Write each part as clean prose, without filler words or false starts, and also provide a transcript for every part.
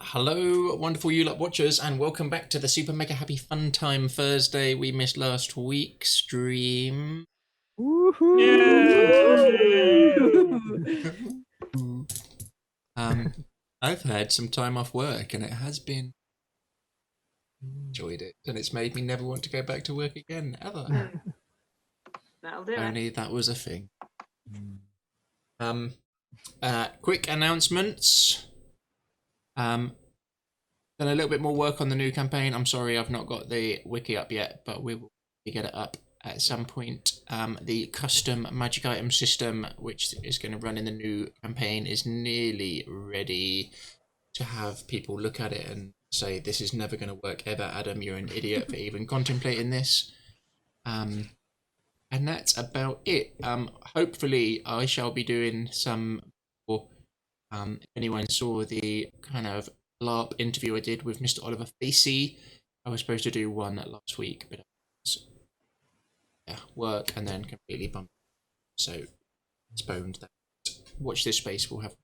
Hello, wonderful you lot watchers, and welcome back to the Super Mega Happy Fun Time Thursday. We missed last week's stream. I've had some time off work, and it has been enjoyed it, and it's made me never want to go back to work again ever. That'll do Only that was a thing. Quick announcements. Done a little bit more work on the new campaign. I'm sorry I've not got the wiki up yet, but we will get it up at some point. The custom magic item system, which is going to run in the new campaign, is nearly ready to have people look at it and say, this is never going to work ever, Adam, you're an idiot for even contemplating this. And that's about it. Hopefully I shall be doing some, if anyone saw the kind of LARP interview I did with Mr. Oliver Facey. I was supposed to do one last week, but work and then completely bumped. So postponed that. Watch this space. We'll have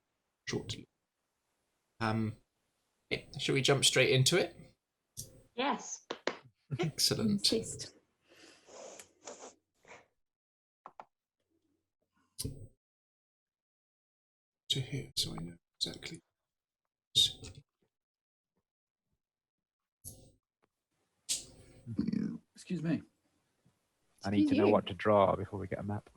shortly. Shall we jump straight into it? Yes. Excellent. Insist. To here, so I know exactly. Excuse me. I need to know what to draw before we get a map.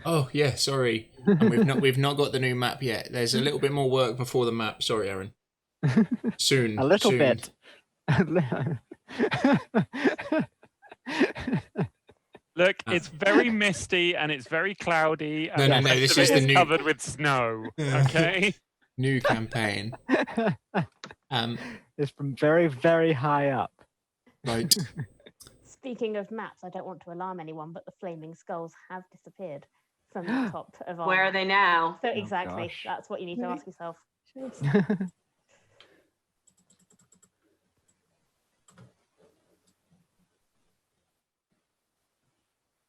Oh yeah, sorry. And we've not got the new map yet. There's a little bit more work before the map. Sorry, Aaron. Soon. A little soon. bit. Look, it's very misty and it's very cloudy. And No. This is the new covered with snow. Okay. New campaign. It's from very, very high up. Right. Speaking of maps, I don't want to alarm anyone, but the flaming skulls have disappeared from the top of our Where are map. they now? So exactly, gosh. that's what you need to ask yourself.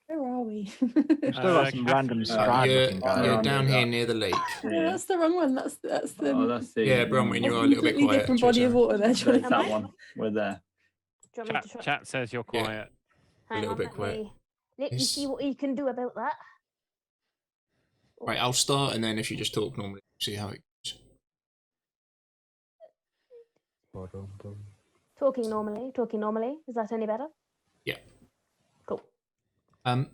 Where are we? We've still got some random Strahd looking guys. You're down here near the lake. Yeah, that's the wrong one. That's the. Oh, that's the. Yeah, Bronwyn, you are a little bit completely quiet. different body of water there. There's Johnny. that one. We're there. Do you want me to try? Chat says you're Yeah. quiet. Hang little on, bit quiet. Let me see what you can do about that. Right, I'll start, and then if you just talk normally, see how it goes. Talking normally. Is that any better? Yeah. Cool. The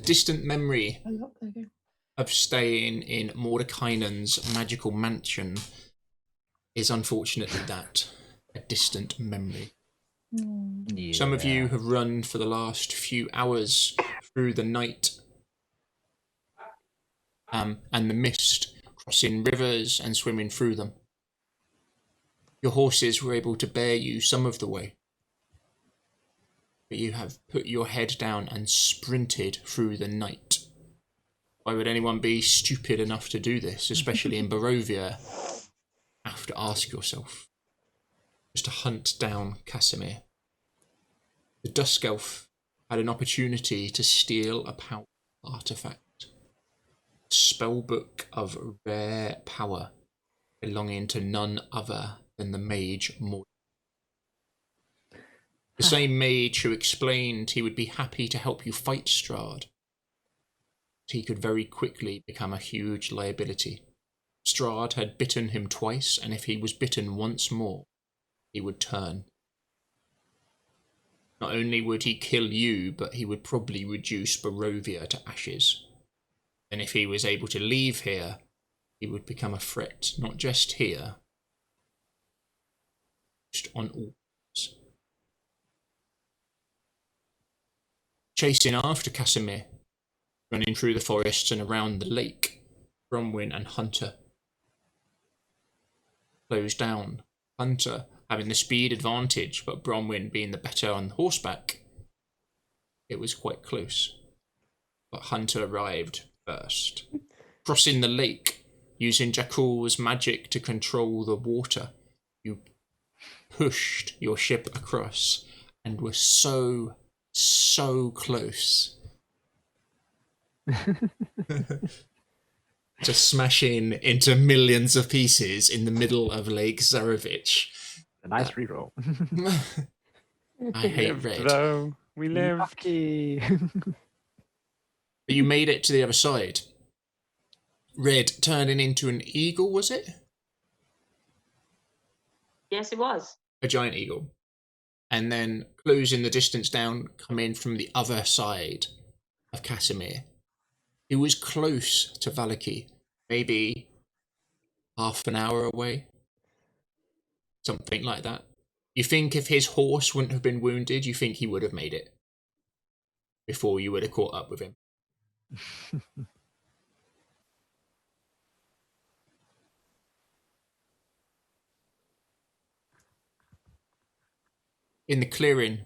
distant memory Oh, look, there you go. of staying in Mordekainen's magical mansion is unfortunately that, a distant memory. Mm. Some of you have run for the last few hours through the night and the mist, crossing rivers and swimming through them. Your horses were able to bear you some of the way, but you have put your head down and sprinted through the night. Why would anyone be stupid enough to do this, especially in Barovia? Have to ask yourself. Just to hunt down Kasimir. The Dusk Elf had an opportunity to steal a powerful artifact. A spellbook of rare power belonging to none other than the mage Mord. The same mage who explained he would be happy to help you fight Strahd. But he could very quickly become a huge liability. Strahd had bitten him twice, and if he was bitten once more, he would turn. Not only would he kill you, but he would probably reduce Barovia to ashes. And if he was able to leave here, he would become a threat, not just here, just on all fronts. Chasing after Kasimir, running through the forests and around the lake, Bronwyn and Hunter closed down. Hunter having the speed advantage, but Bronwyn being the better on horseback. It was quite close. But Hunter arrived first. Crossing the lake, using Jakul's magic to control the water, you pushed your ship across and were so close. to smashing into millions of pieces in the middle of Lake Zarovich. A nice reroll. I hate Lived, red. though. We lived. Lucky. But you made it to the other side. Red turning into an eagle, was it? Yes, it was. A giant eagle. And then closing the distance down, come in from the other side of Kasimir. He was close to Valaki, maybe half an hour away. Something like that. You think if his horse wouldn't have been wounded, you think he would have made it before you would have caught up with him. In the clearing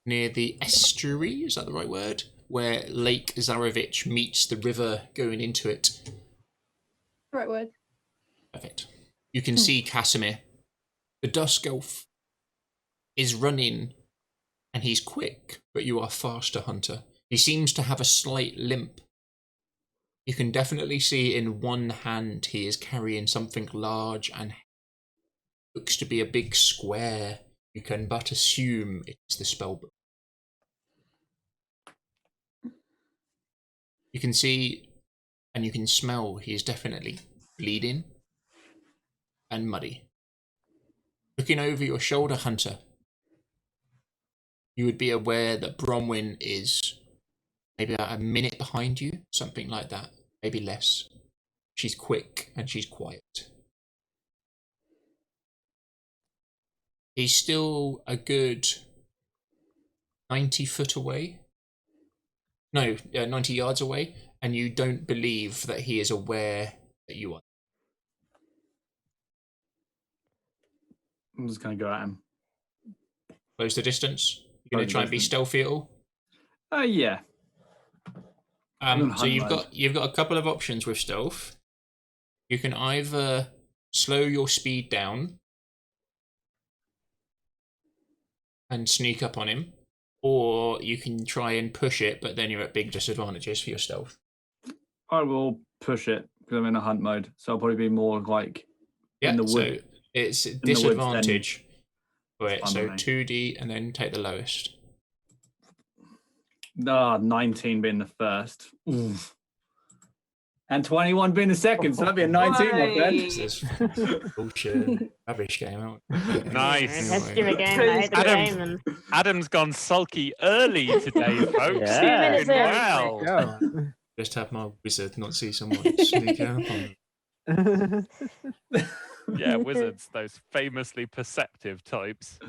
near the estuary, is that the right word? Where Lake Zarovich meets the river going into it. Right word. Perfect. You can see Kasimir. The Dusk Elf is running, and he's quick, but you are faster, Hunter. He seems to have a slight limp. You can definitely see in one hand he is carrying something large and looks to be a big square. You can but assume it's the spellbook. You can see and you can smell he is definitely bleeding and muddy. Looking over your shoulder, Hunter, you would be aware that Bronwyn is maybe about a minute behind you, something like that, maybe less. She's quick and she's quiet. He's still a good 90 foot away. No, 90 yards away, and you don't believe that he is aware that you are. I'm just going to go at him. Close the distance. You're going to try and be stealthy at all? Yeah. So you've got a couple of options with stealth. You can either slow your speed down and sneak up on him, or you can try and push it, but then you're at big disadvantages for your stealth. I will push it because I'm in a hunt mode, so I'll probably be more like in the wood. So it's disadvantage for it. So 2D and then take the lowest. 19 being the first. Oof. And 21 being the second, so that'd be a 19, my friend. This is bullshit. Rubbish game out. Nice. Let's do it again. I hate the game. And Adam's gone sulky early today, folks. Yeah. 2 minutes early. Wow. Yeah. Just have my wizard not see someone sneak up on them. Yeah, wizards, those famously perceptive types.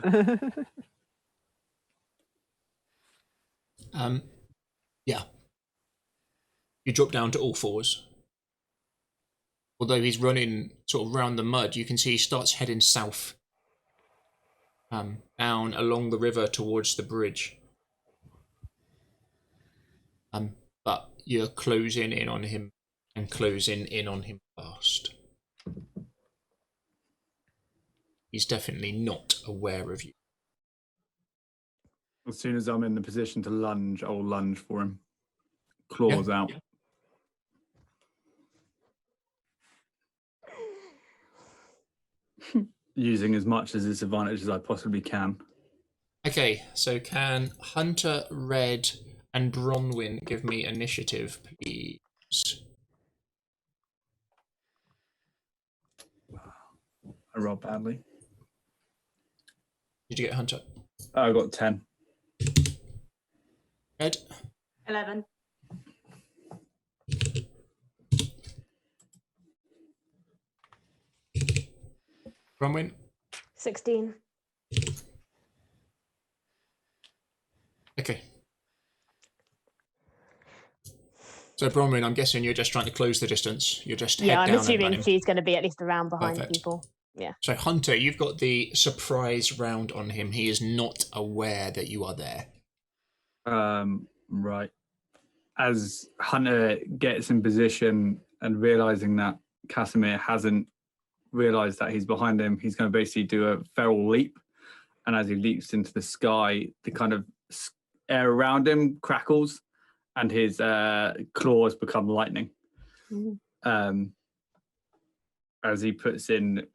Yeah. You drop down to all fours. Although he's running sort of around the mud, you can see he starts heading south. Down along the river towards the bridge. But you're closing in on him and closing in on him fast. He's definitely not aware of you. As soon as I'm in the position to lunge, I'll lunge for him. Claws out. Using as much as disadvantage as I possibly can. Okay, so can Hunter, Red, and Bronwyn give me initiative, please? I rolled badly. Did you get Hunter? I got 10. Red? 11. Bronwyn? 16. Okay. So Bronwyn, I'm guessing you're just trying to close the distance. You're just Yeah, head I'm down and assuming running. she's going to be at least around behind Perfect. people. Yeah. So Hunter, you've got the surprise round on him. He is not aware that you are there. Right. As Hunter gets in position and realizing that Kasimir hasn't realized that he's behind him, he's going to basically do a feral leap. And as he leaps into the sky, the kind of air around him crackles and his claws become lightning. as he puts in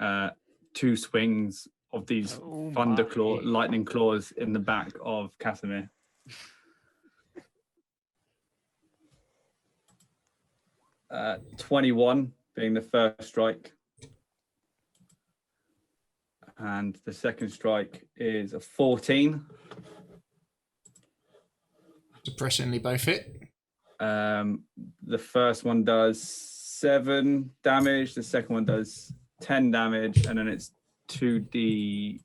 2 swings of these Oh thunderclaw, my. lightning claws in the back of Kasimir. Uh, 21 being the first strike. And the second strike is a 14. Depressingly both hit. The first one does 7 damage. The second one does 10 damage. And then it's 2d8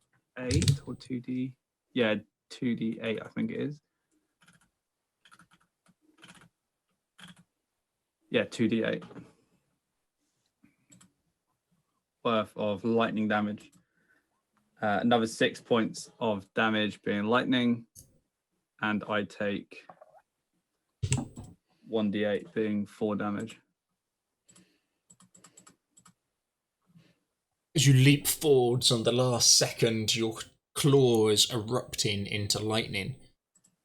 or 2d. Yeah, 2d8, I think it is. Yeah, 2d8 worth of lightning damage. Another 6 points of damage being lightning. And I take 1d8 being 4 damage. As you leap forwards on the last second, your claws erupting into lightning.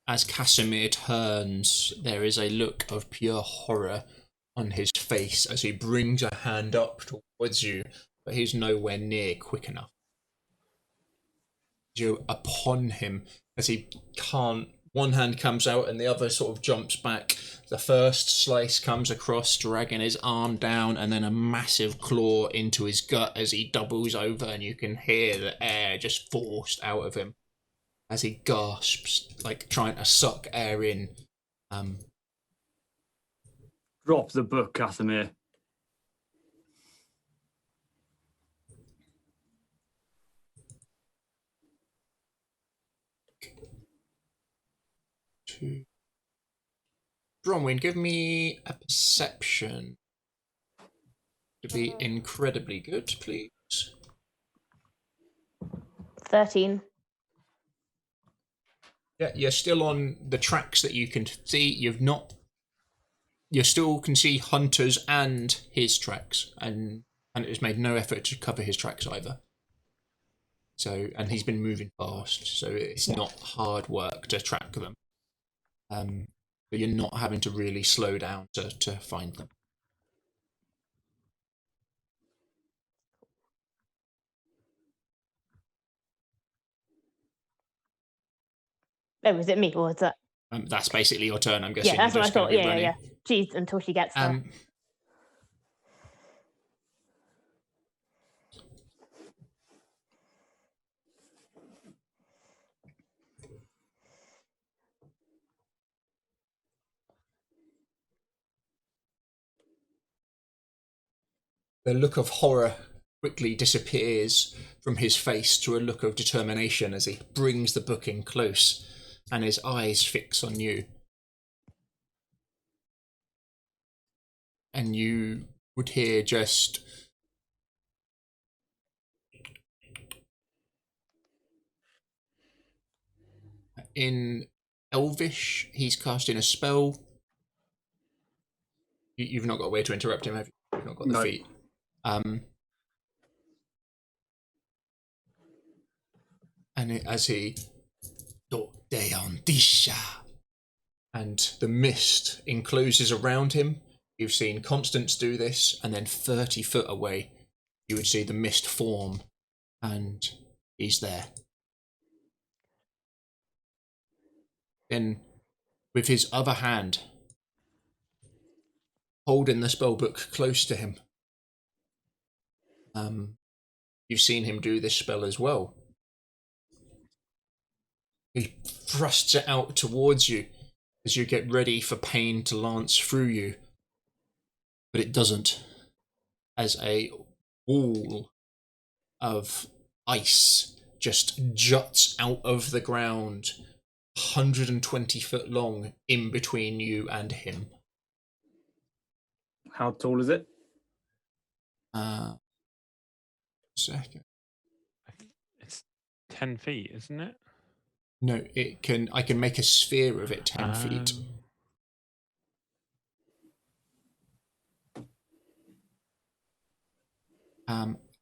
As Kasimir turns, there is a look of pure horror on his face as he brings a hand up towards you, but he's nowhere near quick enough. You're upon him as he can't. One hand comes out and the other sort of jumps back. The first slice comes across, dragging his arm down, and then a massive claw into his gut as he doubles over, and you can hear the air just forced out of him as he gasps, like trying to suck air in. Drop the book, Kasimir. Bronwyn, give me a perception to be incredibly good, please. 13. Yeah, you're still on the tracks that you can see. You still can see Hunter's and his tracks, and Hunter's made no effort to cover his tracks either. So, and he's been moving fast, so it's not hard work to track them. But you're not having to really slow down to find them. Oh, was it me or was that? That's basically your turn, I'm guessing. Yeah, that's You're what I just gonna thought. be Yeah, running. yeah. Jeez, until she gets there. The look of horror quickly disappears from his face to a look of determination as he brings the book in close and his eyes fix on you. And you would hear just in Elvish, he's casting a spell. You've not got a way to interrupt him, have you? You've not got the No. feat. As he and the mist encloses around him. You've seen Constance do this, and then 30 foot away, you would see the mist form, and he's there. Then, with his other hand, holding the spellbook close to him, you've seen him do this spell as well. He thrusts it out towards you as you get ready for pain to lance through you, but it doesn't, as a wall of ice just juts out of the ground 120 foot long in between you and him. How tall is it? Second. It's 10 feet, isn't it? No, I can make a sphere of it 10 feet.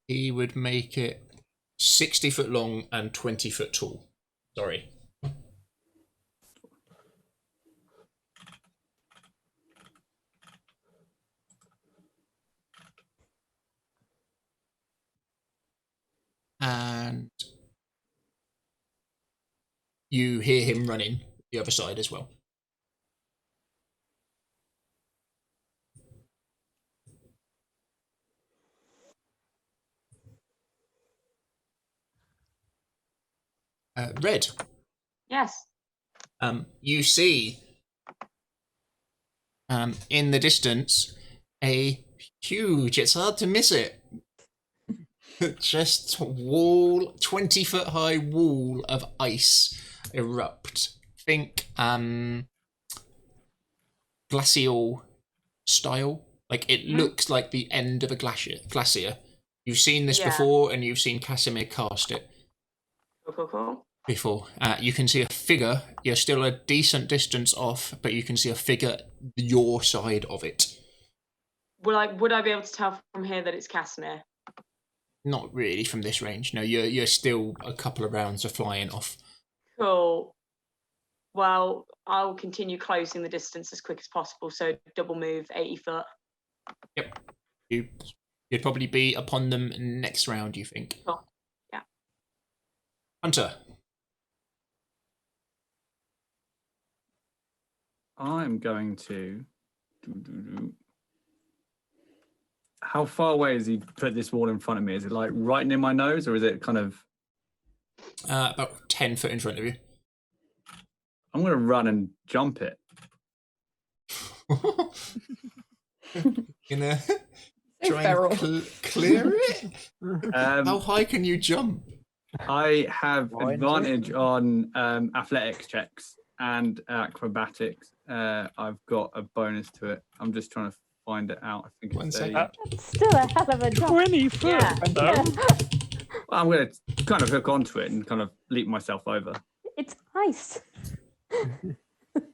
He would make it 60 foot long and 20 foot tall. Sorry. you hear him running the other side as well. Red. Yes. You see in the distance a huge, it's hard to miss it, just 20-foot high wall of ice erupt. Think glacial style. Like it looks like the end of a glacier. You've seen this before, and you've seen Kasimir cast it Cool. before. You can see a figure. You're still a decent distance off, but you can see a figure your side of it. Would I be able to tell from here that it's Kasimir? Not really from this range. No, you're still a couple of rounds of flying off. Cool. Well, I'll continue closing the distance as quick as possible. So double move, 80 foot. Yep. You'd probably be upon them next round, you think? Cool. Yeah. Hunter. I'm going to. How far away has he put this wall in front of me? Is it like right near my nose, or is it kind of? About 10 foot in front of you. I'm going to run and jump it. Gonna So try feral. and clear it? How Um, high can you jump? I have Why advantage on athletics checks and acrobatics. I've got a bonus to it. I'm just trying to find it out. I think One it's second. That's still a hell of a jump. 20 foot. Yeah. though. Well, I'm going to kind of hook onto it and kind of leap myself over. It's ice.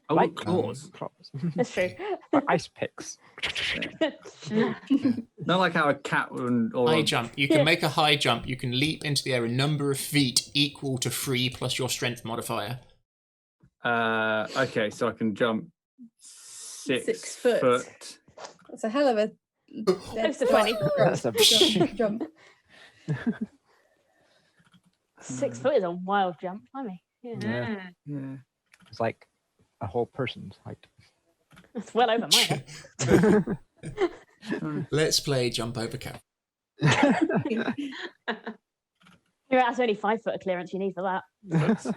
Oh, Like claws. claws. That's true. Like ice picks. Not like how a cat or High jump. You can make a high jump. You can leap into the air a number of feet equal to 3 plus your strength modifier. Okay, so I can jump 6 6 foot. foot. That's a hell of a. Close to 20. That's a jump. 6 foot is a wild jump, blimey. Yeah. Yeah. Yeah. It's like a whole person's height. It's well over mine. Let's play jump over cap. That's only 5 foot of clearance you need for that.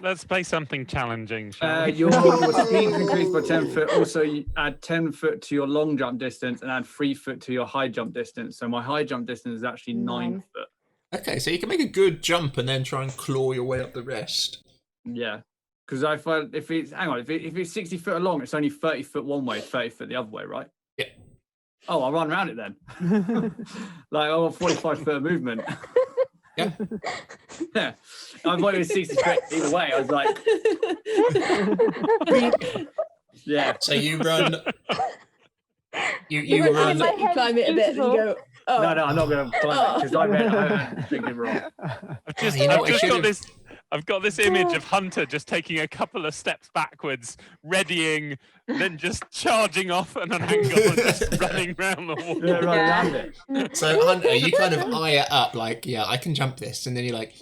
Let's play something challenging, shall we? Your speed's increased by 10 foot. Also, you add 10 foot to your long jump distance and add 3 foot to your high jump distance. So my high jump distance is actually 9 9. foot. Okay, so you can make a good jump and then try and claw your way up the rest. Yeah. Because I find if it's 60 foot along, it's only 30 foot one way, 30 foot the other way, right? Yeah. Oh, I'll run around it then. Like, I want 45 foot of movement. Yeah. Yeah. I thought it was 60 foot either way. I was like, yeah. So you run. You You You run. climb it a bit and you go, oh. No, I'm not going to climb it because I think it wrong. I've you know I've what I just should've- got this. I've got this image of Hunter just taking a couple of steps backwards, readying, then just charging off at an angle and just running round the wall. Yeah, run around it. So Hunter, you kind of eye it up like, yeah, I can jump this, and then you're like,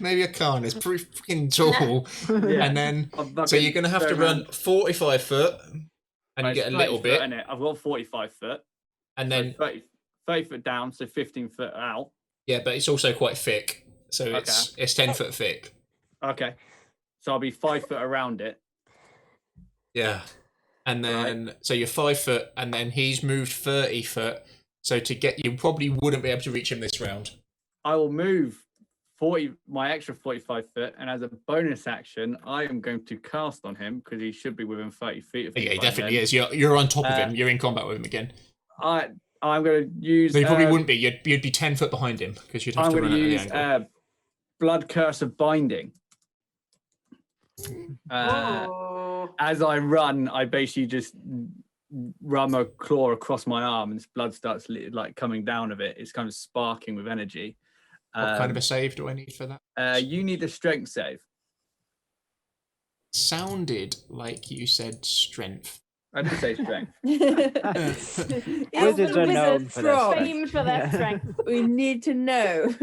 maybe I can't. It's pretty freaking tall. Yeah. And then, I'm so you're gonna have to run 45 foot, and you get a little bit, In it. I've got 45 foot, and so then 30 foot down, so 15 foot out. yeah, but it's also quite thick, so it's 10 foot thick. Okay, so I'll be 5 foot around it. Yeah, and then so you're 5 foot, and then he's moved 30 foot. So to get you probably wouldn't be able to reach him this round. I will move my extra 45 foot, and as a bonus action, I am going to cast on him because he should be within 30 feet of me. Yeah, he by definitely then. is. You're on top of him. You're in combat with him again. I'm going to use. So you probably wouldn't be. You'd be 10 foot behind him because you'd have I'm to going run to at use the angle. Blood Curse of Binding. Oh. As I run, I basically just run my claw across my arm, and this blood starts like coming down of it. It's kind of sparking with energy. What kind of a save do I need for that? You need a strength save. Sounded like you said strength. I did say strength. Wizards are known for their strong. strength. Famed for their Yeah. strength. We need to know.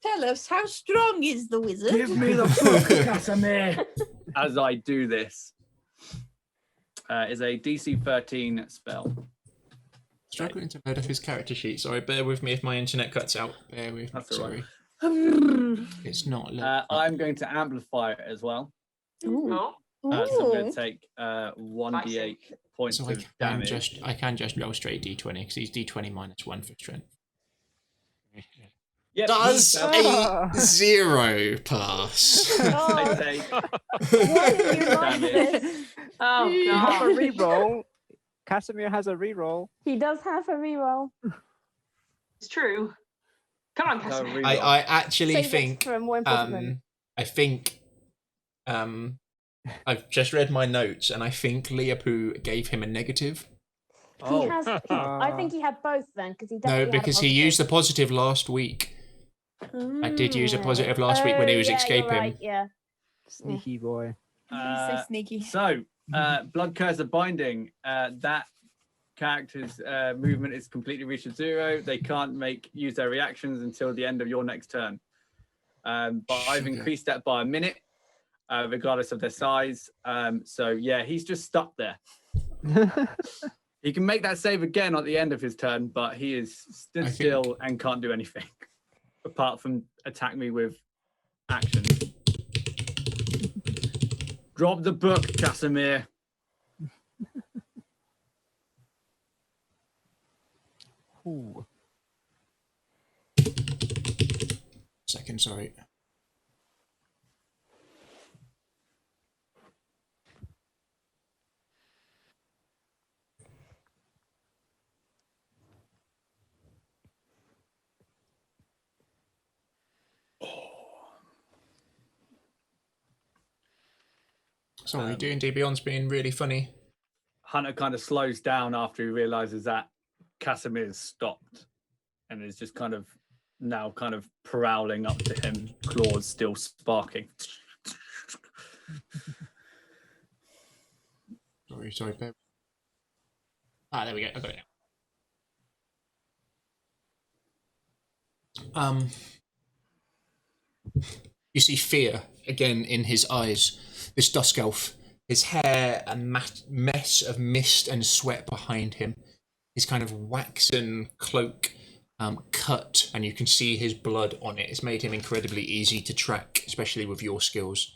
Tell us, how strong is the wizard? Give me the book, Kasimir. As I do this, is a DC 13 spell. Struggling to load up his character sheet. Sorry, bear with me if my internet cuts out. Bear with me. That's all right. Sorry. It's not. I'm going to amplify it as well. Ooh. Oh, So I'm going Ooh. to take 1d8 points So of damage. I can just roll straight d20 because he's d20 -1 for strength. Yep, Does that's- a 0 pass? I Oh, take why did you like damage. this? oh You have a God. reroll. Kasimir has a reroll. He does have a reroll. It's true. Come on, No, Casimir. reroll. I actually Save it think for a more important moment. I think I've just read my notes and I think Leopold gave him a negative. Oh. He has. I think he had both then, because he No, definitely because he used the positive last week. I did use a positive last week when he was yeah, escaping. You're right, yeah. Sneaky boy. So sneaky. So, Blood Curse of Binding, that character's movement is completely reached at 0. They can't use their reactions until the end of your next turn. But I've Sugar. increased that by a minute, regardless of their size. So, yeah, he's just stuck there. He can make that save again at the end of his turn, but he is stood I still and can't do anything apart from attack me with action. Drop the book, Kasimir. Ooh. Second, sorry. Sorry, D&D Beyond's being really funny. Hunter kind of slows down after he realizes that Kasimir's stopped and is just kind of now kind of prowling up to him, claws still sparking. Sorry, bear. There we go. I got it now. You see fear again in his eyes. This dusk elf, his hair a mess of mist and sweat behind him. His kind of waxen cloak cut, and you can see his blood on it. It's made him incredibly easy to track, especially with your skills.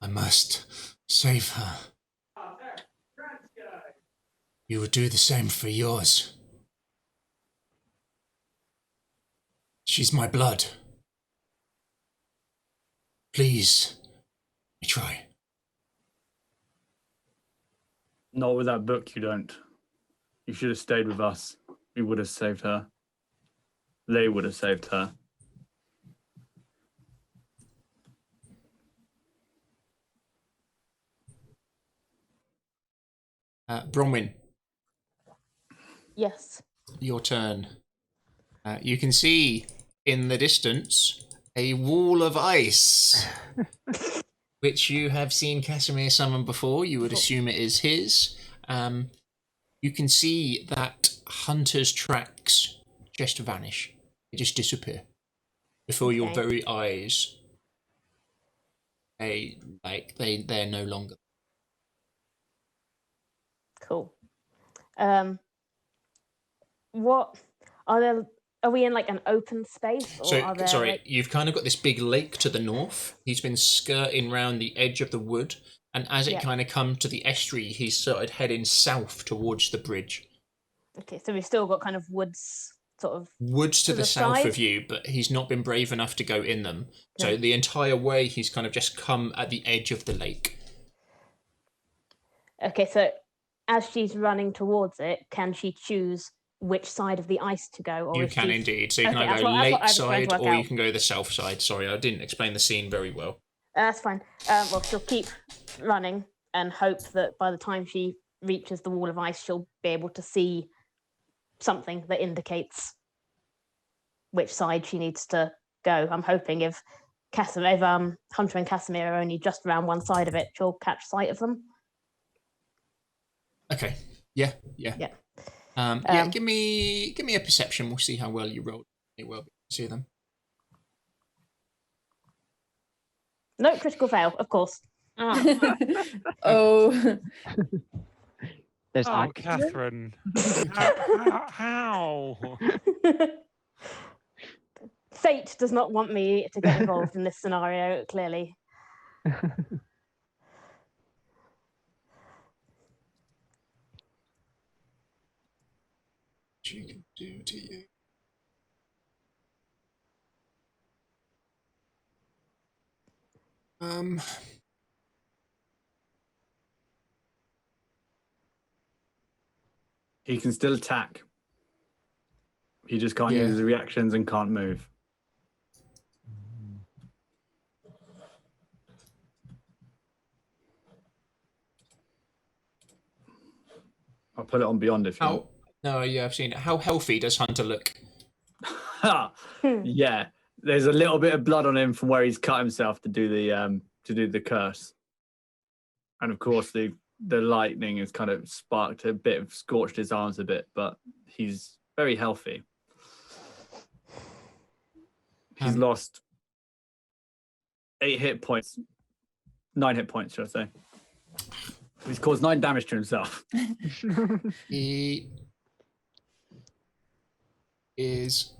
I must save her. You would do the same for yours. She's my blood. Please, let me try. Not with that book, you don't. You should have stayed with us. We would have saved her. They would have saved her. Bronwyn, Yes. your turn. You can see in the distance a wall of ice, which you have seen Kasimir summon before. You would assume it is his. You can see that Hunter's tracks just vanish. They just disappear before your Okay. very eyes. They're no longer. Cool. What are there? Are we in like an open space, or So, are there? sorry, like... you've kind of got this big lake to the north. He's been skirting round the edge of the wood, and as it Yeah. kind of come to the estuary, he's started heading south towards the bridge. Okay, so we've still got kind of woods, sort of. Woods to To the the south side? of you, but he's not been brave enough to go in them. So Okay. the entire way, he's kind of just come at the edge of the lake. Okay, so as she's running towards it, can she choose which side of the ice to go, or You is can she... indeed. So you can Okay, either that's go what I was trying lake to side work or you out. can go the south side. Sorry, I didn't explain the scene very well. That's fine. Well, she'll keep running and hope that by the time she reaches the wall of ice, she'll be able to see something that indicates which side she needs to go. I'm hoping if Kasimir, if Hunter and Kasimir are only just around one side of it, she'll catch sight of them. Okay. Yeah. Yeah. Give me a perception. We'll see how well you roll. It will see them. No, critical fail, of course. Oh. There's Oh, no Catherine. How? Fate does not want me to get involved in this scenario, clearly. She can do to you. He can still attack. He just can't use his reactions and can't move. I'll put it on beyond if you want. No, yeah, I've seen it. How healthy does Hunter look? Yeah, there's a little bit of blood on him from where he's cut himself to do the curse, and of course the lightning has kind of sparked a bit of scorched his arms a bit, but he's very healthy. He's lost 8 hit points, 9 hit points, should I say? He's caused 9 damage to himself. He is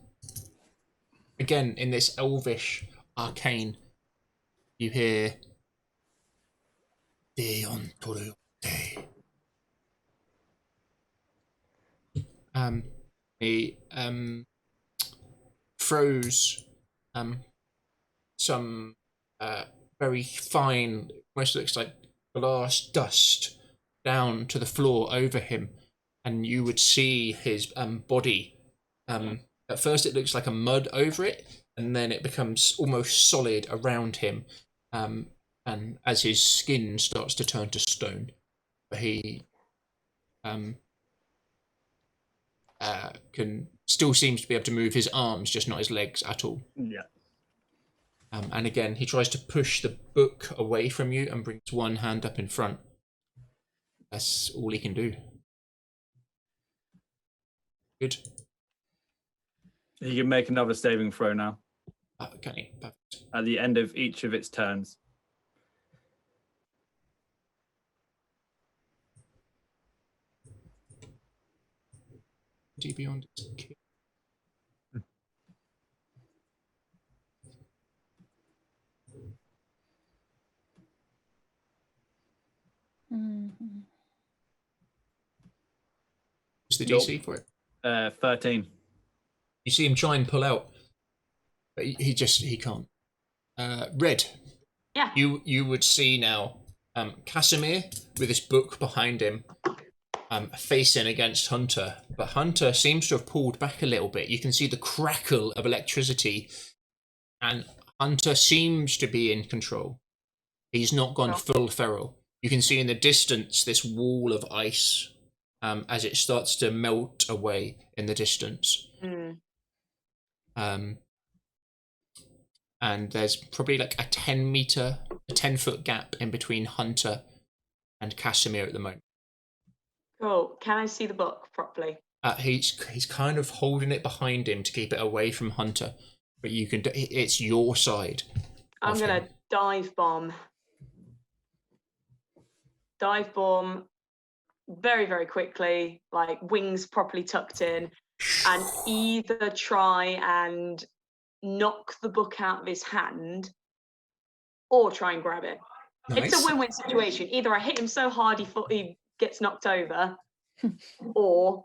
again in this elvish arcane. You hear Deon Toru Day. He throws some very fine, almost looks like glass dust down to the floor over him, and you would see his body. At first it looks like a mud over it, and then it becomes almost solid around him, and as his skin starts to turn to stone. But he still seems to be able to move his arms, just not his legs at all. Yeah. And again, he tries to push the book away from you and brings one hand up in front. That's all he can do. Good. He can make another saving throw now. Can he? Perfect. At the end of each of its turns. Beyond its kick. What's the DC for it? 13. You see him try and pull out, but he can't. Red. Yeah. You would see now Kasimir with his book behind him, facing against Hunter, but Hunter seems to have pulled back a little bit. You can see the crackle of electricity, and Hunter seems to be in control. He's not gone full feral. You can see in the distance this wall of ice as it starts to melt away in the distance. And there's probably like a 10-foot gap in between Hunter and Kasimir at the moment. Cool. Can I see the book properly? He's kind of holding it behind him to keep it away from Hunter, but you can. It's your side. I'm gonna dive bomb. Dive bomb very, very quickly, like wings properly tucked in, and either try and knock the book out of his hand or try and grab it. Nice. It's a win-win situation. Either I hit him so hard he gets knocked over, or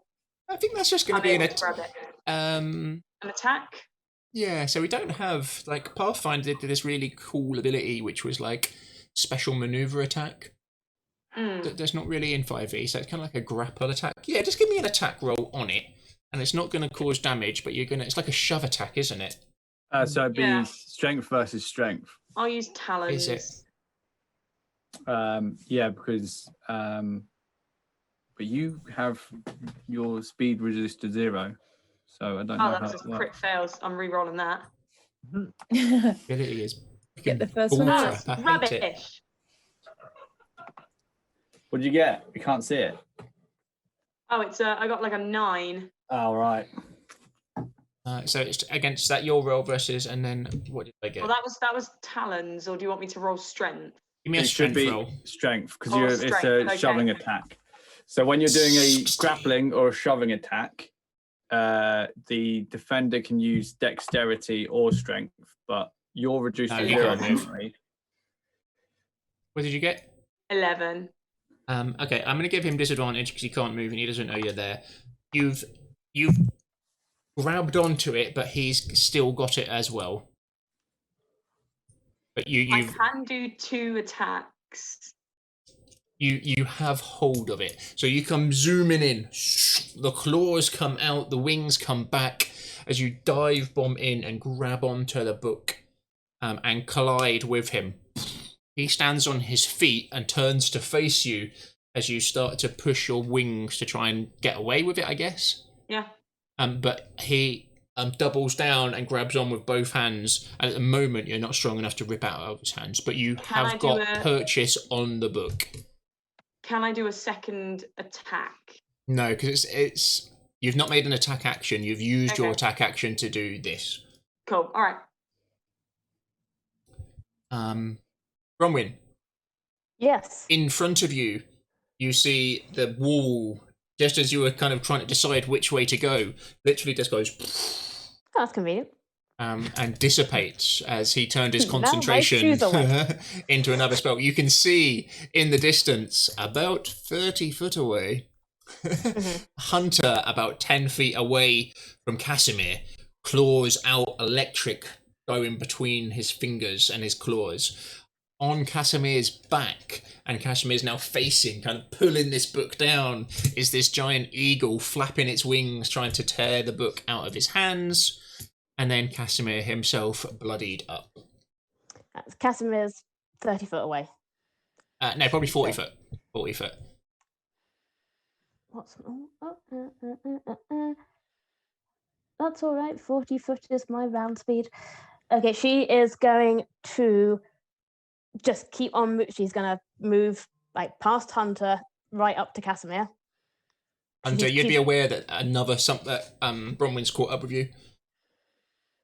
I think that's just going I'm to be able to grab it. an attack. Yeah, so we don't have like Pathfinder did this really cool ability, which was like special maneuver attack. That's not really in 5e, so it's kind of like a grapple attack. Yeah, just give me an attack roll on it, and it's not going to cause damage, but it's like a shove attack, isn't it? So it'd be strength versus strength. I'll use talons. Is it? Yeah, because but you have your speed reduced to 0, so I don't know Oh, how that's that a crit works. fails. I'm re-rolling that. Ability is Get the first one out. Bullcrap, I hate it. Rubbish. What did you get? We can't see it. Oh, it's I got like a 9. Oh, right. So it's against that your roll versus, and then what did I get? Well, that was talons, or do you want me to roll strength? Give me a It should strength be roll. strength because Oh, it's a strength, okay. shoving attack. So when you're doing a 60. grappling or a shoving attack, the defender can use dexterity or strength, but you're reduced No, to he 0 can't move. currently. What did you get? 11. Okay, I'm going to give him disadvantage because he can't move and he doesn't know you're there. You've grabbed onto it, but he's still got it as well. But I you've can do 2 attacks. you have hold of it. So you come zooming in. The claws come out, the wings come back as you dive bomb in and grab onto the book and collide with him. He stands on his feet and turns to face you as you start to push your wings to try and get away with it, I guess. Yeah. But he doubles down and grabs on with both hands. And at the moment, you're not strong enough to rip out of his hands, but you Can I have do got a- purchase on the book. Can I do a second attack? No, because it's you've not made an attack action. You've used your Okay. attack action to do this. Cool. All right. Bronwyn, Yes. in front of you, you see the wall. Just as you were kind of trying to decide which way to go, literally just goes Oh, that's convenient. and dissipates as he turned his Now my concentration shoes are wet. into another spell. You can see in the distance, about 30 foot away, Hunter about 10 feet away from Kasimir, claws out, electric going between his fingers and his claws. On Kasimir's back, and Kasimir's now facing, kind of pulling this book down, is this giant eagle flapping its wings, trying to tear the book out of his hands. And then Kasimir himself bloodied up. Casimir's 30 foot away. No, probably 40 foot. 40 foot. What's That's all right. 40 foot is my round speed. Okay, she is going to just keep on. She's going to move like past Hunter, right up to Kasimir. Hunter, you'd be aware that Bronwyn's caught up with you.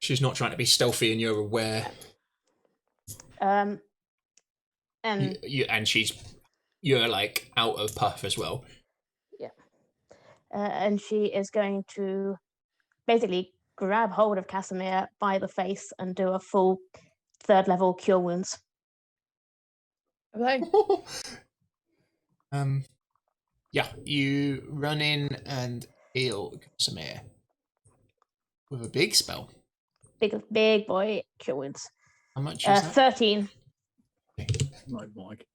She's not trying to be stealthy, and you're aware. And And you're like out of puff as well. and she is going to basically grab hold of Kasimir by the face and do a full 3rd level cure wounds. Okay. Yeah, you run in and heal Kasimir with a big spell. Big boy cure wounds. How much is that? 13. Like Mike.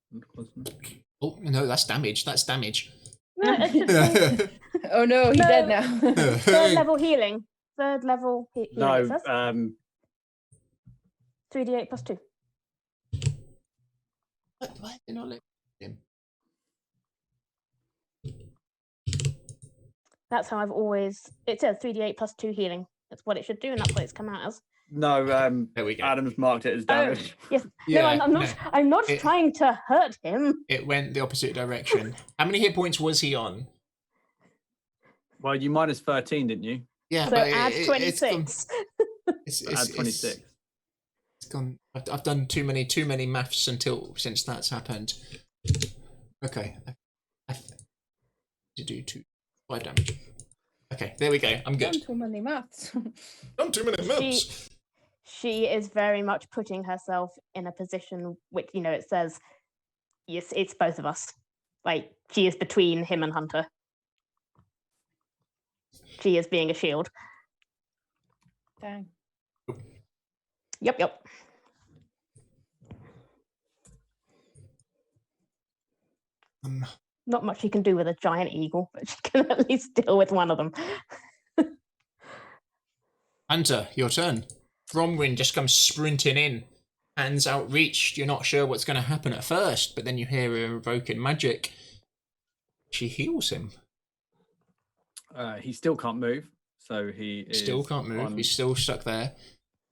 Oh no, that's damage. That's damage. No, it should be Oh no, he's dead now. 3rd level healing. 3rd level healing. No, It says. 3d8 plus 2. Why did not let him? That's how I've always. It says 3d8 plus 2 healing. That's what it should do, and that's what it's come out as. no, There we go. Adam's marked it as damage. Yes. Yeah, no, I'm not. no. I'm not It- trying to hurt him. It went the opposite direction. How many hit points was he on? Well, you minus 13, didn't you? Yeah, So but add it's 26. Add 26. It's gone. I've done too many maths since that's happened. Okay, I to do 5 damage. Okay, there we go. I'm good. Done too many maths. Done too many maths. She is very much putting herself in a position which, it says, yes, it's both of us. Like, she is between him and Hunter. She is being a shield. Dang. Yep. Not much she can do with a giant eagle, but she can at least deal with one of them. Hunter, your turn. Bromwyn just comes sprinting in, hands outreached. You're not sure what's going to happen at first, but then you hear her invoking magic. She heals him. He still can't move, so he is Still can't move. on- He's still stuck there.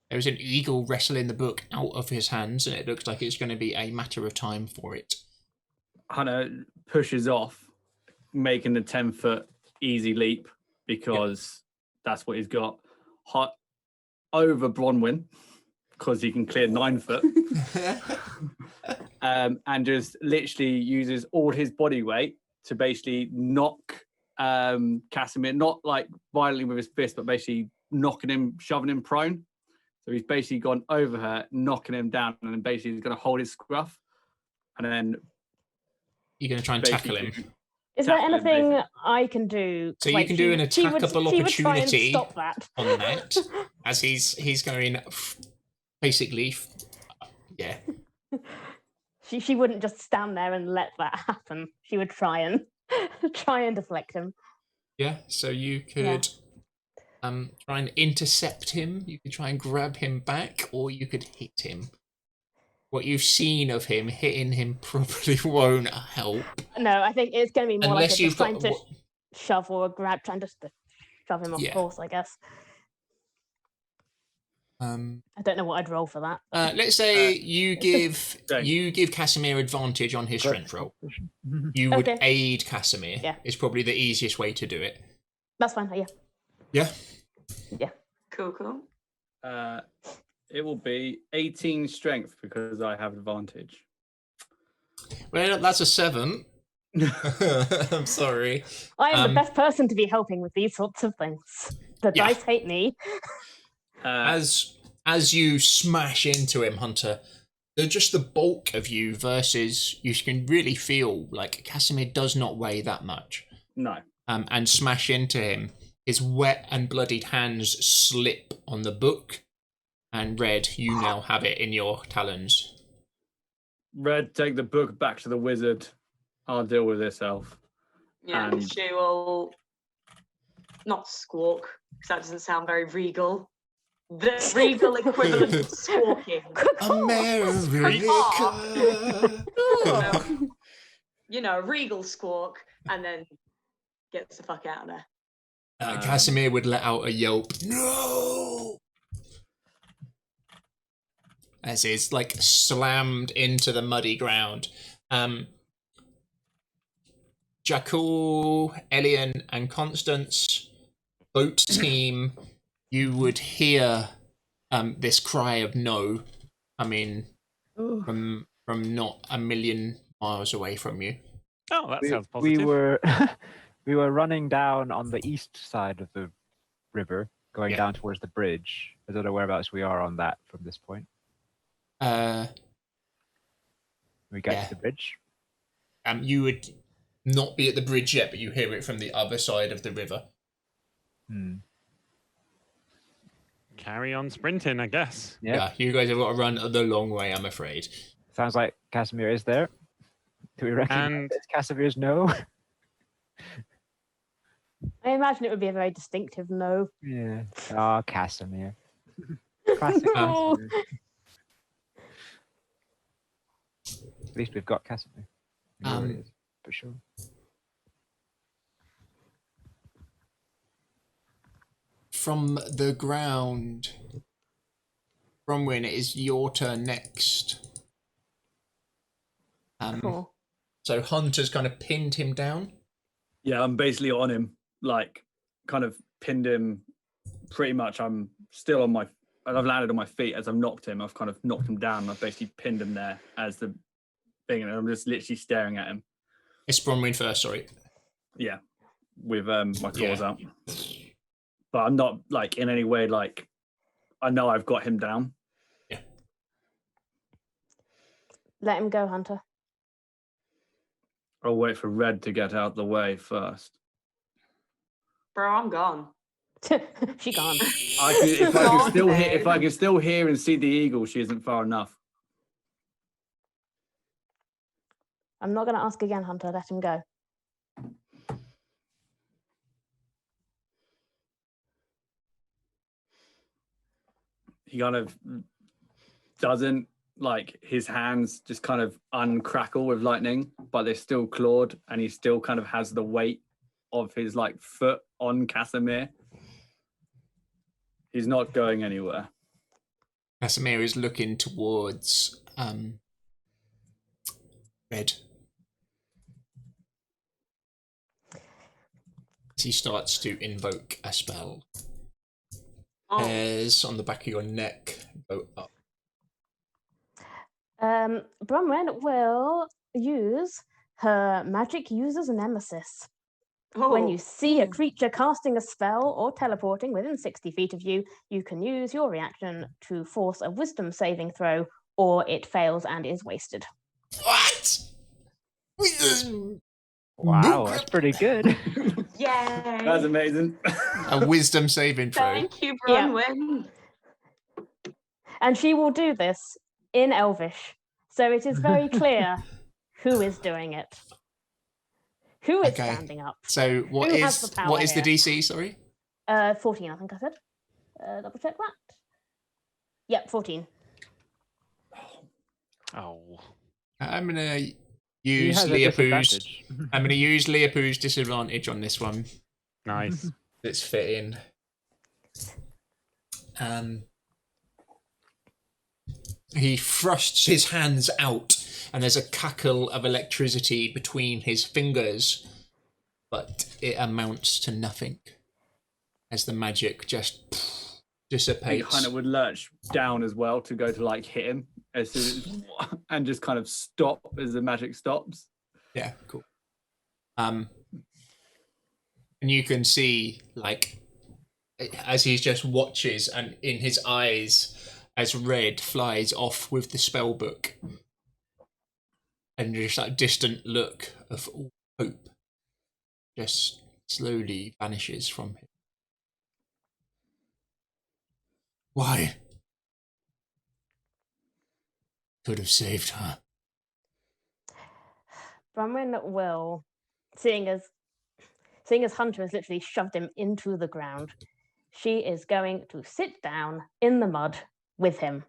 There is an eagle wrestling the book out of his hands, and it looks like it's going to be a matter of time for it. Hunter pushes off, making the 10-foot easy leap because that's what he's got. Hot over Bronwyn because he can clear 9 foot. And just literally uses all his body weight to basically knock Kasimir, not like violently with his fist, but basically knocking him, shoving him prone. So he's basically gone over her, knocking him down, and then basically he's going to hold his scruff. And then you're going to try and tackle him. Is there anything I can do? So you can do an attackable she would try and opportunity stop that. on that, as he's going basically, yeah. She wouldn't just stand there and let that happen. She would try and deflect him. Yeah, so you could try and intercept him. You could try and grab him back, or you could hit him. What you've seen of him, hitting him probably won't help. No, I think it's going to be more Unless like you've trying got to shove or grab, trying just to shove him off course, I guess. I don't know what I'd roll for that. Let's say you give Kasimir advantage on his strength roll. You would aid Kasimir. Yeah. It's probably the easiest way to do it. That's fine. Yeah. Yeah. Yeah. Cool. It will be 18 strength because I have advantage. Well, that's a 7. I'm sorry. I am the best person to be helping with these sorts of things. The dice hate me. As you smash into him, Hunter, just the bulk of you versus you can really feel like Kasimir does not weigh that much. No. And smash into him. His wet and bloodied hands slip on the book, and Red, you now have it in your talons. Red, take the book back to the wizard. I'll deal with this elf. Yeah, and she will not squawk, because that doesn't sound very regal. The regal equivalent of squawking. America. You know, a regal squawk, and then gets the fuck out of there. Kasimir would let out a yelp. No! As is like slammed into the muddy ground. Jakul, Elian, and Constance, boat team, you would hear this cry of no coming from not a million miles away from you. Oh, that sounds positive. We were running down on the east side of the river, going down towards the bridge. I don't know whereabouts we are on that from this point. We get to the bridge. You would not be at the bridge yet, but you hear it from the other side of the river. Carry on sprinting, I guess. Yeah, you guys have got to run the long way, I'm afraid. Sounds like Kasimir is there. Do we recognize Kasimir's no? I imagine it would be a very distinctive no. Yeah. Oh, Kasimir. Classic Kasimir. At least we've got Kasimir. We know where he is, for sure. From the ground, Bronwyn, it is your turn next. Cool. So Hunter's kind of pinned him down. Yeah, I'm basically on him, like kind of pinned him. Pretty much, I'm still on my. I've landed on my feet as I've knocked him. I've kind of knocked him down. I've basically pinned him there as the thing, and I'm just literally staring at him. It's Bronwyn first, sorry. Yeah, with my claws out. But I'm not like in any way like I know I've got him down. Yeah. Let him go, Hunter. I'll wait for Red to get out the way first. Bro, I'm gone. She gone. If I can still hear and see the eagle, she isn't far enough. I'm not going to ask again, Hunter. Let him go. He kind of doesn't, like, his hands just kind of uncrackle with lightning, but they're still clawed, and he still kind of has the weight of his like foot on Kasimir. He's not going anywhere. Kasimir is looking towards Red. As he starts to invoke a spell. Oh, Hairs on the back of your neck go up. Bronwyn will use her magic user's nemesis. When you see a creature casting a spell or teleporting within 60 feet of you, you can use your reaction to force a wisdom saving throw, or it fails and is wasted. What? Wow, that's pretty good. yay! That's amazing. A wisdom saving throw. Thank you, Yeah. Bronwyn. And she will do this in Elvish, so it is very clear who is doing it. Who is Okay. standing up? So what Who has is the power what is the here? DC? Sorry. 14, I think I said. Double check that. Yep, 14. Oh. I'm gonna He use has a Leopoo's. disadvantage. I'm gonna use Leopoo's disadvantage on this one. Nice. That's fitting. He thrusts his hands out, and there's a cackle of electricity between his fingers, but it amounts to nothing as the magic just I think dissipates. Hunter would lurch down as well to go to like hit him as soon as, and just kind of stop as the magic stops. Yeah, cool. And you can see, like, as he just watches, and in his eyes, as Red flies off with the spell book, and just that distant look of all hope just slowly vanishes from him. Why? Could have saved her. Bronwyn will, seeing as Hunter has literally shoved him into the ground, she is going to sit down in the mud with him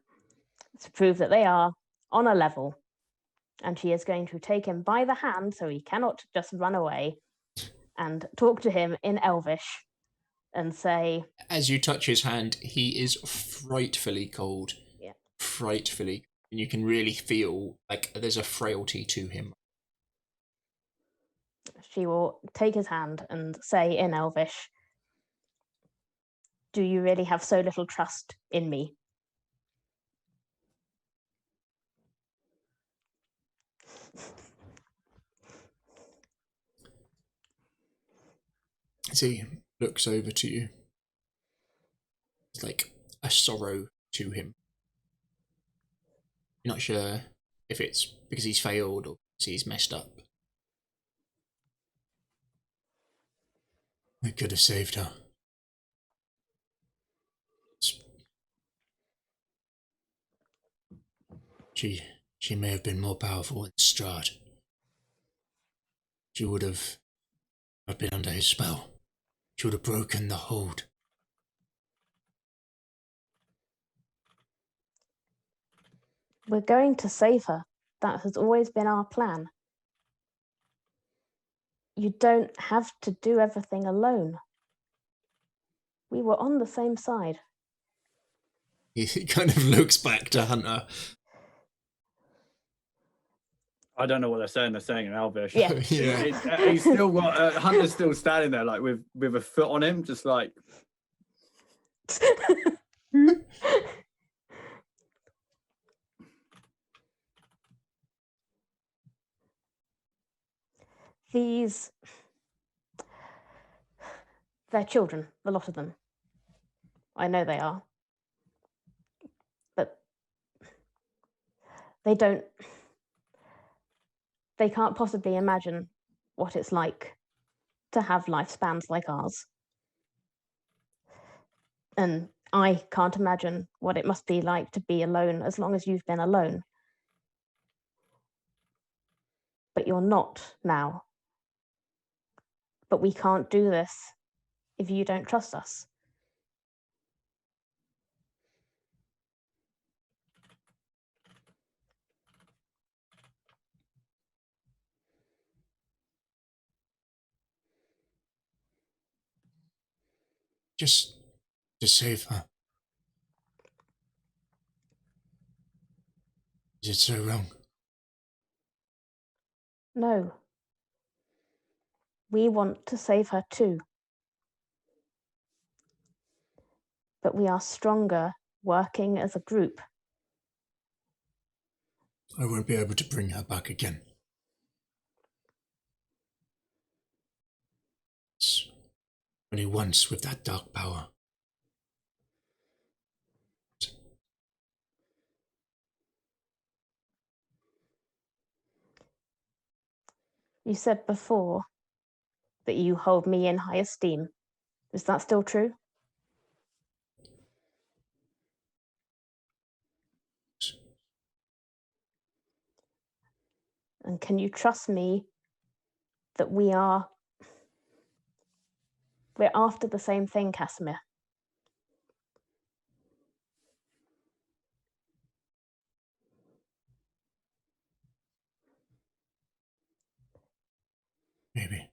to prove that they are on a level. And she is going to take him by the hand so he cannot just run away and talk to him in Elvish and say, As you touch his hand, he is frightfully cold. Yeah. Frightfully. And you can really feel like there's a frailty to him. she will take his hand and say in Elvish, "Do you really have so little trust in me?" As he looks over to you, it's like a sorrow to him. You're not sure if it's because he's failed or because he's messed up. I could have saved her. She may have been more powerful than Strahd. She would have not been under his spell. She would have broken the hold. We're going to save her. That has always been our plan. You don't have to do everything alone. We were on the same side. He kind of looks back to Hunter. I don't know what they're saying. They're saying in Elvish. Yeah. Yeah. He's still got Hunter's still standing there, like with a foot on him, just like. They're children, a lot of them. I know they are. But they can't possibly imagine what it's like to have lifespans like ours. And I can't imagine what it must be like to be alone as long as you've been alone. But you're not now. But we can't do this if you don't trust us. Just to save her. Is it so wrong? No. We want to save her too. But we are stronger working as a group. I won't be able to bring her back again. It's only once with that dark power. You said before that you hold me in high esteem. Is that still true? And can you trust me that we're after the same thing, Kasimir? Maybe.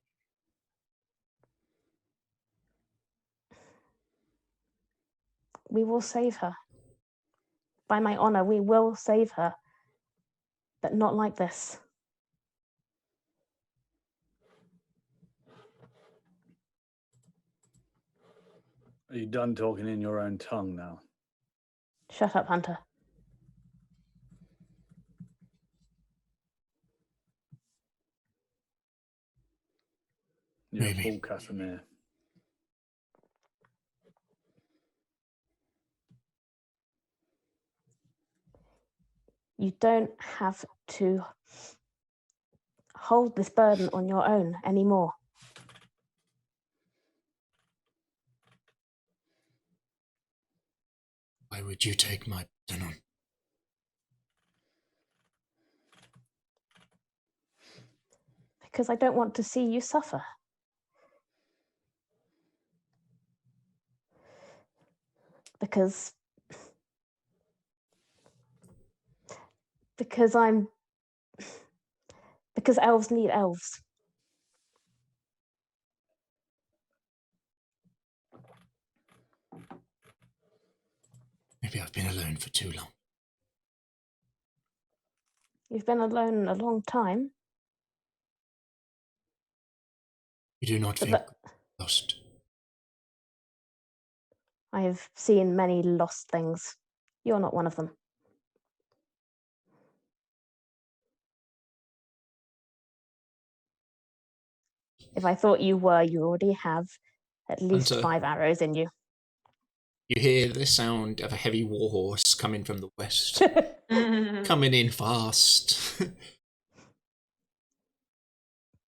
We will save her. By my honor, we will save her. But not like this. Are you done talking in your own tongue now? Shut up, Hunter. You're Maybe. a fool, Kasimir. You don't have to hold this burden on your own anymore. Why would you take my burden on? Because I don't want to see you suffer. Because elves need elves. Maybe I've been alone for too long. You've been alone a long time. You do not But think lost. I have seen many lost things. You're not one of them. If I thought you were, you already have at least Hunter. 5 arrows in you. You hear the sound of a heavy warhorse coming from the west. Coming in fast.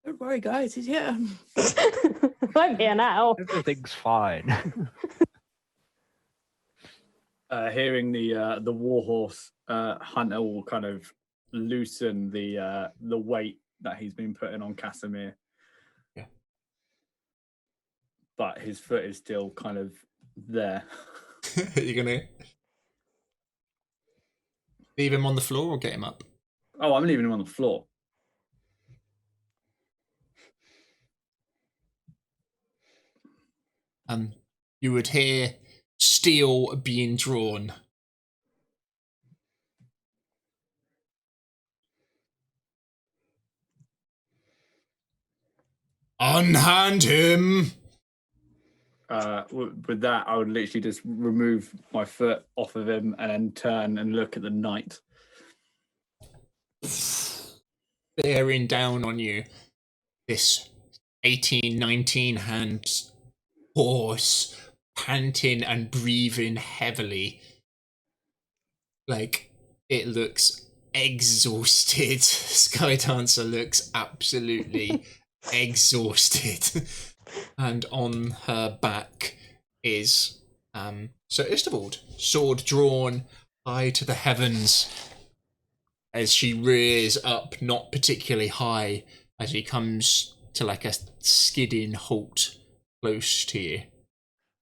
Don't worry, guys, he's here. I'm here now. Everything's fine. Hearing the warhorse, Hunter will kind of loosen the weight that he's been putting on Kasimir. Yeah. But his foot is still kind of there. Are you gonna leave him on the floor or get him up? Oh, I'm leaving him on the floor. You would hear steel being drawn. Unhand him! With that, I would literally just remove my foot off of him and then turn and look at the knight. Bearing down on you, this 18, 19 hand horse, panting and breathing heavily. Like, it looks exhausted. Sky Dancer looks absolutely exhausted. And on her back is Sir Istibald, sword drawn high to the heavens, as she rears up, not particularly high, as he comes to like a skidding halt close to you.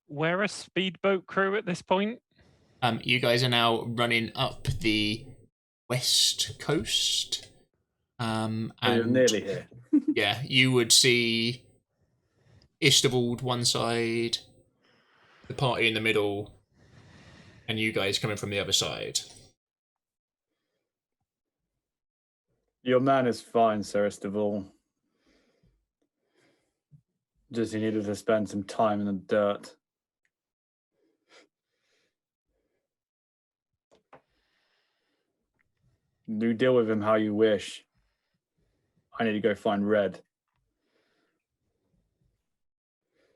We're a speedboat crew at this point. You guys are now running up the west coast. And You're nearly here. yeah, you would see Istibald one side, the party in the middle, and you guys coming from the other side. Your man is fine, Sirest of all. Just he needed to spend some time in the dirt. You deal with him how you wish. I need to go find Red.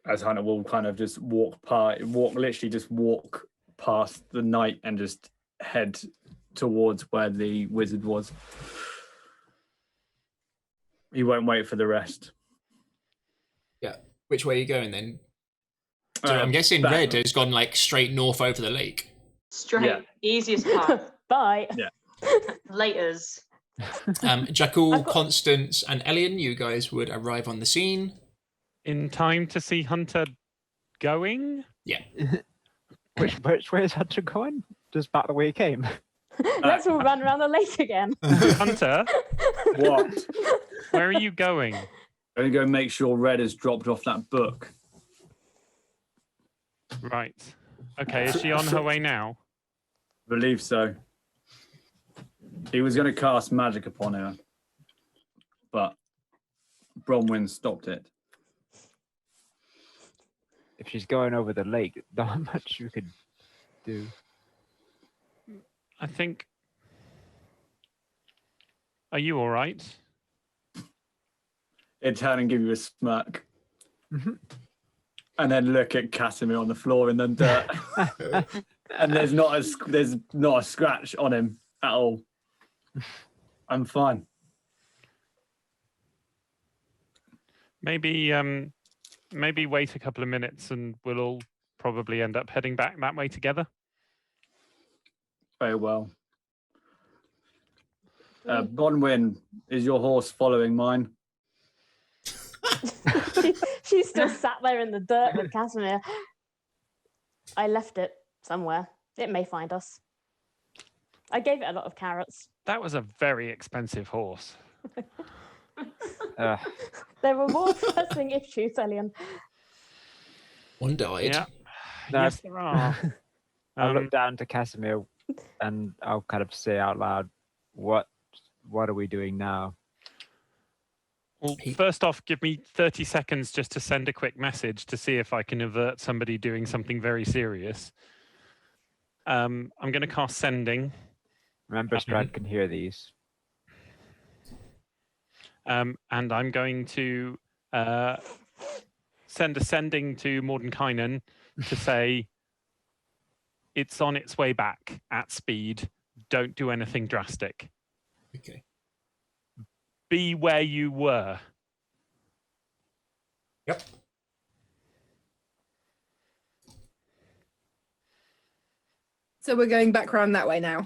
As Hunter will kind of just walk past the knight and just head towards where the wizard was. He won't wait for the rest. Yeah. Which way are you going then? So I'm guessing back. Red has gone like straight north over the lake. Straight, Yeah. easiest path. Bye. Laters. Jackal, Constance, and Elian, you guys would arrive on the scene. In time to see Hunter going? Yeah. Which way is Hunter going? Just back the way he came. Let's all run around the lake again. Hunter, What? where are you going? I'm going to go make sure Red has dropped off that book. Right. Okay, is she on her way now? Believe so. He was going to cast magic upon her, but Bronwyn stopped it. If she's going over the lake, not much you could do. I think. Are you all right? He'd turn and give you a smirk. And then look at Kasimir on the floor in the dirt. And there's not a scratch on him at all. I'm fine. Maybe wait a couple of minutes and we'll all probably end up heading back that way together. Very well. Bronwyn, is your horse following mine? She's still sat there in the dirt with Kasimir. I left it somewhere. It may find us. I gave it a lot of carrots. That was a very expensive horse. There were more pressing issues, Elian. One died. Yeah. No, Yes, there are. I'll look down to Kasimir and I'll kind of say out loud, what are we doing now? Well, first off, give me 30 seconds just to send a quick message to see if I can avert somebody doing something very serious. I'm going to cast Sending. Remember, Strahd can hear these. And I'm going to send a Sending to Mordenkainen to say it's on its way back at speed. Don't do anything drastic. Okay. Be where you were. Yep. So we're going back round that way now.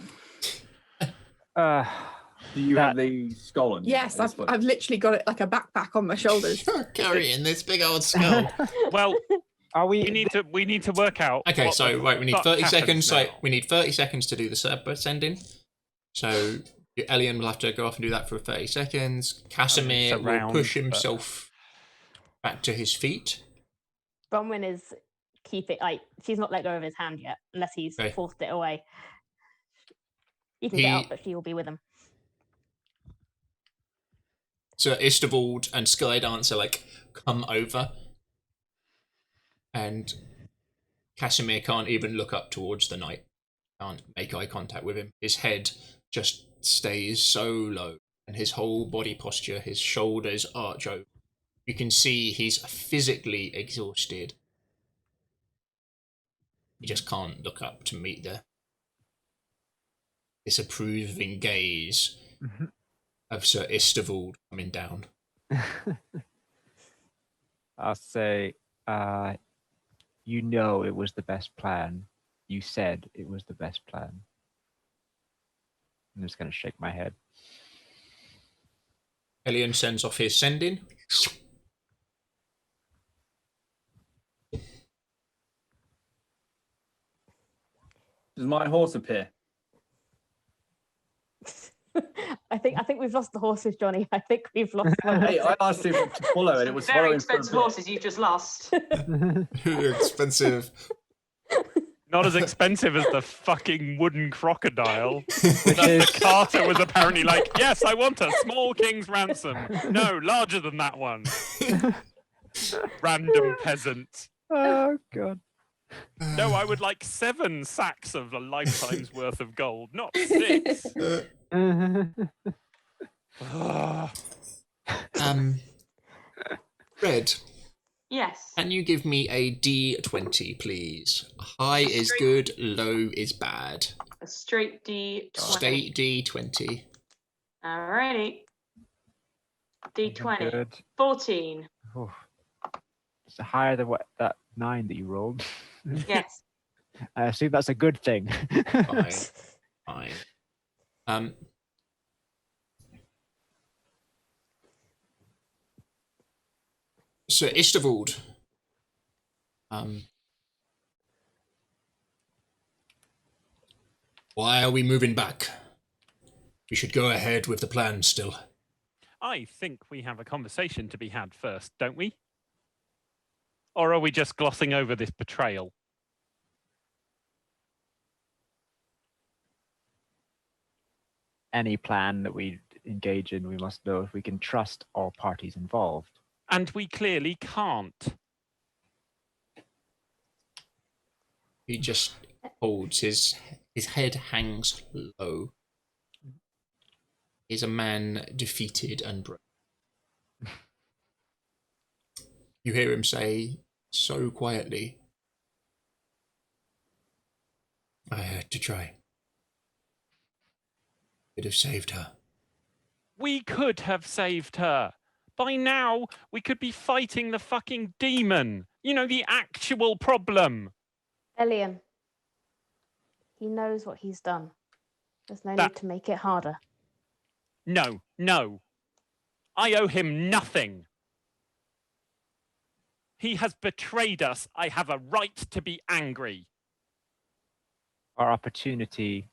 Do you have the skull on you? Yes, That's I've literally got it like a backpack on my shoulders. Carrying this big old skull. Well, Are we we? need to work out. Okay, what so the right, we need fuck 30 happens seconds. now. So we need 30 seconds to do the sending. So Elian will have to go off and do that for 30 seconds. Casimir It's will around, push but- himself back to his feet. Bronwyn is keeping, like, she's not let go of his hand yet, unless he's Okay. forced it away. He can get He- up, but she will be with him. So Istevald and Skydancer like come over, and Casimir can't even look up towards the knight. Can't make eye contact with him. His head just stays so low, and his whole body posture, his shoulders arch over. You can see he's physically exhausted. He just can't look up to meet the disapproving gaze of Sir Istevald coming down. I'll say, you know it was the best plan. You said it was the best plan. I'm just going to shake my head. Elian sends off his sending. Does my horse appear? I think we've lost the horses, Johnny. I think we've lost the Hey, horses. I asked him to follow it. It was Very following for a expensive bit. horses you've just lost. Expensive. Not as expensive as the fucking wooden crocodile. Which is The carter was apparently like, yes, I want a small king's ransom. No, larger than that one. Random peasant. oh god. No, I would like 7 sacks of a lifetime's worth of gold, not 6. Ugh. Red, Yes. can you give me a D20, please? High is good, low is bad. A straight D20. State D20. Alrighty. D20. Good. 14. Oh. It's higher than what that 9 that you rolled. Yes. I assume that's a good thing. Fine. Fine. So Istavold. Why are we moving back? We should go ahead with the plan still. I think we have a conversation to be had first, don't we? Or are we just glossing over this betrayal? Any plan that we engage in, we must know if we can trust all parties involved. And we clearly can't. He just holds his head hangs low. He's a man defeated and broken. You hear him say so quietly, I had to try. Could have saved her. We could have saved her. By now, we could be fighting the fucking demon. You know, the actual problem. Elian. He knows what he's done. There's no That- need to make it harder. No, no. I owe him nothing. He has betrayed us. I have a right to be angry. Our opportunity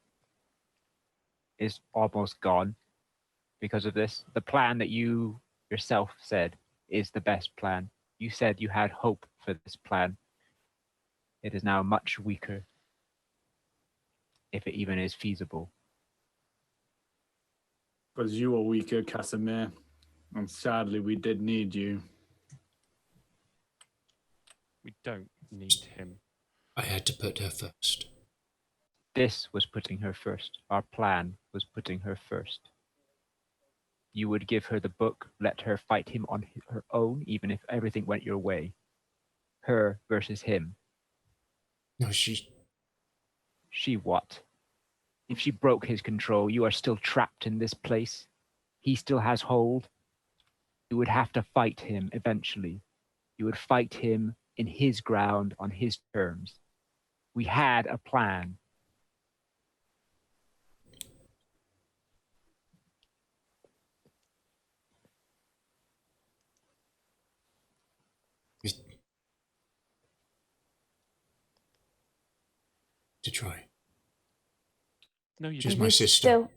is almost gone because of this. The plan that you yourself said is the best plan. You said you had hope for this plan. It is now much weaker, if it even is feasible. Because you were weaker, Kasimir. And sadly, we did need you. We don't need him. I had to put her first. This was putting her first. Our plan was putting her first. You would give her the book, let her fight him on her own, even if everything went your way. Her versus him. No, she what? If she broke his control, you are still trapped in this place. He still has hold. You would have to fight him eventually. You would fight him in his ground, on his terms. We had a plan. to try. No, you She's didn't. my We sister.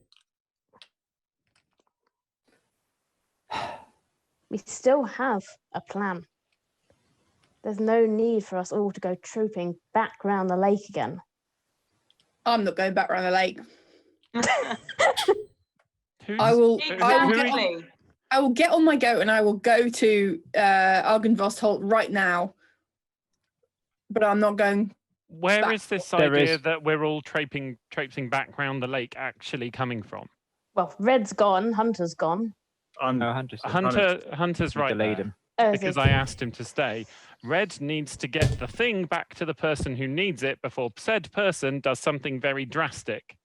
We still have a plan. There's no need for us all to go trooping back round the lake again. I'm not going back around the lake. Who's- I will. who- I will who- get on, Exactly. I will get on my goat and I will go to Argynvost right now. But I'm not going. Where back. is this There idea is- that we're all traipsing back round the lake actually coming from? Well, Red's gone, Hunter's gone. No, Hunter said Hunter's he right delayed there, him. Oh, is because he? I asked him to stay. Red needs to get the thing back to the person who needs it before said person does something very drastic.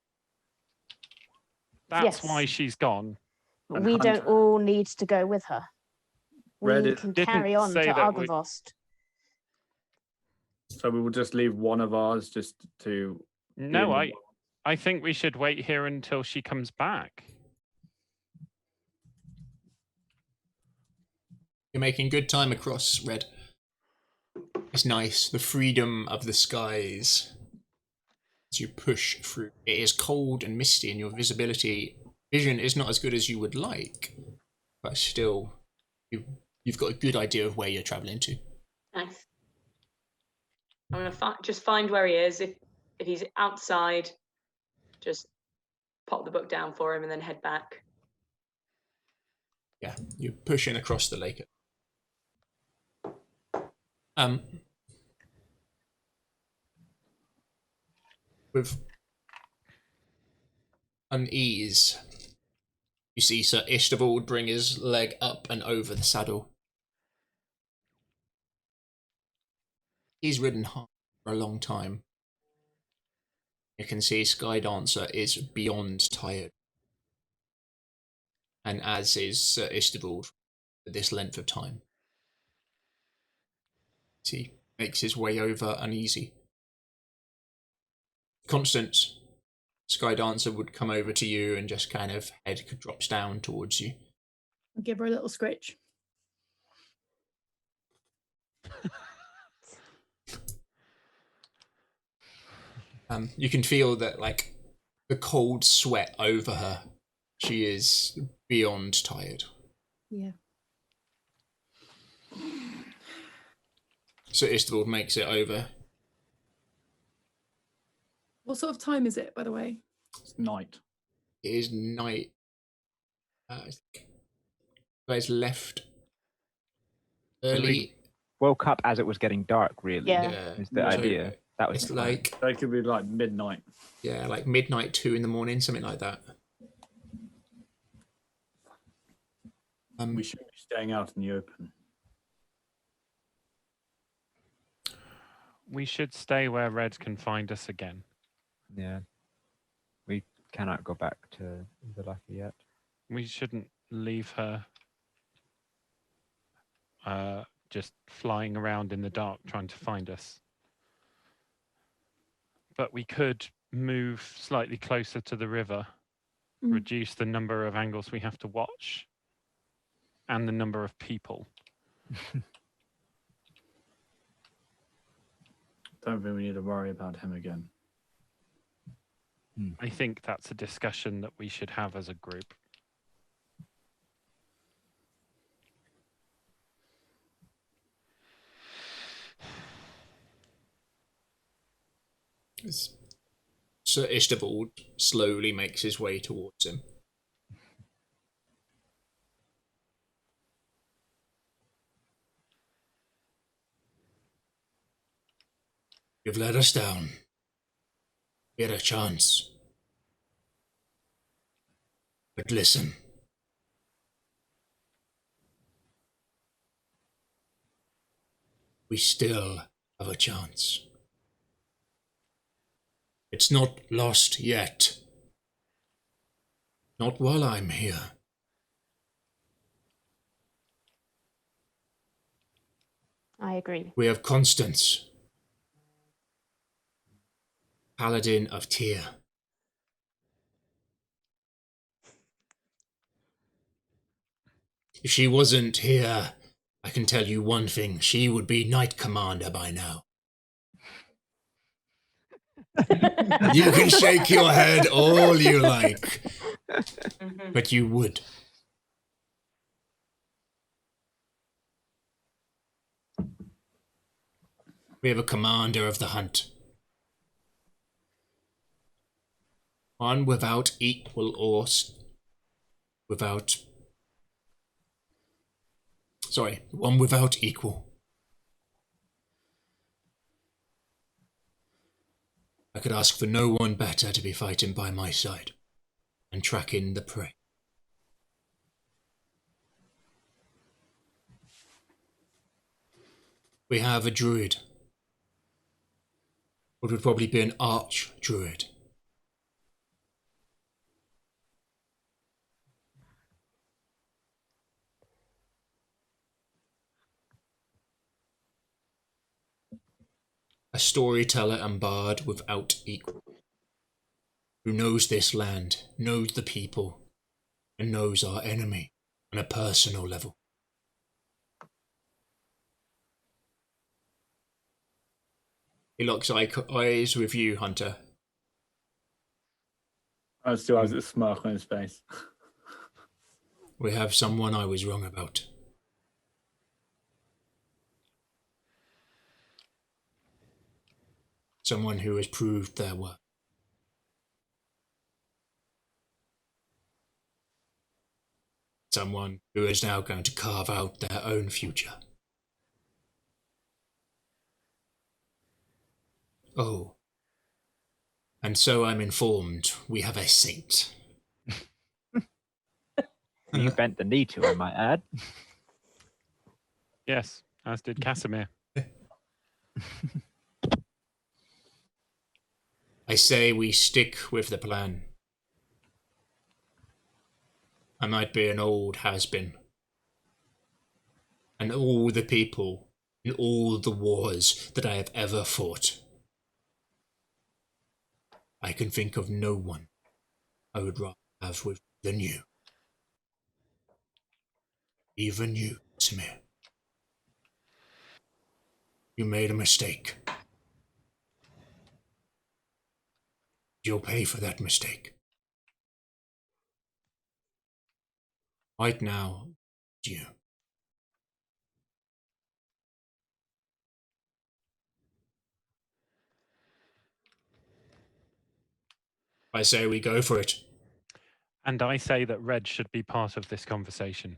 That's Yes. why she's gone. And We don't Hunter. all need to go with her. We Reddit can didn't carry on say to that we- Argynvost. So we will just leave one of ours just to. No, in the- I think we should wait here until she comes back. You're making good time across, Red. It's nice. The freedom of the skies as you push through. It is cold and misty, and your vision is not as good as you would like, but still, you've got a good idea of where you're traveling to. Nice. I'm gonna just find where he is. If if he's outside, just pop the book down for him and then head back. Yeah, you're pushing across the lake. With unease, you see Sir Istavold bring his leg up and over the saddle. He's ridden hard for a long time. You can see Sky Dancer is beyond tired. And as is Sir Istavold for this length of time. He makes his way over uneasy. Constance, Sky Dancer would come over to you and just kind of head drops down towards you. Give her a little scritch. You can feel that, like, the cold sweat over her. She is beyond tired. Yeah. So Istavold makes it over. What sort of time is it, by the way? It's night. It is night. Guys left early. Woke up as it was getting dark, really. Yeah. Is the Yeah. idea. That was It's the plan. like, That could be like midnight. yeah, like midnight, 2 in the morning, something like that. We should be staying out in the open. We should stay where Red can find us again. Yeah. We cannot go back to the Lucky yet. We shouldn't leave her just flying around in the dark trying to find us. But we could move slightly closer to the river, reduce the number of angles we have to watch, and the number of people. Don't think we need to worry about him again. I think that's a discussion that we should have as a group. Sir Istavold slowly makes his way towards him. You've let us down. We had a chance. But listen. We still have a chance. It's not lost yet. Not while I'm here. I agree. We have Constance, Paladin of Tyr. If she wasn't here, I can tell you one thing. She would be Knight Commander by now. You can shake your head all you like, but you would. We have a commander of the hunt. One without equal or one without equal. I could ask for no one better to be fighting by my side and tracking the prey. We have a druid. What would probably be an arch druid. A storyteller and bard without equal, who knows this land, knows the people, and knows our enemy on a personal level. He locks eyes with you, Hunter. I still has a smirk on his face. We have someone I was wrong about. Someone who has proved their worth. Someone who is now going to carve out their own future. Oh. And so I'm informed we have a saint. You bent the knee to, I might add. Yes, as did Kasimir. I say we stick with the plan. I might be an old has-been. And all the people in all the wars that I have ever fought, I can think of no one I would rather have with than you. Even you, Samir. You made a mistake. You'll pay for that mistake. Right now, you. I say we go for it. And I say that Red should be part of this conversation.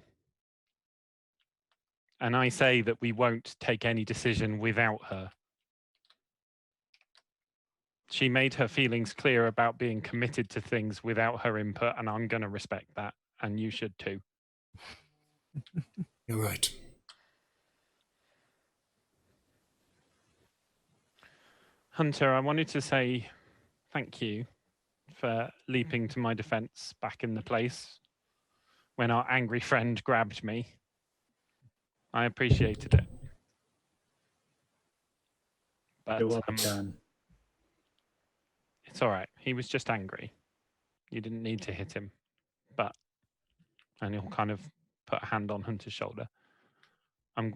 And I say that we won't take any decision without her. She made her feelings clear about being committed to things without her input, and I'm going to respect that, and you should too. You're right. Hunter, I wanted to say thank you for leaping to my defense back in the place when our angry friend grabbed me. I appreciated it. But It was done. it's all right. He was just angry. You didn't need to hit him. And he'll kind of put a hand on Hunter's shoulder. I'm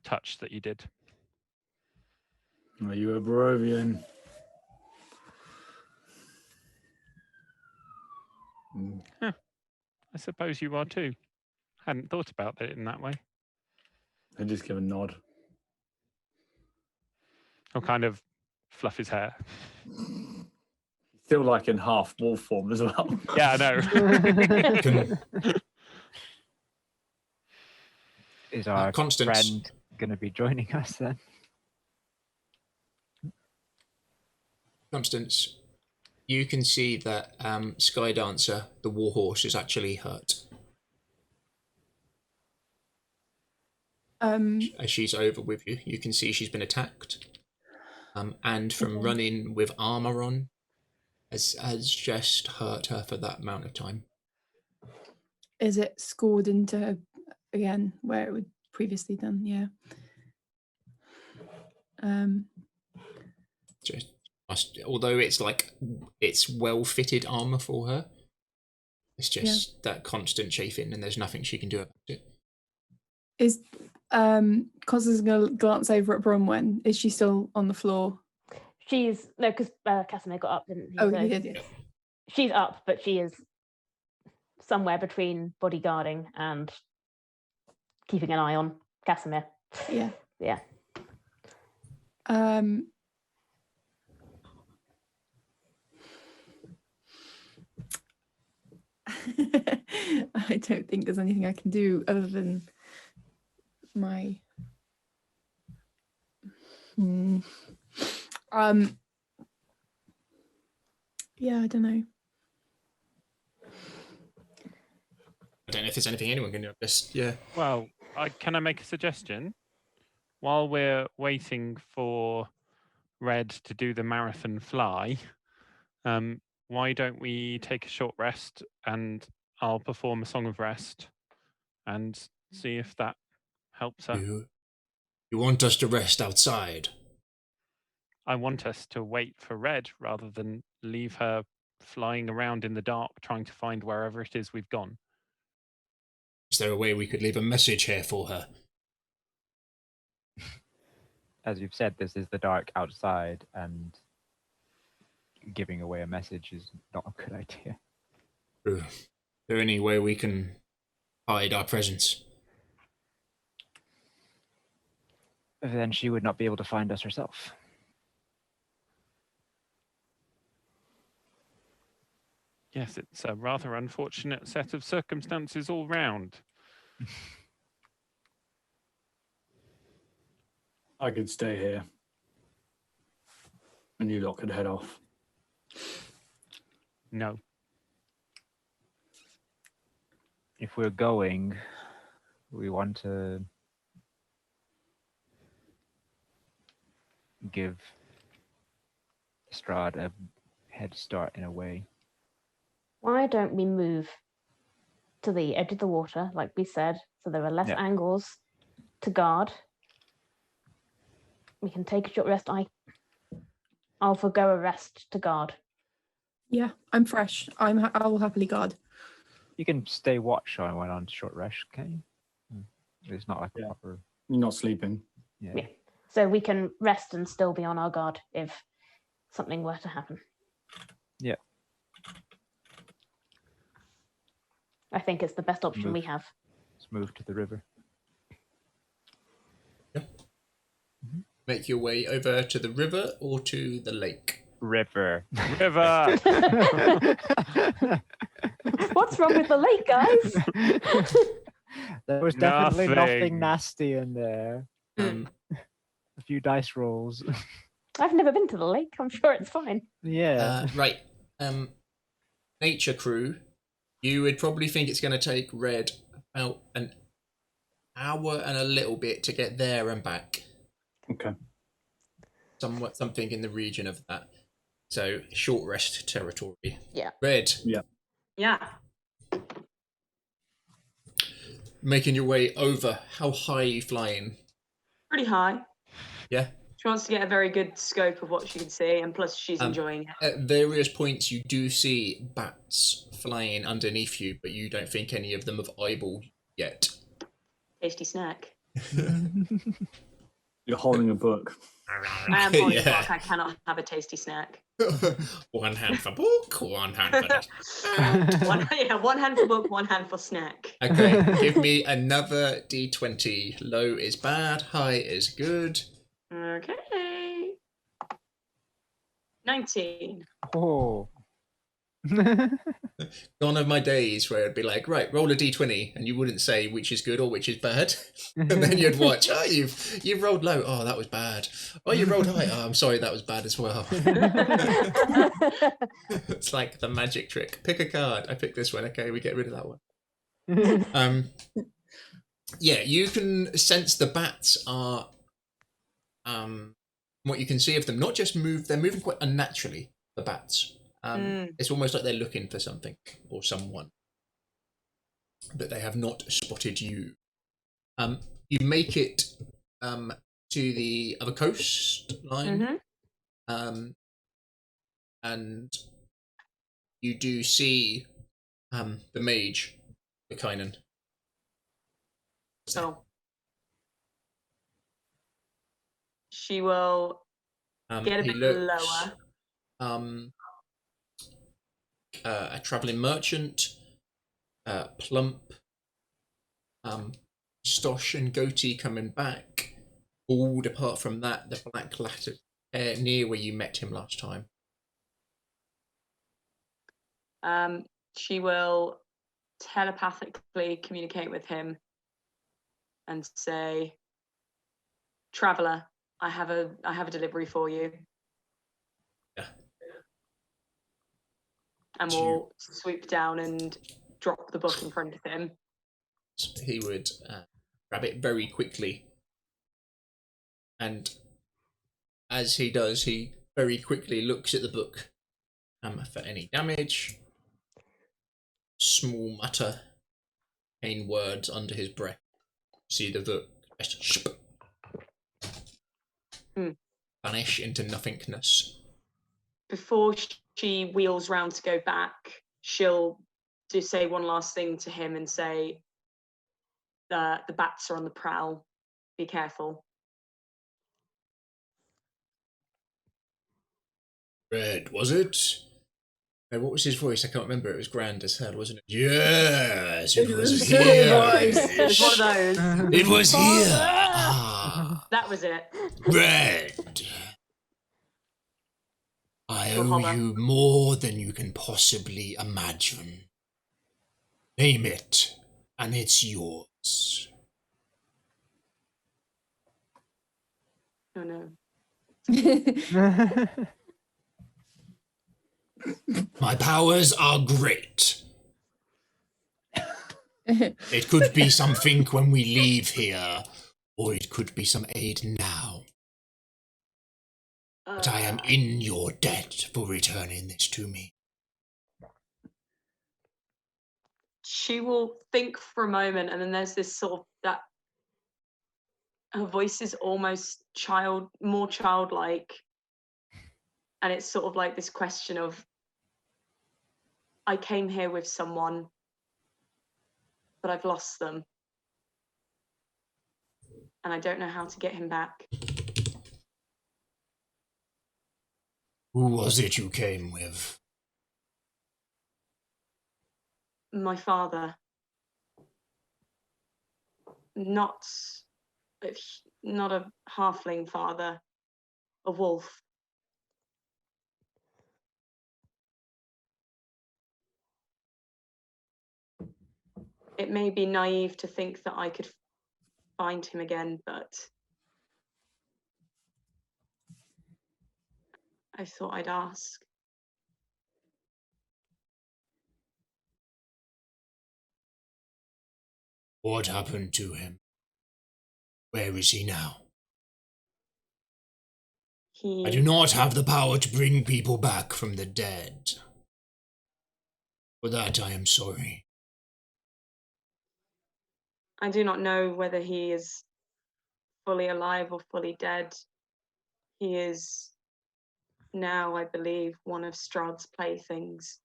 touched that you did. Are you a Barovian? I suppose you are too. Hadn't thought about it in that way. I just give a nod. He'll kind of fluff his hair. Still like in half wolf form as well. Yeah, I know. Is our Constance. friend going to be joining us then? Constance, you can see that Sky Dancer, the warhorse, is actually hurt. As she's over with you, you can see she's been attacked. And from running with armor on, has just hurt her for that amount of time. Is it scored into her again where it would previously done? Yeah. Although it's well fitted armor for her, it's just that constant chafing, and there's nothing she can do about it. Is Constance's gonna glance over at Bronwyn. Is she still on the floor? She's no, because Kasimir got up, didn't he? Oh, So he did. Yeah. she's up, but she is somewhere between bodyguarding and keeping an eye on Kasimir. Yeah. Yeah. I don't think there's anything I can do other than my yeah, I don't know. I don't know if there's anything anyone can do. Yeah. Well, can I make a suggestion? While we're waiting for Red to do the marathon fly, why don't we take a short rest and I'll perform a song of rest and see if that helps her. You want us to rest outside? I want us to wait for Red rather than leave her flying around in the dark trying to find wherever it is we've gone. Is there a way we could leave a message here for her? As you've said, this is the dark outside, and giving away a message is not a good idea. Is there any way we can hide our presence? Then she would not be able to find us herself. Yes, it's a rather unfortunate set of circumstances all round. I could stay here. And you lot could head off. No. If we're going, we want to give Strahd a head start in a way. Why don't we move to the edge of the water, like we said, so there are less Yeah. angles to guard? We can take a short rest. I'll forgo a rest to guard. Yeah, I'm fresh. I will happily guard. You can stay watch on when on short rest, can you? It's not like a Yeah. proper. You're not sleeping. Yeah. Yeah. So we can rest and still be on our guard if something were to happen. Yeah. I think it's the best option we have. Let's move to the river. Make your way over to the river or to the lake. River. River! What's wrong with the lake, guys? There was definitely Nothing. nothing nasty in there. A few dice rolls. I've never been to the lake. I'm sure it's fine. Yeah. Right. Nature crew, you would probably think it's going to take Red about an hour and a little bit to get there and back. Okay. Something in the region of that. So short rest territory. Yeah. Red, Yeah. making your way over. How high are you flying? Pretty high. Yeah. She wants to get a very good scope of what she can see, and plus she's enjoying it. At various points, you do see bats flying underneath you, but you don't think any of them have eyeballed yet. Tasty snack. You're holding a book. I am holding Yeah. book. I cannot have a tasty snack. One hand for book, one hand for that. one hand for book, one hand for snack. Okay, give me another d20. Low is bad, high is good. Okay. 19. Oh. Gone are my days where it'd be like, right, roll a d20, and you wouldn't say which is good or which is bad. And then you'd watch, oh, you've rolled low. Oh, that was bad. Oh, you rolled high. Oh, I'm sorry, that was bad as well. It's like the magic trick. Pick a card. I picked this one. Okay, we get rid of that one. Yeah, you can sense the bats are what you can see of them, not just move, they're moving quite unnaturally, the bats. It's almost like they're looking for something or someone, but they have not spotted you. You make it to the other coastline, and you do see the mage, Kainen. So she will get a he bit looks, lower. A travelling merchant, plump, stosh and goatee coming back, bald apart from that, the black latter hair near where you met him last time. She will telepathically communicate with him and say, "Traveller, I have a delivery for you." Yeah. And we'll swoop down and drop the book in front of him. He would grab it very quickly, and as he does, he very quickly looks at the book for any damage. Small mutter, pain words under his breath. See the book just vanish into nothingness. Before she wheels round to go back, she'll just say one last thing to him and say, the bats are on the prowl. Be careful. Red, was it? No, what was his voice? I can't remember. It was grand as hell, wasn't it? Yes, it was Silly here. voice. It was one of those. It was here. Ah, That was it. Red. I she'll owe hover. you more than you can possibly imagine. Name it, and it's yours. Oh no. My powers are great. It could be something when we leave here, or it could be some aid now. But I am in your debt for returning this to me. She will think for a moment, and then there's this sort of that. Her voice is almost more childlike, and it's sort of like this question of, I came here with someone, but I've lost them, and I don't know how to get him back. Who was it you came with? My father. Not a halfling father, a wolf. It may be naive to think that I could find him again, but I thought I'd ask. What happened to him? Where is he now? I do not have the power to bring people back from the dead. For that I am sorry. I do not know whether he is fully alive or fully dead. He is now, I believe, one of Strahd's playthings.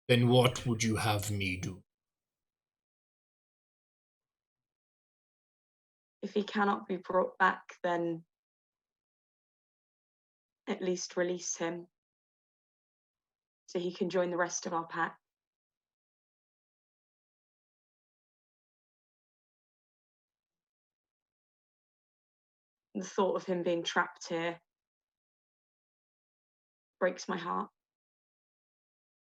Then what would you have me do? If he cannot be brought back, then at least release him so he can join the rest of our pack. The thought of him being trapped here breaks my heart.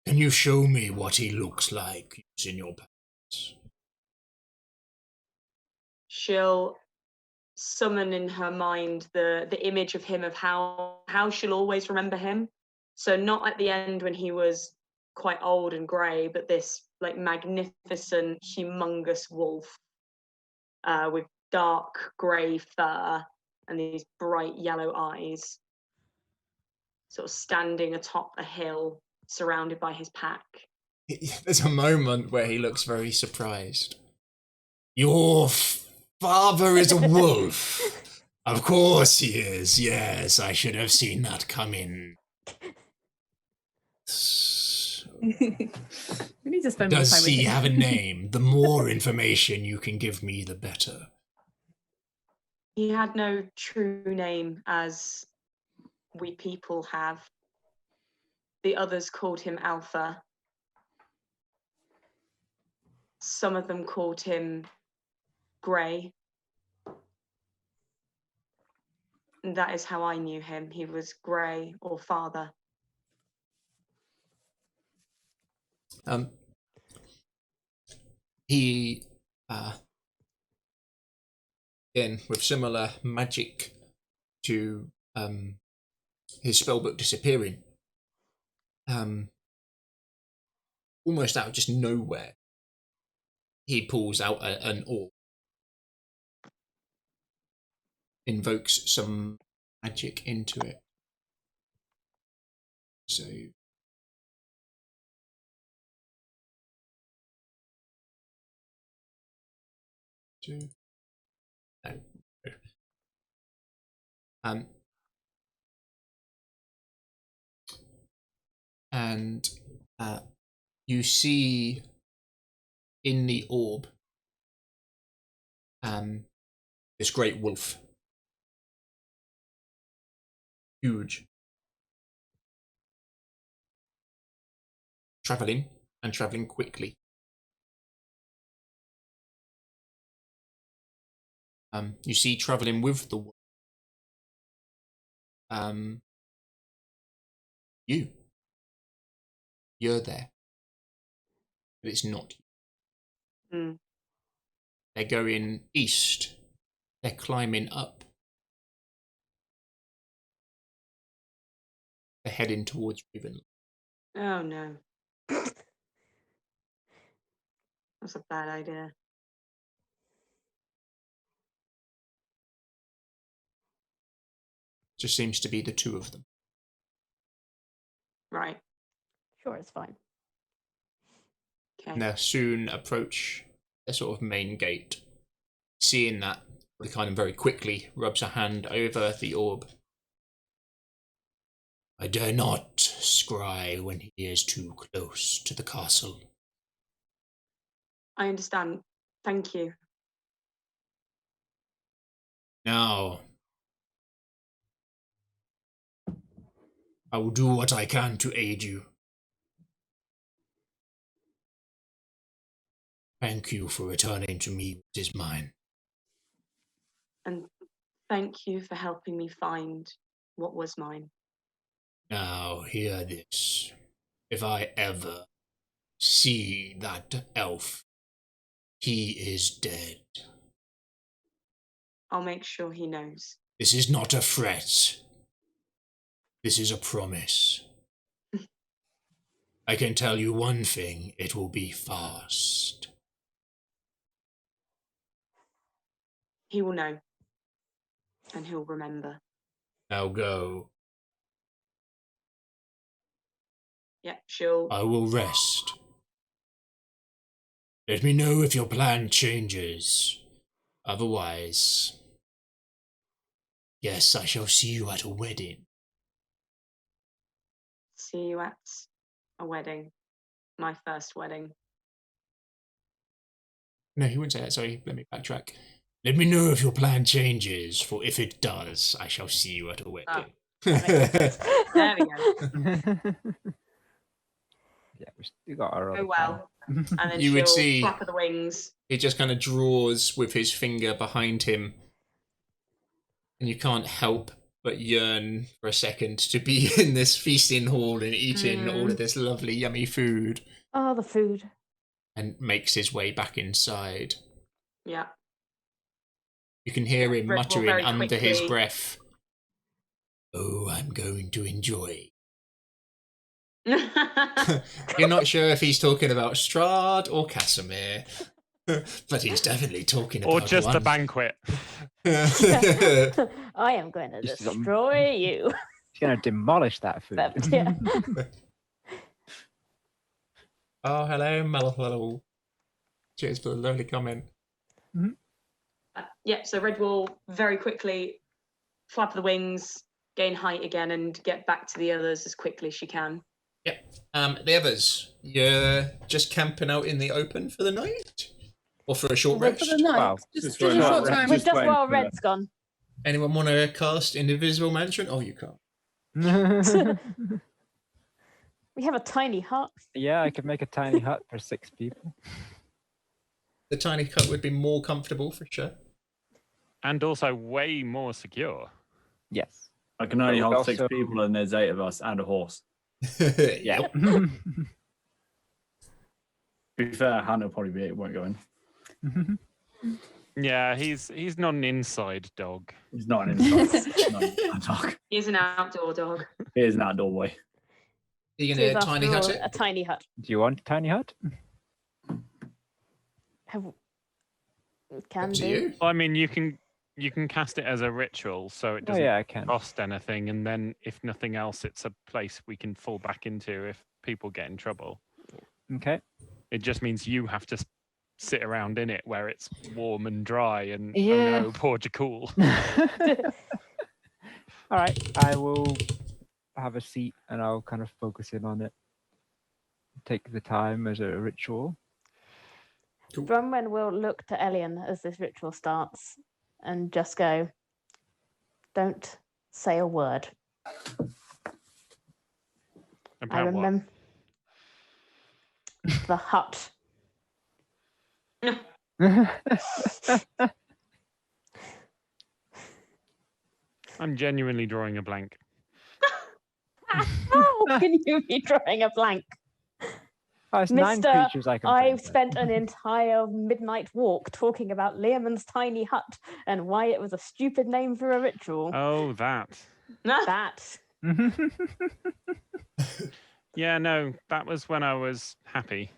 Can you show me what he looks like using your powers? She'll summon in her mind the image of him, of how she'll always remember him. So not at the end when he was quite old and grey, but this like magnificent, humongous wolf with dark grey fur and these bright yellow eyes, sort of standing atop a hill, surrounded by his pack. There's a moment where he looks very surprised. Your father is a wolf. Of course he is. Yes, I should have seen that coming. We need to spend more time Does with he him. have a name? The more information you can give me, the better. He had no true name, as we people have. The others called him Alpha. Some of them called him Grey. And that is how I knew him. He was Grey or Father. He, again, with similar magic to his spellbook disappearing, almost out of just nowhere, he pulls out an orb, invokes some magic into it. So no. And you see in the orb this great wolf, huge, traveling quickly. You see traveling with the wolf You're there, but it's not you. Mm. They're going east. They're climbing up. They're heading towards Raven. Oh no. That's a bad idea. Just seems to be the two of them. Right. Sure, it's fine. Okay. And they'll soon approach their sort of main gate. Seeing that, he kind of very quickly rubs a hand over the orb. I dare not scry when he is too close to the castle. I understand. Thank you. Now, I will do what I can to aid you. Thank you for returning to me what is mine. And thank you for helping me find what was mine. Now, hear this. If I ever see that elf, he is dead. I'll make sure he knows. This is not a threat. This is a promise. I can tell you one thing, it will be fast. He will know. And he'll remember. Now go. Yeah, she'll... I will rest. Let me know if your plan changes. Otherwise, yes, I shall see you at a wedding. see you at a wedding. My first wedding. No, he wouldn't say that. Sorry, let me backtrack. Let me know if your plan changes, for if it does, I shall see you at a wedding. There we go. Yeah, we still got our Go other well. And then You she'll would see- flap of the wings. He just kind of draws with his finger behind him, and you can't help but yearn for a second to be in this feasting hall and eating all of this lovely, yummy food, Oh, the food. and makes his way back inside. Yeah. You can hear him Red Bull muttering very under his quickly. breath, "Oh, I'm going to enjoy." You're not sure if he's talking about Strahd or Kasimir, but he's definitely talking about Or just one. a banquet. I am going to Just destroy you. He's going to demolish that food. But, yeah. Oh, hello, Hello. Cheers for the lovely comment. Yeah, so Red will very quickly flap the wings, gain height again, and get back to the others as quickly as she can. Yep. The others, you're just camping out in the open for the night? Or for a short For rest? the night. Wow. Just Just a wait short for- time. We're Just just waiting while for Red's gone. Anyone want to cast Invisible Management? Oh, you can't. We have a tiny hut. Yeah, I could make a tiny hut for 6 people. The tiny hut would be more comfortable for sure. And also way more secure. Yes. I can only But we hold 6 also- people, and there's 8 of us and a horse. Yeah. To be fair, Hannah will probably be it, won't go in. Yeah, he's not an inside dog. He's not an inside not a dog. He's an outdoor dog. He is an outdoor boy. You're It is, going to tiny after hut all, it? a tiny hut. Do you want a tiny hut? Can Up to do. you. Well, I mean, you can cast it as a ritual, so it Oh, doesn't yeah, I can. cost anything, and then if nothing else, it's a place we can fall back into if people get in trouble. Okay. It just means you have to sit around in it where it's warm and dry, and Yeah. oh no, poor Jakul. All right. I will have a seat and I'll kind of focus in on it. Take the time as a ritual. Bronwyn will look to Elian as this ritual starts and just go, "Don't say a word." I About what? remember the hut. I'm genuinely drawing a blank. How can you be drawing a blank? Oh, it's 9 Mister, creatures I can put I've in there. spent an entire midnight walk talking about Learmon's tiny hut and why it was a stupid name for a ritual. Oh, that. That. Yeah, no, that was when I was happy.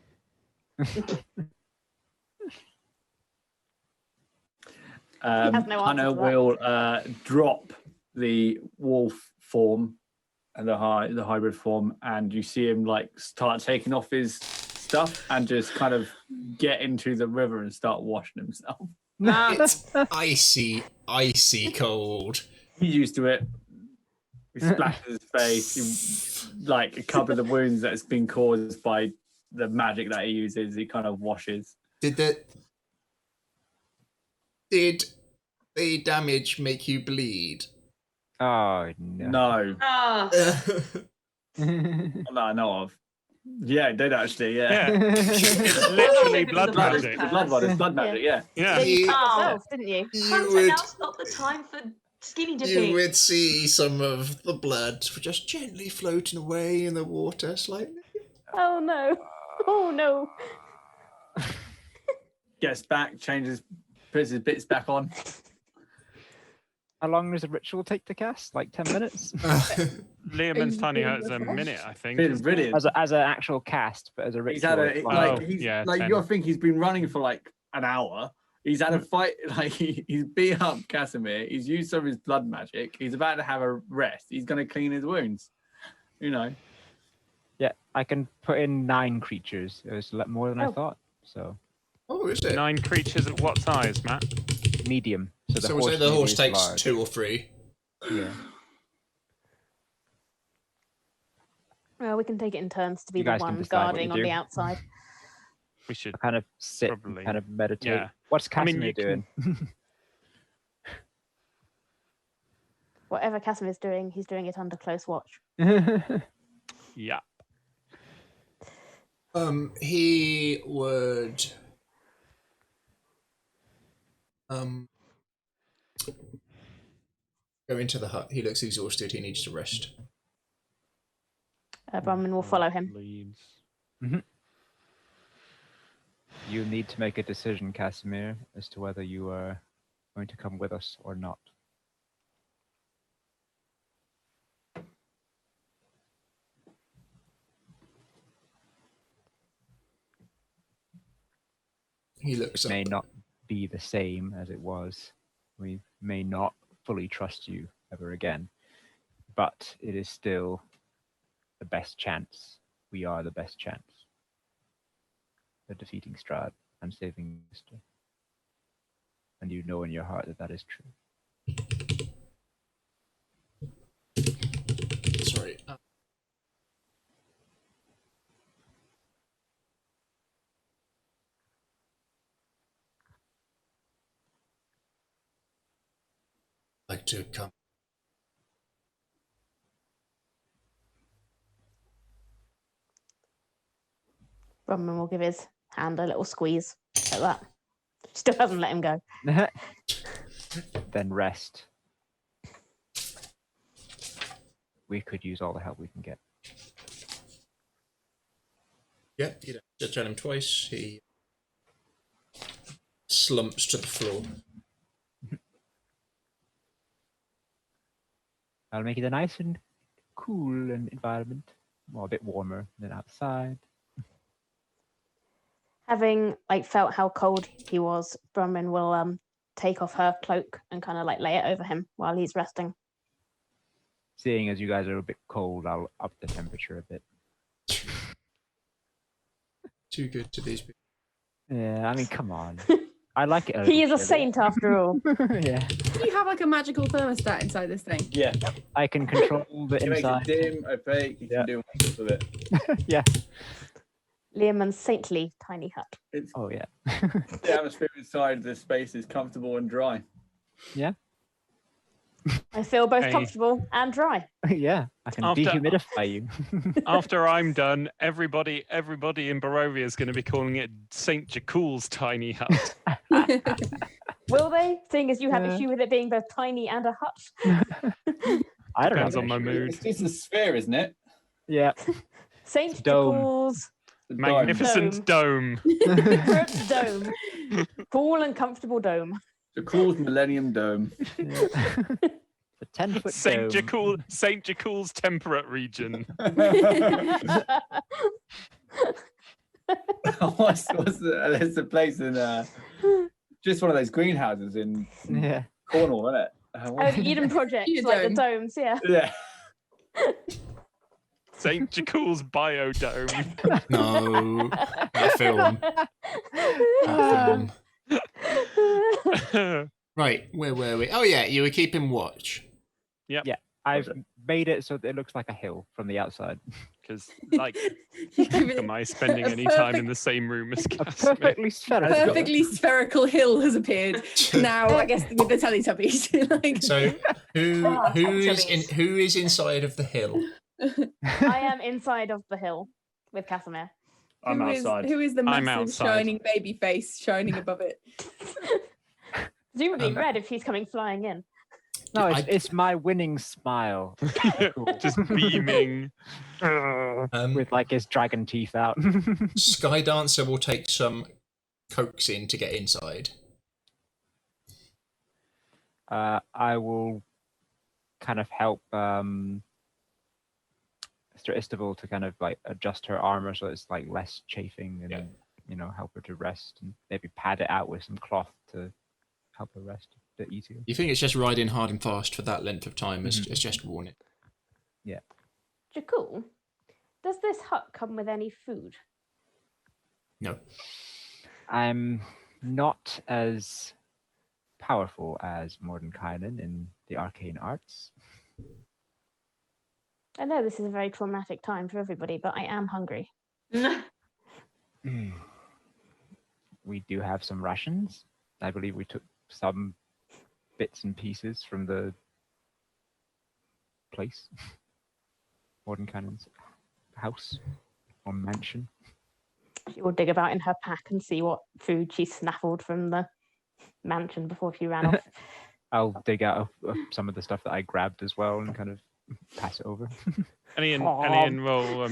has no answer Hunter to that. will drop the wolf form and the hybrid form, and you see him like start taking off his stuff and just kind of get into the river and start washing himself. It's icy cold. He's used to it. He splashes his face. He, like a couple of the wounds that's been caused by the magic that he uses, he kind of washes. Did the damage make you bleed? Oh, no. No. Ah, That I know of. Yeah, it did actually, yeah. Yeah. It's literally blood Blood magic. is It's blood magic, yeah. Yeah. You cut Oh. yourself, didn't you? You Hunter, would, now's not the time for skinny dipping. you would see some of the blood just gently floating away in the water slightly. Oh no. Oh no. Gets back, changes, puts his bits back on. How long does a ritual take to cast? Like 10 minutes? Learmon's you tiny doing hut's a the minute, I think. Brilliant. As an actual cast, but as a He's ritual. had a it's like Oh, he's yeah, like 10. you gotta think he's been running for like an hour. He's had a fight, like he's beat up Kasimir. He's used some of his blood magic. He's about to have a rest. He's gonna clean his wounds. You know. Yeah, I can put in 9 creatures. It was more than I Oh. thought. So Oh, is it? 9 creatures at what size, Matt? medium. So the So horse, was it the maybe horse is takes large. 2 or 3? Yeah. Well, we can take it in turns to be You the guys can one decide what guarding you on do. the outside. We should. I kind of sit, and Probably. kind of meditate. Yeah. What's I mean, Casimir you can- doing? Whatever Casimir's doing, he's doing it under close watch. Yeah. He would go into the hut. He looks exhausted. He needs to rest. Bronwyn will follow him. Leads. You need to make a decision, Casimir, as to whether you are going to come with us or not. He looks It up. may not be the same as it was. We may not fully trust you ever again, but it is still the best chance. We are the best chance of defeating Strahd and saving Mister. And you know in your heart that that is true. Sorry. Like to come. Bronwyn will give his hand a little squeeze like that. Still hasn't let him go. Then rest. We could use all the help we can get. Yeah, you don't have to turn him twice. He slumps to the floor. I'll make it a nice and cool environment. Well, a bit warmer than outside. Having felt how cold he was, Bronwyn will take off her cloak and kind of lay it over him while he's resting. Seeing as you guys are a bit cold, I'll up the temperature a bit. Too good to these people. Yeah, I mean, come on. I like it. He is a little chilly. saint after all. Yeah. Do you have like a magical thermostat inside this thing? Yeah. I can control the You make it inside. dim, opaque, you Yeah. can do wonders with it. Yeah. Learmon's saintly tiny hut. It's Oh, yeah. the atmosphere inside the space is comfortable and dry. Yeah. I feel both Hey. comfortable and dry. Yeah. I can After- dehumidify you. After I'm done, everybody in Barovia is going to be calling it Saint Jacoul's tiny hut. Will they? Seeing as you have Yeah. issue with it being both tiny and a hut. I don't Depends know. on my mood. It's just a sphere, isn't it? Yeah. Saint Dome. Jacul's The Magnificent dome. secret dome. Cool and comfortable dome. The Claw's Millennium Dome. The 10-foot Saint dome. Jacul's temperate region. There's a place in just one of those greenhouses in Yeah. Cornwall, isn't it? Oh, the Eden Project, Eden like the Dome. domes, yeah. Yeah. Saint Jacul's biodome. No, that film. That film. Right, where were we? Oh yeah, you were keeping watch. I've made it so that it looks like a hill from the outside. Because, like, am I spending any time in the same room as A Kasimir? perfectly spherical. Perfectly spherical hill has appeared. Now, I guess with the Teletubbies. Like, So who Teletubbies. is inside of the hill? I am inside of the hill with Kasimir. I'm outside. Who is the I'm massive outside. shining baby face shining above it? Presumably red if she's coming flying in. No, I- it's my winning smile. Cool. Just beaming. With like his dragon teeth out. Skydancer will take some coaxing to get inside. I will kind of help Istival to kind of like adjust her armor so it's like less chafing and help her to rest and maybe pad it out with some cloth to help her rest a bit easier. You think it's just riding hard and fast for that length of time as just warning. Jakul, does this hut come with any food? No. I'm not as powerful as Mordenkainen in the arcane arts. I know this is a very traumatic time for everybody, but I am hungry. We do have some rations. I believe we took some bits and pieces from the place. Mordenkainen's house or mansion. She will dig about in her pack and see what food she snaffled from the mansion before she ran off. I'll dig out some of the stuff that I grabbed as well and kind of pass it over. Elian will.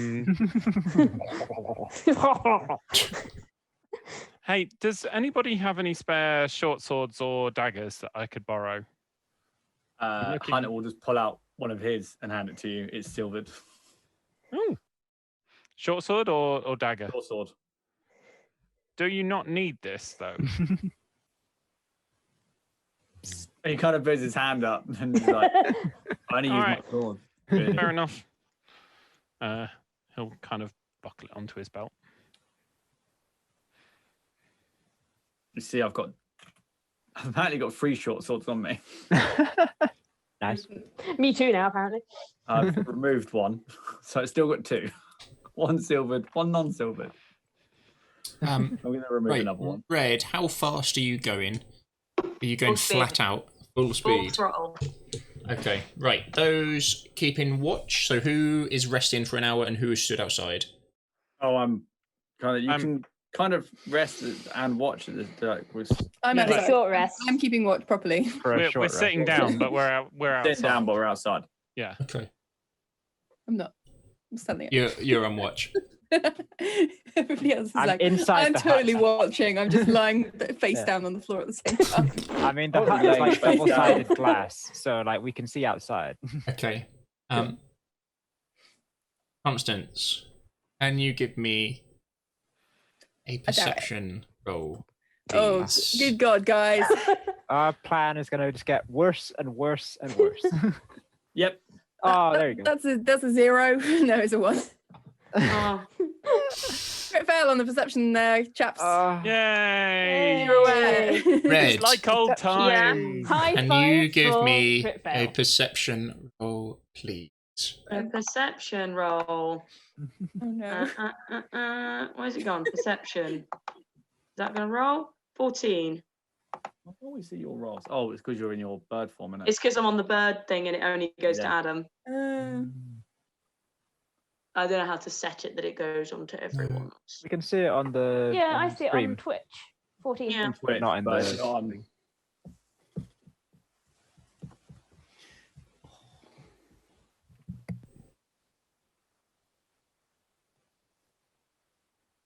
Hey, does anybody have any spare short swords or daggers that I could borrow? Looking- Hunter will just pull out one of his and hand it to you. It's silvered. Oh. Short sword or dagger? Your sword. Do you not need this though? And he kind of puts his hand up and he's like, I only use Alright. my sword. Fair enough. He'll kind of buckle it onto his belt. You see, I've apparently got 3 short swords on me. Nice. Me too now, apparently. I've removed one, so I've still got 2. One silvered, one non-silvered. I'm going to remove Right, another one. Red, how fast are you going? Are you going Full speed. flat out, full Full speed? throttle. Okay, right. Those keeping watch. So who is resting for an hour and who is stood outside? Oh, I'm kind of. You I'm- can kind of rest and watch at the I'm Yeah, It's a outside. short rest. I'm keeping watch properly. For a We're short rest. sitting down, but we're outside. sitting down, but we're outside. Yeah. Okay, I'm not. I'm standing up. you're on watch. Everybody else is I'm like, inside I'm the totally hut. watching. I'm just lying face Yeah. down on the floor at the same time. I mean, the Oh, hut is laying like face down. double-sided glass, so like we can see outside. Okay. Constance, can you give me a perception roll? Oh, please? good God, guys. Our plan is going to just get worse and worse and worse. Yep. Oh, there you go. That's a 0. No, it's a 1. Oh, Crit fail on the perception there, chaps. Yay! You're aware. Red, It's like old Yeah. times. High can five you give for me crit a fail. perception roll, please? a perception roll. Oh, no. Where's it gone? Perception. Is that going to roll? 14. I always see your rolls. Oh, it's because you're in your bird form, innit? It's because I'm on the bird thing and it only goes to Yeah. Adam. I don't know how to set it that it goes on to everyone else. We can see it on the Yeah, I on see it stream, on Twitch. 14. Yeah. Twitch, not in but the it's not on- thing.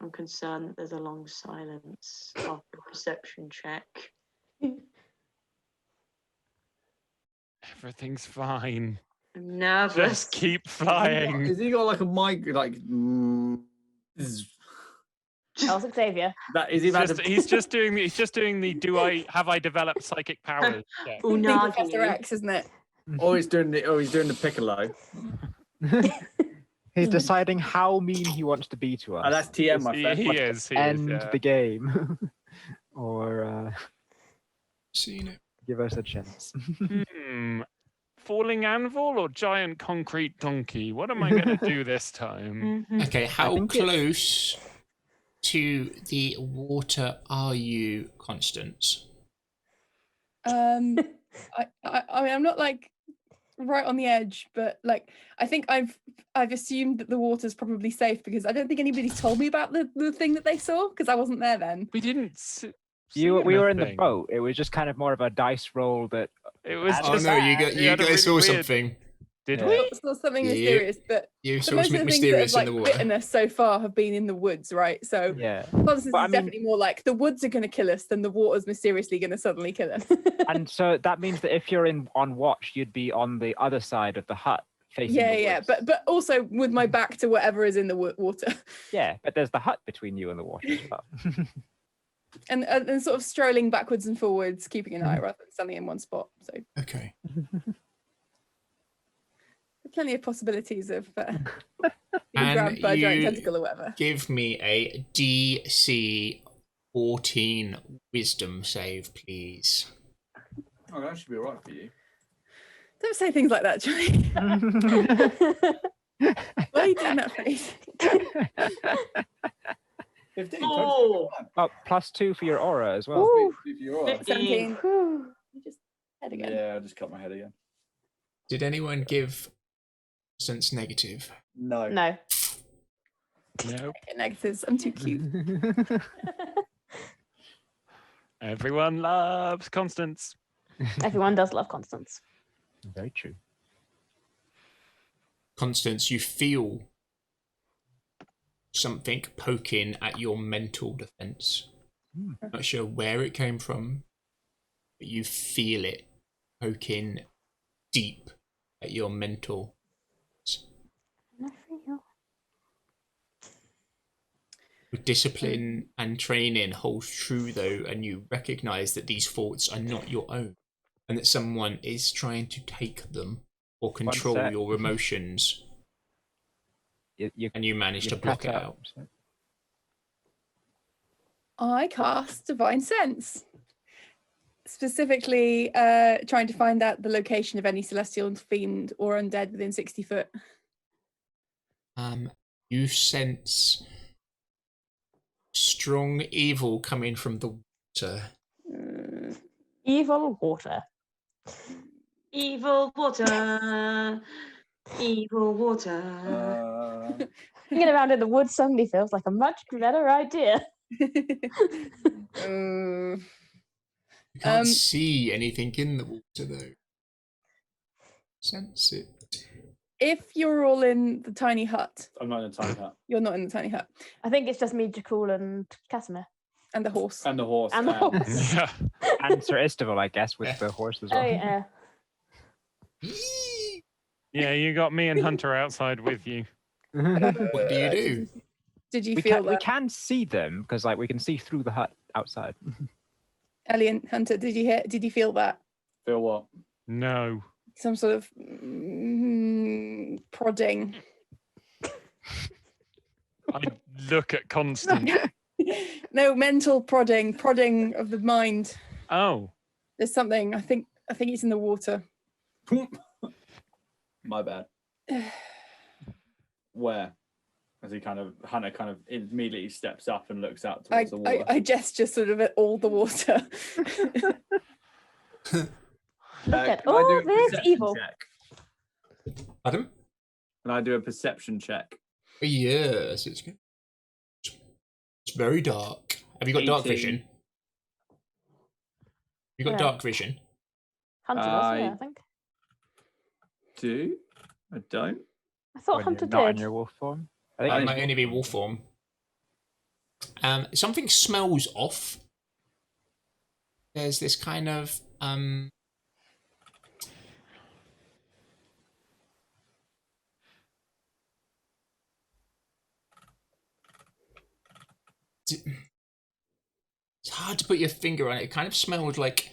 I'm concerned that there's a long silence after a perception check. Everything's fine. I'm nervous. Just keep flying. Has he got like a mic? Like, Charles Xavier. that is he about to? He's just doing the have I developed psychic powers check. I think Professor Unagi. X, isn't it? He's doing the piccolo. He's deciding how mean he wants to be to us. Oh, that's TM, my friend. He is. End Yeah. the game, or Seen it. give us a chance. Falling anvil or giant concrete donkey? What am I going to do this time? Okay, how think it's- close to the water are you, Constance? I mean, I'm not like right on the edge, but like I think I've assumed that the water's probably safe because I don't think anybody's told me about the thing that they saw because I wasn't there then. We didn't. We were in the anything. boat. It was just kind of more of a dice roll that. It was Oh just. no, you had a guys saw really weird- something. Did Yeah. we? I saw something Yeah, mysterious, but You the saw most something of the things that have mysterious in like the water. bitten us so far have been in the woods, right? So Yeah, Constance But I is mean- definitely more like the woods are going to kill us than the water's mysteriously going to suddenly kill us. and so that means that if you're on watch, you'd be on the other side of the hut, facing the Yeah, woods. but also with my back to whatever is in the water, yeah, but there's the hut between you and the water as well. and sort of strolling backwards and forwards, keeping an eye rather than standing in one spot. So Okay. plenty of possibilities of being And grabbed by a giant you- tentacle or whatever. Give me a DC 14 wisdom save, please. Oh, that should be alright for you. Don't say things like that, Johnny. Why are you doing that face? 15. Oh, Oh, +2 for your aura as well. Ooh. If you're alright. 17. Whew. You just head again. Yeah, I just cut my head again. Did anyone give sense negative? No. No. No. Get negatives. I'm too cute. Everyone loves Constance. Everyone does love Constance. Very true. Constance, you feel something poking at your mental defense. Not sure where it came from, but you feel it poking deep at your mental. Discipline and training holds true though, and you recognize that these thoughts are not your own, and that someone is trying to take them or control sec. your emotions, You and you manage to block it out. so- I cast Divine Sense. Specifically, trying to find out the location of any celestial fiend or undead within 60 foot. You sense strong evil coming from the water. Evil water. evil water. Evil water. Hanging around in the woods suddenly feels like a much better idea. Mm, You can't Um, see anything in the water though. Sense it. if you're all in the tiny hut, I'm not in a tiny hut. you're not in the tiny hut. I think it's just me, Jakul, and Kasimir. And the horse. And the horse. And the horse. Yeah. And Sir Istival, I guess, with the horse as well. Oh, yeah. Yeah, you got me and Hunter outside with you. What do you do? Did you we feel can that? see them because like we can see through the hut outside. Ellie and Hunter, did you feel that? Feel what? No. Some sort of prodding. I look at Constance. No, mental prodding of the mind. Oh. There's something. I think it's in the water. My bad. Where? As Hunter kind of immediately steps up and looks out towards the water. I gesture sort of at all the water. Look at can I do all a this perception evil. check? Adam? Can I do a perception check? Yes, it's good. It's very dark. Have you got dark 18. vision? You got Yeah. dark vision? Hunter does, yeah, I- I think. Do? I don't. I thought When Hunter you're not in did. your wolf form. I think It it might is only be wolf form. Something smells off. There's this kind of it's hard to put your finger on it. It kind of smelled like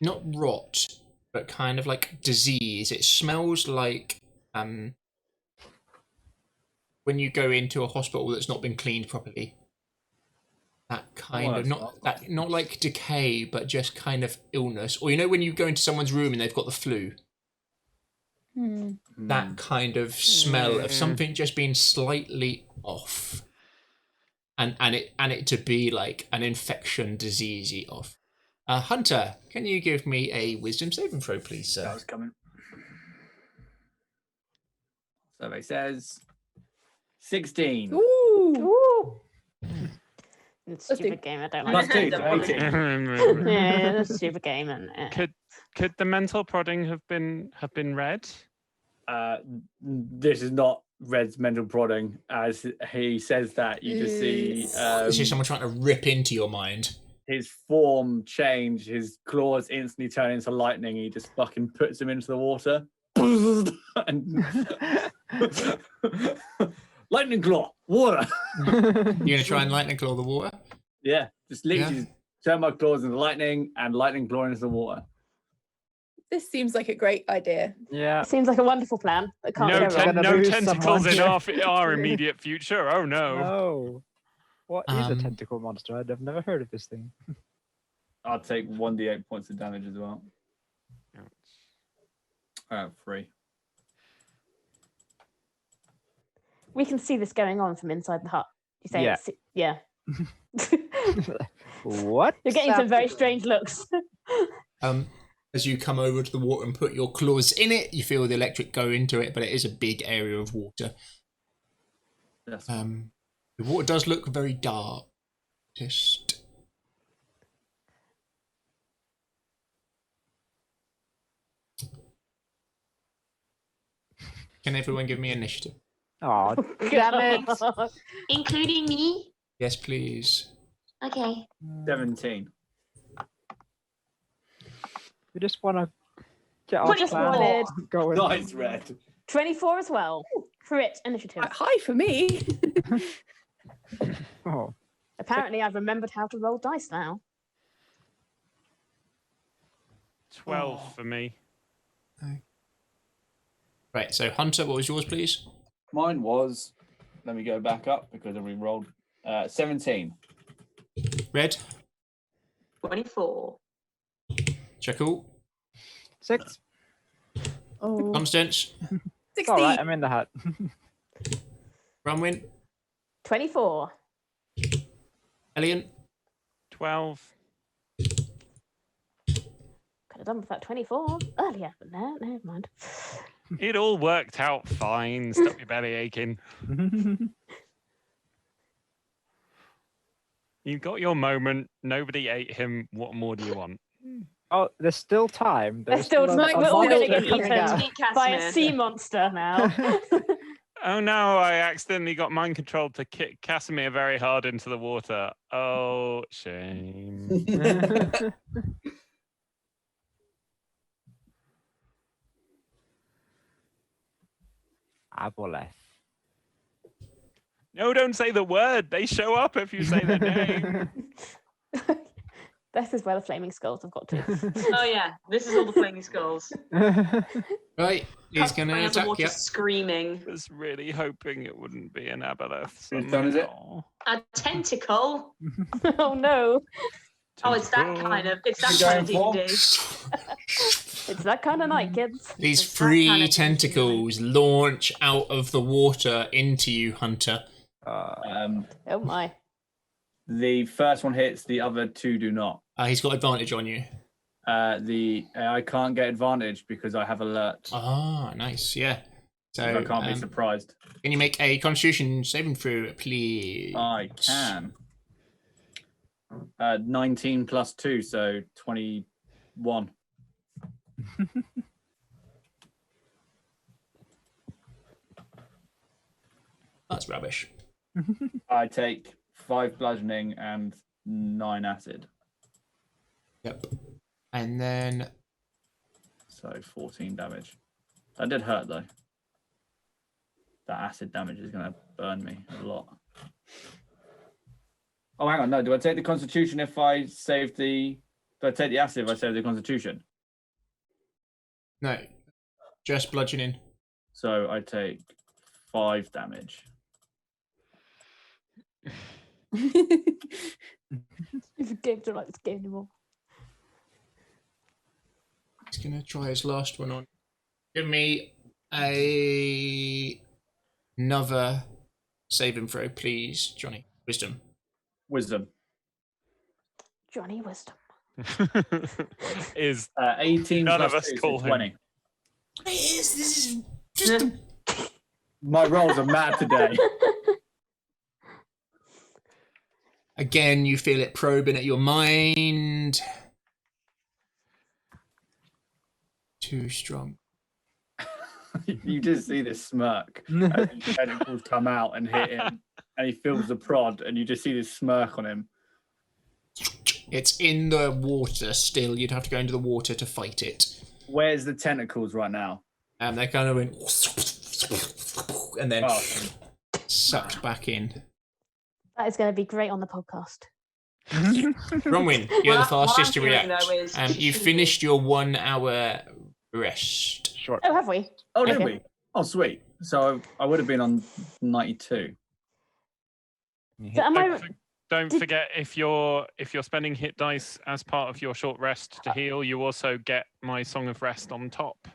not rot, but kind of like disease. It smells like when you go into a hospital that's not been cleaned properly. That kind of not like decay, but just kind of illness. Or you know when you go into someone's room and they've got the flu. That kind of smell of something just being slightly off, and it to be like an infection, diseasey off. Hunter, can you give me a wisdom saving throw, please, sir? That was coming. Survey says 16. Ooh. It's a stupid game. I don't Plus like 2, it. so 18. Yeah, it's a stupid game. And Could the mental prodding have been read? This is not Red's mental prodding. As he says that, you just see This is someone trying to rip into your mind. his form change, his claws instantly turn into lightning. He just fucking puts him into the water. And lightning claw, water. You're gonna try and lightning claw the water? Yeah, just literally turn my claws into lightning and lightning claw into the water. This seems like a great idea. Yeah. seems like a wonderful plan. It can't No, go wrong. Gonna no lose tentacles in someone. our immediate future. Oh no. No. What is a Um, tentacle monster? I've never heard of this thing. I'll take 1d8 points of damage as well. 3. We can see this going on from inside the hut. You say, Yeah. yeah. What? You're getting some very strange looks. As you come over to the water and put your claws in it, you feel the electric go into it, but it is a big area of water. That's The water does look very dark. Just can everyone give me initiative? Oh, damn it. Including me? Yes, please. Okay. 17. We just want to get our 24. plan going. Nice, Red. 24 as well. Crit initiative. Hi for me. Oh, Apparently, I've remembered how to roll dice now. 12 for me. Right, so Hunter, what was yours, please? Mine was, let me go back up because I re-rolled, 17. Red, 24. Jekyll, 6. Oh, Constance, 16. All right, I'm in the hut. Bronwyn, 24. Elian, 12. Could have done with that 24 earlier, but no, never mind. It all worked out fine. Stop your belly aching. You got your moment. Nobody ate him. What more do you want? Oh, there's still time. There's still a- time. a We're all monster gonna get coming eaten. out. By a sea monster now. Oh no, I accidentally got mind controlled to kick Kasimir very hard into the water. Oh, shame. Aboleth. No, don't say the word. They show up if you say their name. This is where the flaming skulls have got to. Oh yeah, this is all the flaming skulls. right, he's going to Coming out of the attack water you. screaming. I was really hoping it wouldn't be an aboleth. Whose turn is it? somehow. A tentacle. Oh no. Oh, it's that Tentacle. kind of. It's that You're kind of going D&D. It's that kind of night, kids. These It's that three kind of tentacles launch out of the water into you, Hunter. Um, Oh my. the first one hits, the other two do not. He's got advantage on you. I can't get advantage because I have alert. Ah, nice, yeah. So I can't be surprised. can you make a Constitution saving throw, please? I can. 19 plus 2, so 21. That's rubbish. I take 5 bludgeoning and 9 acid. Yep. And then So 14 damage. That did hurt though. That acid damage is going to burn me a lot. Oh, hang on. No, do I take the constitution if I save the... Do I take the acid if I save the constitution? no, just bludgeoning. So I take 5 damage. If you don't like this game anymore. He's gonna try his last one on. Give me another saving throw, please, Johnny. Wisdom. Wisdom. Johnny Wisdom. Is 18 None plus of us 2, so call him. 20. This is just My rolls are mad today. Again, you feel it probing at your mind. Too strong. You just see this smirk as the tentacles come out and hit him, and he feels the prod, and you just see this smirk on him. It's in the water still. You'd have to go into the water to fight it. Where's the tentacles right now? And they kind of went and then Oh. sucked back in. That is going to be great on the podcast. Bronwyn, you're the What I'm fastest to hearing, react. though, is You finished your 1 hour rest. Short. Oh, have we? Oh, did Okay. we? Oh, sweet. So I would have been on 92. So am I? Don't Did- forget, if you're spending hit dice as part of your short rest to heal, you also get my Song of Rest on top.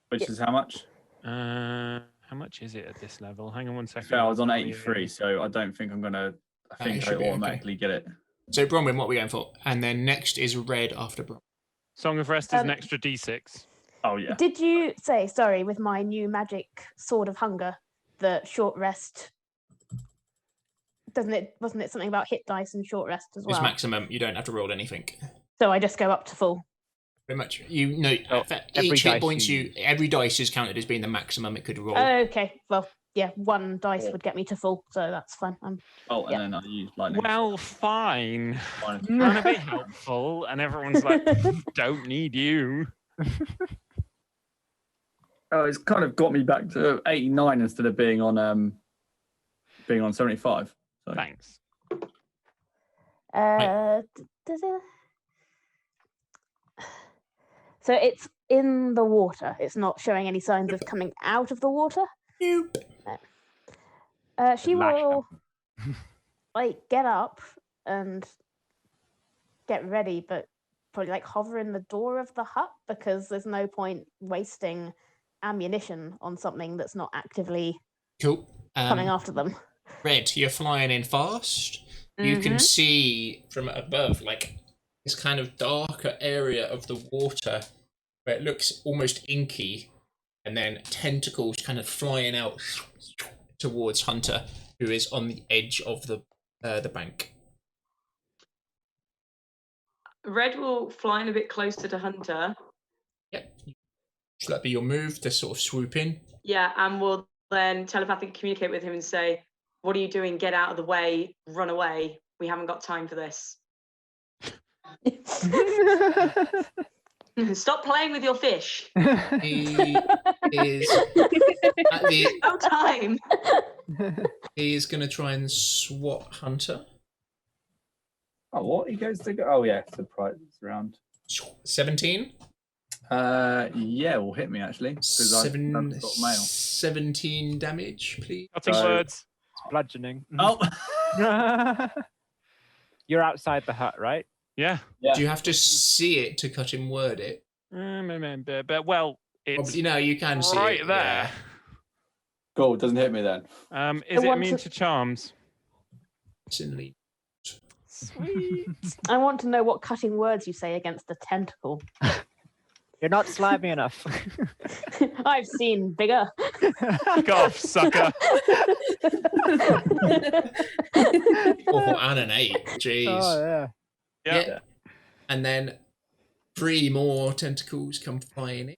Which is how much? How much is it at this level? Hang on one second. So I was on 83, so I don't think I'm gonna. I think should I be okay. automatically get it. So Bronwyn, what are we going for? And then next is red after Bronwyn. Song of Rest is an Um, extra d6. Oh yeah. Did you say, sorry, with my new magic sword of hunger, that short rest? Wasn't it something about hit dice and short rest as It's well? maximum. You don't have to roll anything. So I just go up to full. Pretty much. You know, Oh, every each hit dice points you- every dice is counted as being the maximum it could roll. Okay, well, yeah, 1 dice Yeah. would get me to full, so that's fine. Oh, and yeah. then I use lightning. Well, fine. Minus- Trying to be helpful, and everyone's like, "Don't need you." Oh, it's kind of got me back to 89 instead of being on 75. So. Thanks. So it's in the water. It's not showing any signs of coming out of the water. Nope. She Lash will like get up and get ready, but probably like hover in the door of the hut because there's no point wasting ammunition on something that's not actively Cool. coming after them. Red, you're flying in fast. You can see from above, like, this kind of darker area of the water where it looks almost inky, and then tentacles kind of flying out towards Hunter, who is on the edge of the bank. Red will fly in a bit closer to Hunter. Yep. Should that be your move to sort of swoop in? Yeah, and we'll then telepathically communicate with him and say, "What are you doing? Get out of the way. Run away. We haven't got time for this. Stop playing with your fish. He is at the, No time." he is going to try and swat Hunter. Oh, what? He goes to go. Oh, yeah. Surprise round. 17. Yeah, will hit me actually. Because I've got mail. 17 damage, please. Cutting So- words. Bludgeoning. Oh, You're outside the hut, right? Yeah. yeah. Do you have to see it to cut and word it? But well, it's Probably, no, you can see right it. there. Cool. Doesn't hit me then. Is it want immune to- to charms? It's in the- Sweet. I want to know what cutting words you say against a tentacle. You're not slimy enough. I've seen bigger. Fuck off, sucker. Oh, and an 8. Jeez. Oh yeah. Yeah. And then 3 more tentacles come flying in.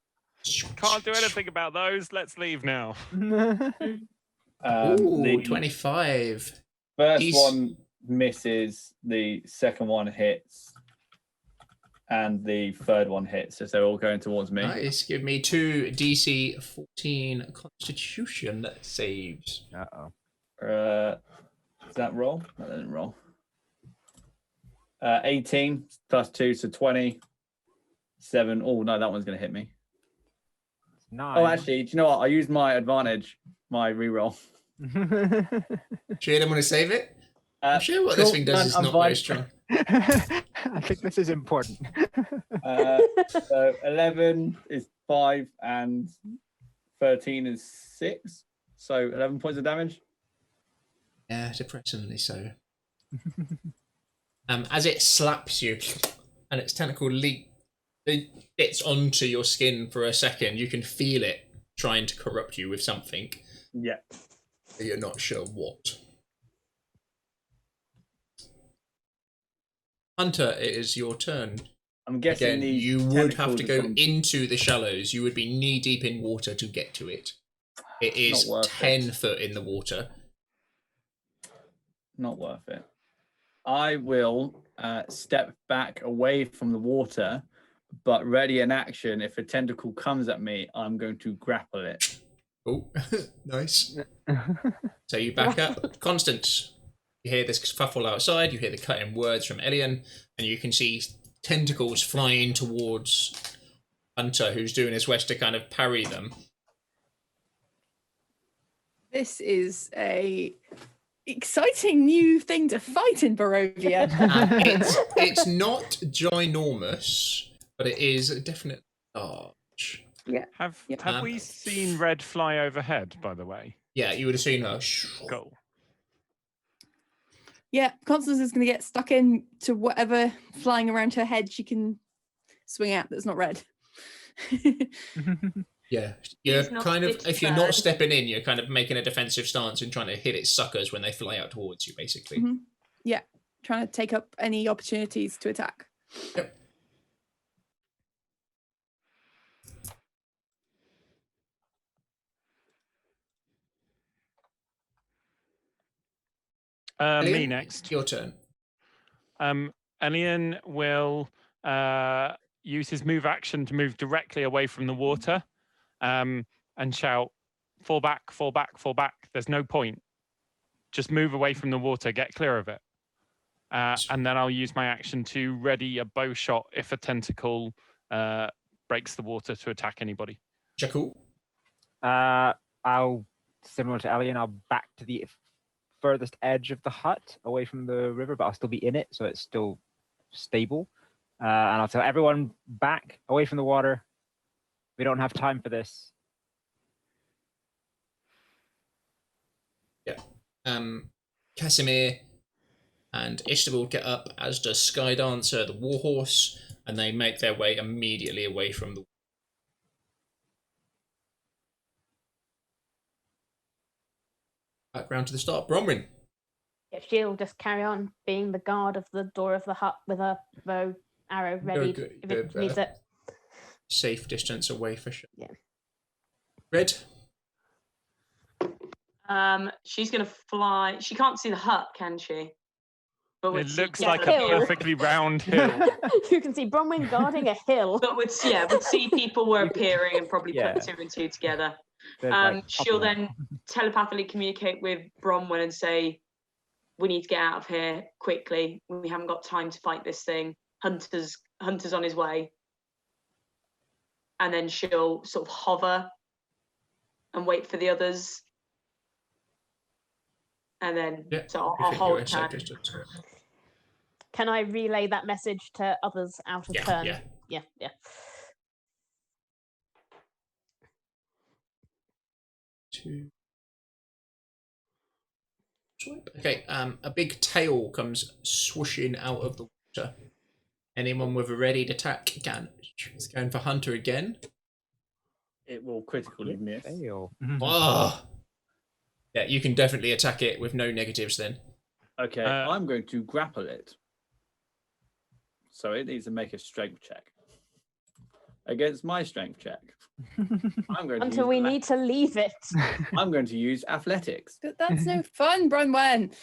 Can't do anything about those. Let's leave now. Ooh, The 25. first He's- one misses, the second one hits, and the third one hits. So they're all going towards me. Nice. Give me 2 DC 14 Constitution saves. Does that roll? That didn't roll. 18 plus 2, so 20. 7. Oh, no, that one's going to hit me. 9. Oh, actually, do you know what? I used my advantage, my reroll. Sure, you don't want to save it? I'm sure what this thing does is I'm not fine. very strong. I think this is important. So 11 is 5 and 13 is 6. So 11 points of damage. Yeah, depressingly so. As it slaps you and its tentacle bits onto your skin for a second, you can feel it trying to corrupt you with something. Yeah. But you're not sure what. Hunter, it is your turn. I'm guessing Again, these you would have tentacles to are go coming- into the shallows. You would be knee deep in water to get to it. It is Not worth 10 foot in the water. Not worth it. I will step back away from the water, but ready in action. If a tentacle comes at me, I'm going to grapple it. Oh, nice. So you back up. Constance, you hear this kerfuffle outside, you hear the cutting words from Elian, and you can see tentacles flying towards Hunter, who's doing his best to kind of parry them. This is a exciting new thing to fight in Barovia. It's not ginormous, but it is definitely large. Have Yeah. we seen Red fly overhead, by the way? Yeah, you would have seen her. Cool. Yeah, Constance is going to get stuck in to whatever flying around her head she can swing at that's not red. Yeah, you're He's not kind of, its if you're not bird. stepping in, you're kind of making a defensive stance and trying to hit its suckers when they fly out towards you, basically. Mhm. Yeah, trying to take up any opportunities to attack. Yep. Me Elian, next. Your turn. Elian will use his move action to move directly away from the water and shout, fall back, fall back, fall back. There's no point. Just move away from the water, get clear of it. And then I'll use my action to ready a bow shot if a tentacle breaks the water to attack anybody. Jakul. I'll, similar to Elian, I'll back to the furthest edge of the hut away from the river, but I'll still be in it, so it's still stable. And I'll tell everyone back away from the water. We don't have time for this. Yeah. Kasimir and Ishtabel get up, as does Skydancer, the warhorse, and they make their way immediately away from the. Back round to the start. Bronwyn. Yeah, she'll just carry on being the guard of the door of the hut with a bow arrow ready good, if it good, needs it. Safe distance away for sure. Yeah. Red. She's gonna fly. She can't see the hut, can she? But It with looks sea like a people- perfectly round hill. You can see Bronwyn guarding a hill. But would see people were appearing and probably Yeah. put 2 and 2 together. There's like She'll couple of- then telepathically communicate with Bronwyn and say, "We need to get out of here quickly. We haven't got time to fight this thing. Hunter's on his way." And then she'll sort of hover and wait for the others. And then Yeah. so I'll you think you're hold in safe her. distance. Can I relay that message to others out of Yeah, turn? yeah. Yeah. Two. Swipe. Okay, a big tail comes swooshing out of the water. Anyone with a ready to attack can. It's going for Hunter again. It will critically miss. Fail. Oh! Yeah, you can definitely attack it with no negatives then. Okay, I'm going to grapple it. So it needs to make a strength check against my strength check. I'm going to Until use we athle- need to leave it. I'm going to use athletics. But that's no fun, Bronwen.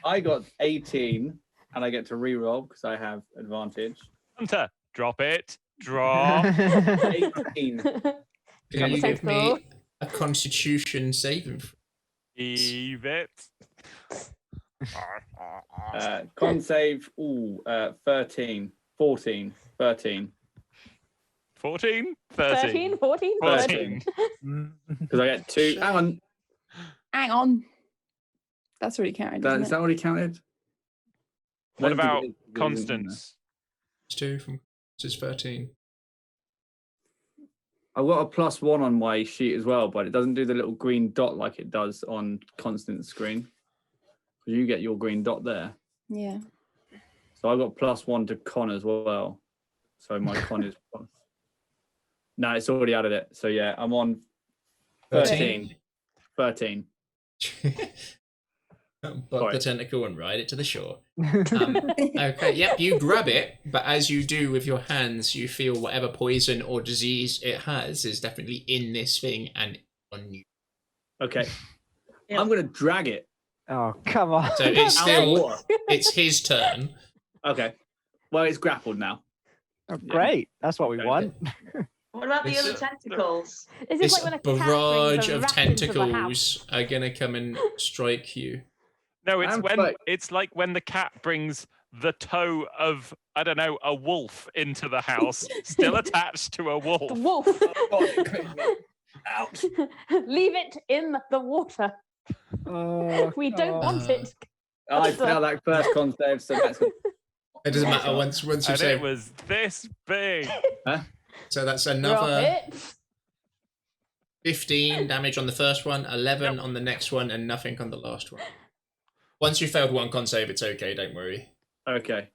I got 18, and I get to re-roll because I have advantage. Hunter, drop it. Drop. 18. Can you give tentacle. me a Constitution saving? Leave it. Con save. 13. 14. 13. 14? 13, 14, 14. Because I get 2. Hang on. Hang on. That's already counted. Is Isn't that already counted? What I don't think about it is, because it isn't in Constance? It's 2 from this is 13. there. I've got a +1 on my sheet as well, but it doesn't do the little green dot like it does on Constance's screen. You get your green dot there. it? Yeah. So I got +1 to con as well. So my con is no, it's already added it. So yeah, I'm on 13. 13. Bug Sorry. the tentacle and ride it to the shore. Okay, yep, you grab it, but as you do with your hands, you feel whatever poison or disease it has is definitely in this thing and on you. Okay. Yeah. I'm gonna drag it Oh, come on. So it's out of still water. it's his turn. Okay. Well, it's grappled now. Oh, great. That's what we Okay. want. What about the It's- other tentacles? This is This like when a cat brings barrage a of rat into the house. tentacles are gonna come and strike you. No, it's I'm when quite- it's like when the cat brings the toe of, I don't know, a wolf into the house, still attached to a wolf. The wolf. Out. Leave it in the water. Oh, We don't want it. I failed that first con save, so that's good. It doesn't matter once you And say. it was this big. So that's Drop another it. 15 damage on the first one, 11 on the next one, and nothing on the last one. Once you failed one con save, it's okay. Don't worry. Okay.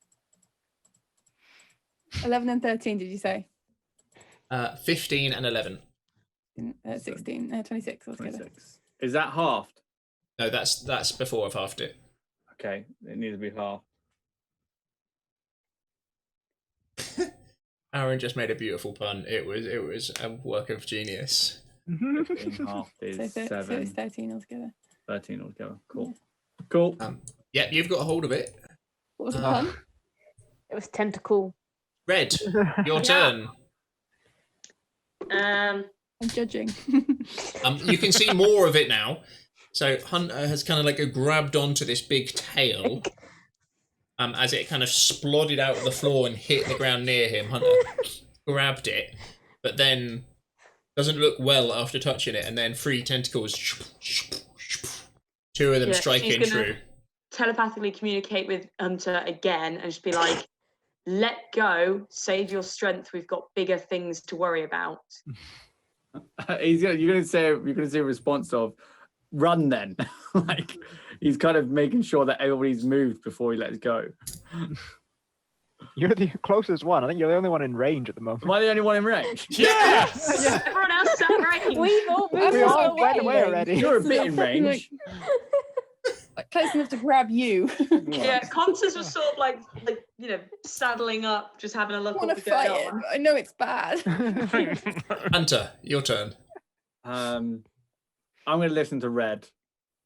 11 and 13, did you say? 15 and 11. 16, 26 altogether. 26. Is that halved? No, that's before I've halved it. Okay. It needs to be half. Aaron just made a beautiful pun. It was a work of genius. 15 half So, is so it's 7. 13 altogether. 13 altogether. Cool. Cool. Yep, you've got a hold of it. What was the Ah. pun? It was tentacle. Red, your turn. I'm judging. You can see more of it now. So Hunter has kind of like grabbed onto this big tail as it kind of sploded out of the floor and hit the ground near him. Hunter grabbed it, but then doesn't look well after touching it, and then 3 tentacles, 2 of them Yeah, strike she's in gonna- true. Telepathically communicate with Hunter again and just be like, let go, save your strength. We've got bigger things to worry about. You're gonna see a response of run then. Like he's kind of making sure that everybody's moved before he lets go. You're the closest one. I think you're the only one in range at the moment. Am I the only one in range? Yes! Everyone else is at range. We've all I'm moved We also our all went way. away already. You're a bit in Like- range. Like, close enough to grab you. Yeah, Constance was sort of like saddling up, just having a I look want what's to going fight it. on. But I know it's bad. Hunter, your turn. I'm gonna listen to Red.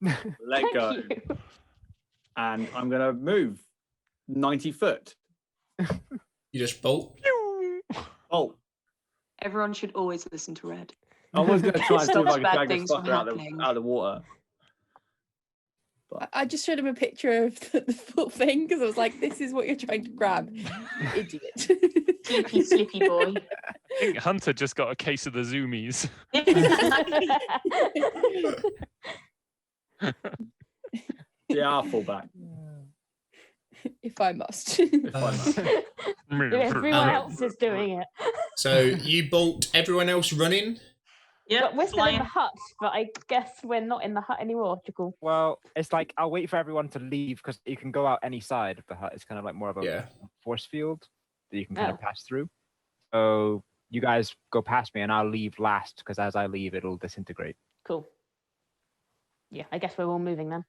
Let Thank go. you. And I'm gonna move 90 foot. You just bolt. Oh, Everyone should always listen to Red. I was gonna try and see if Stops I could bad drag this things from fucker out happening. of the water. I just showed him a picture of the full thing because I was like, this is what you're trying to grab. Idiot. Sleepy, sleepy boy. I think Hunter just got a case of the zoomies. Yeah, I'll fall back. If I must. Everyone else is doing it. So you bolt. Everyone else running. Yeah, But we're still in flying. the hut, but I guess we're not in the hut anymore, Jickle. Well, it's like I'll wait for everyone to leave because you can go out any side of the hut. It's kind of like more of a Yeah. force field that you can kind Oh. of pass through. So you guys go past me and I'll leave last because as I leave, it'll disintegrate. Cool. Yeah, I guess we're all moving then.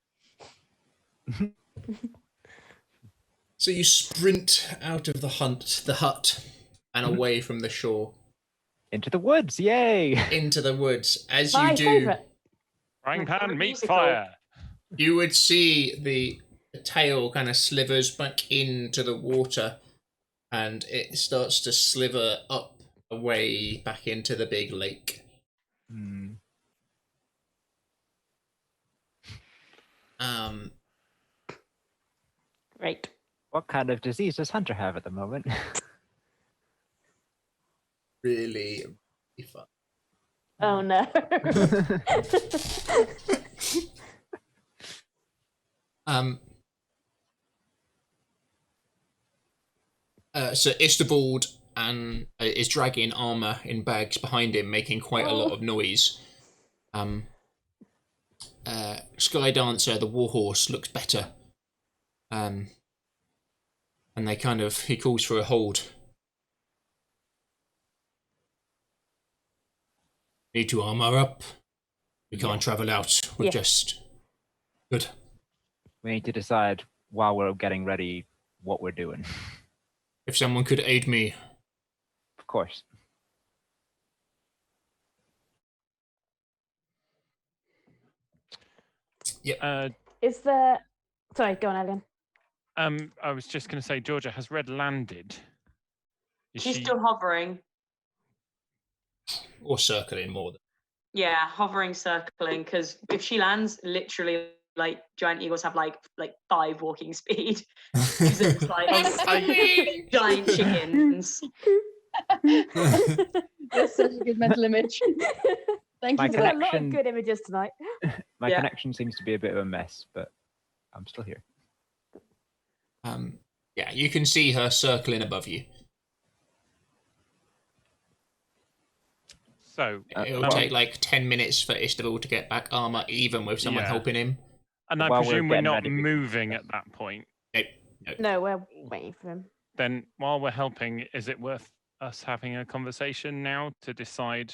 So you sprint out of the hut, and away from the shore. Into the woods, yay! into the woods. As My you do, favourite. Frying My pan, favourite meat musical. fire. you would see the tail kind of slivers back into the water, and it starts to sliver up away back into the big lake. Hmm. Great. What kind of disease does Hunter have at the moment? Really, really fun. Oh no. So Istobald and is dragging armor in bags behind him, making quite a lot of noise. Sky Dancer, the warhorse, looks better. And they he calls for a hold. Need to armor up. We can't travel out. We're just good. We need to decide while we're getting ready what we're doing. If someone could aid me. Of course. Yeah. Is there... Sorry, go on, Elian. I was just going to say, Georgia, has Red landed? Is She's she... still hovering. Or circling more than. Yeah, hovering, circling. Because if she lands, literally, like giant eagles have like 5 walking speed. Because it's like giant chickens. That's such a good mental image. Thank My you for Got that. a lot of connection- good images tonight. My Yeah. connection seems to be a bit of a mess, but I'm still here. Yeah, you can see her circling above you. So, It'll take like 10 minutes for Istobald to get back armor, even with someone Yeah. helping him. and I While we're presume we're getting not ready, we can moving discuss. at that point. Nope. No, we're waiting for him. Then, while we're helping, is it worth us having a conversation now to decide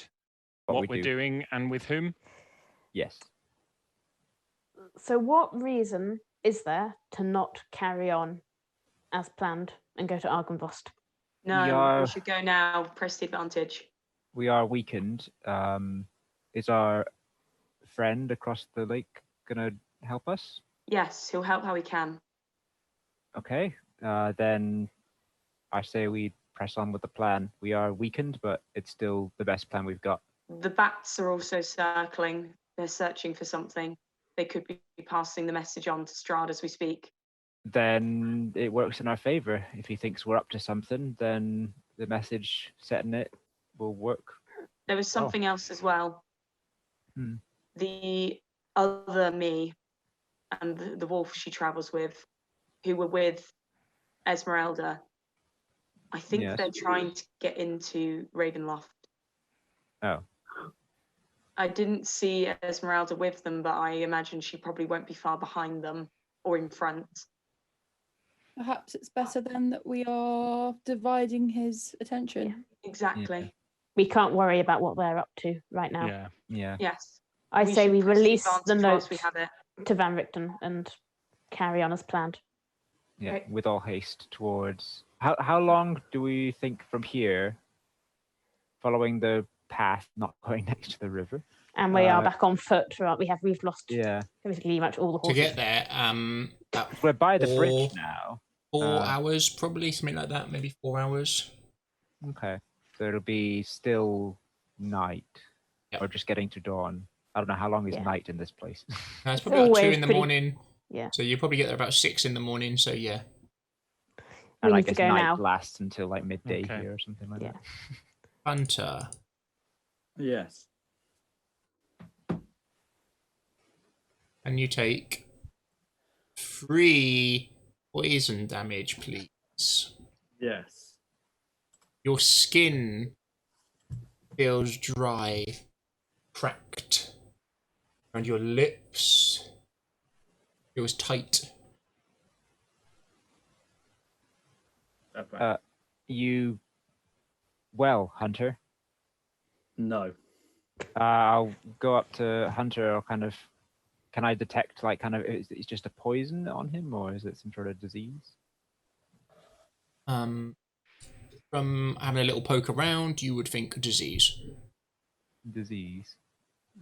what we we're do. doing and with whom? Yes. So what reason is there to not carry on as planned and go to Argynvost? No, we should go now. Press the advantage. We are weakened. Is our friend across the lake gonna help us? Yes, he'll help how he can. Okay. Then I say we press on with the plan. We are weakened, but it's still the best plan we've got. The bats are also circling. They're searching for something. They could be passing the message on to Strahd as we speak. Then it works in our favor. If he thinks we're up to something, then the message setting it will work. There was something else as well. Hmm. The other me and the wolf she travels with, who were with Esmeralda, I think Yes. they're trying to get into Ravenloft. Oh. I didn't see Esmeralda with them, but I imagine she probably won't be far behind them or in front. Perhaps it's better then that we are dividing his attention. Exactly. Yeah. We can't worry about what they're up to right now. Yeah. Yeah. Yes. I say should we press release the advantage note whilst we have it. to Van Richten and carry on as planned. Yeah. Right. With all haste towards. How long do we think from here, following the path, not going next to the river? And we are back on foot. Right? We've lost Yeah. basically much all the To horses. get there, about We're by the bridge Or- now. 4 hours, probably, something like that, maybe 4 hours. Okay. So it'll be still night. Yep. Or just getting to dawn. I don't know how long is Yeah. night in this place. It's probably about 2 always in the pretty- morning. Yeah. So you probably get there about 6 in the morning, so yeah. We And I need to guess go night now. lasts until like midday Okay. here or something like Yeah. that. Hunter. Yes. Can you take 3 poison damage, please? Yes. Your skin feels dry, cracked, and your lips feels tight. Okay. You well, Hunter. No. I'll go up to Hunter. I'll kind of. Can I detect like kind of? Is it just a poison on him, or is it some sort of disease? from having a little poke around, you would think disease. Disease.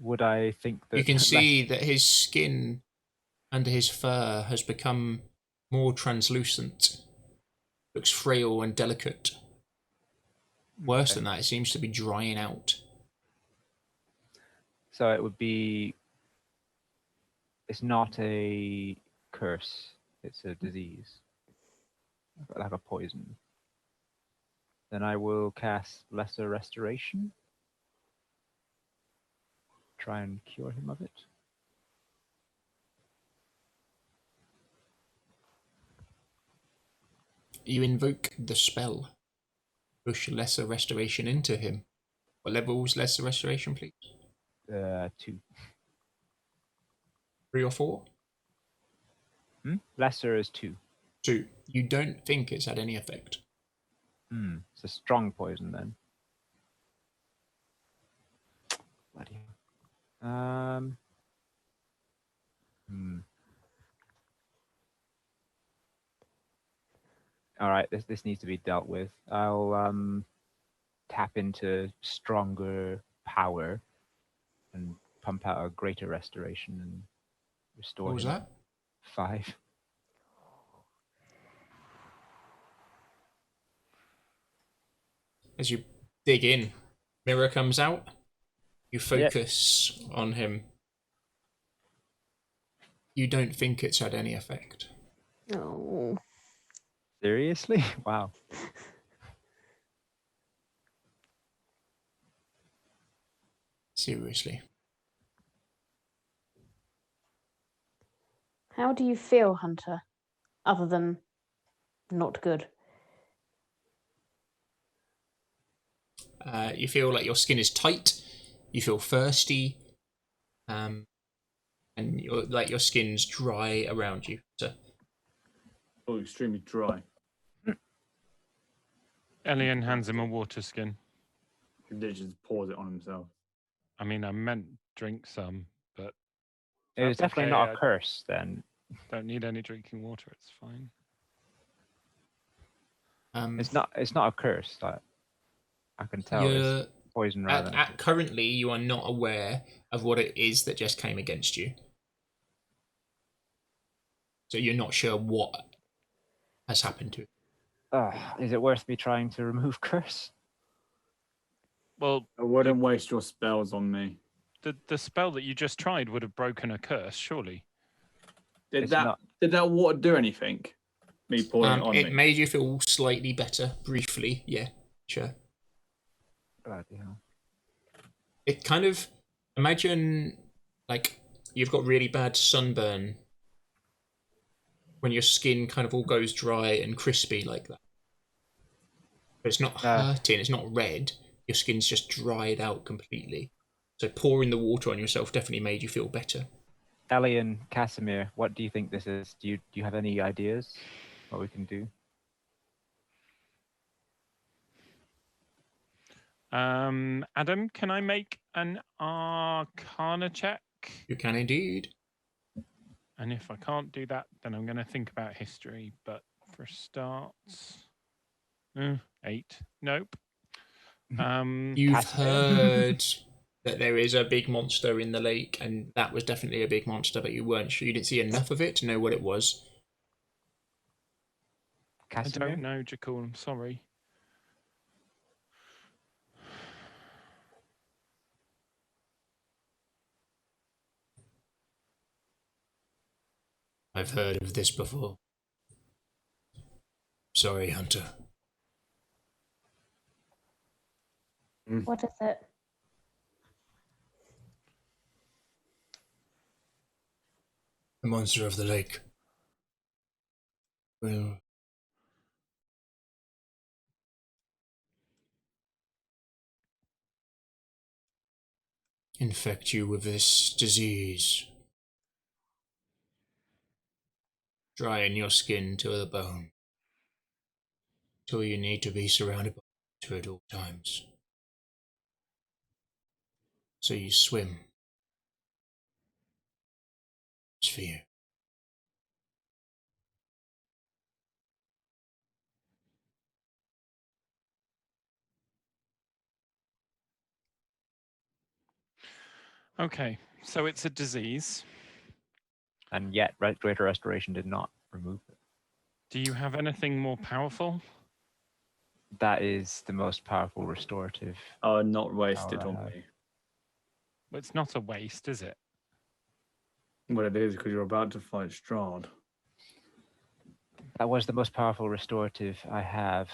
Would I think that You can less- see that his skin under his fur has become more translucent. Looks frail and delicate. Worse Okay. than that, it seems to be drying out. So it would be. It's not a curse. It's a disease, like a poison. Then I will cast Lesser Restoration. Try and cure him of it. You invoke the spell. Push lesser restoration into him. What level's lesser restoration, please? 2. 3 or 4? Lesser is 2. 2. You don't think it's had any effect. It's a strong poison then. Bloody hell. All right, this needs to be dealt with. I'll tap into stronger power and pump out a greater restoration and restore What was him. that? 5. As you dig in, mirror comes out. You focus on him. You don't think it's had any effect. Oh. Seriously? Wow. Seriously. How do you feel, Hunter? Other than not good. You feel like your skin is tight. You feel thirsty. And your skin's dry around you. So Oh, extremely dry. Elian hands him a water skin. He literally just pours it on himself. I mean, I meant drink some, but It was that's definitely okay, not a I curse then. don't need any drinking water. It's fine. It's not a curse. Like, I can tell it's poison rather than. Currently, you are not aware of what it is that just came against you. So you're not sure what has happened to it. Is it worth me trying to remove curse? Well, I wouldn't waste your spells on me. the spell that you just tried would have broken a curse, surely. Did that water do anything? Me pouring it on it me. made you feel slightly better, briefly. Yeah, sure. Bloody hell. It kind of, imagine like you've got really bad sunburn when your skin kind of all goes dry and crispy like that. But it's not hurting, it's not red. Your skin's just dried out completely. So pouring the water on yourself definitely made you feel better. Ellie and Kasimir, what do you think this is? Do you have any ideas what we can do? Adam, can I make an Arcana check? You can indeed. And if I can't do that, then I'm going to think about history. But for starts, 8. Nope. You've heard that there is a big monster in the lake, and that was definitely a big monster, but you weren't sure. You didn't see enough of it to know what it was. I Kasimir? don't know, Jakul. I'm sorry. I've heard of this before. Sorry, Hunter. What is it? The monster of the lake will infect you with this disease, drying your skin to the bone, till you need to be surrounded by water at all times. So you swim. It's for you. Okay, so it's a disease. And yet, Greater Restoration did not remove it. Do you have anything more powerful? That is the most powerful restorative. Oh, not wasted I on have. me. Well, it's not a waste, is it? Well, it is because you're about to fight Strahd. That was the most powerful restorative I have.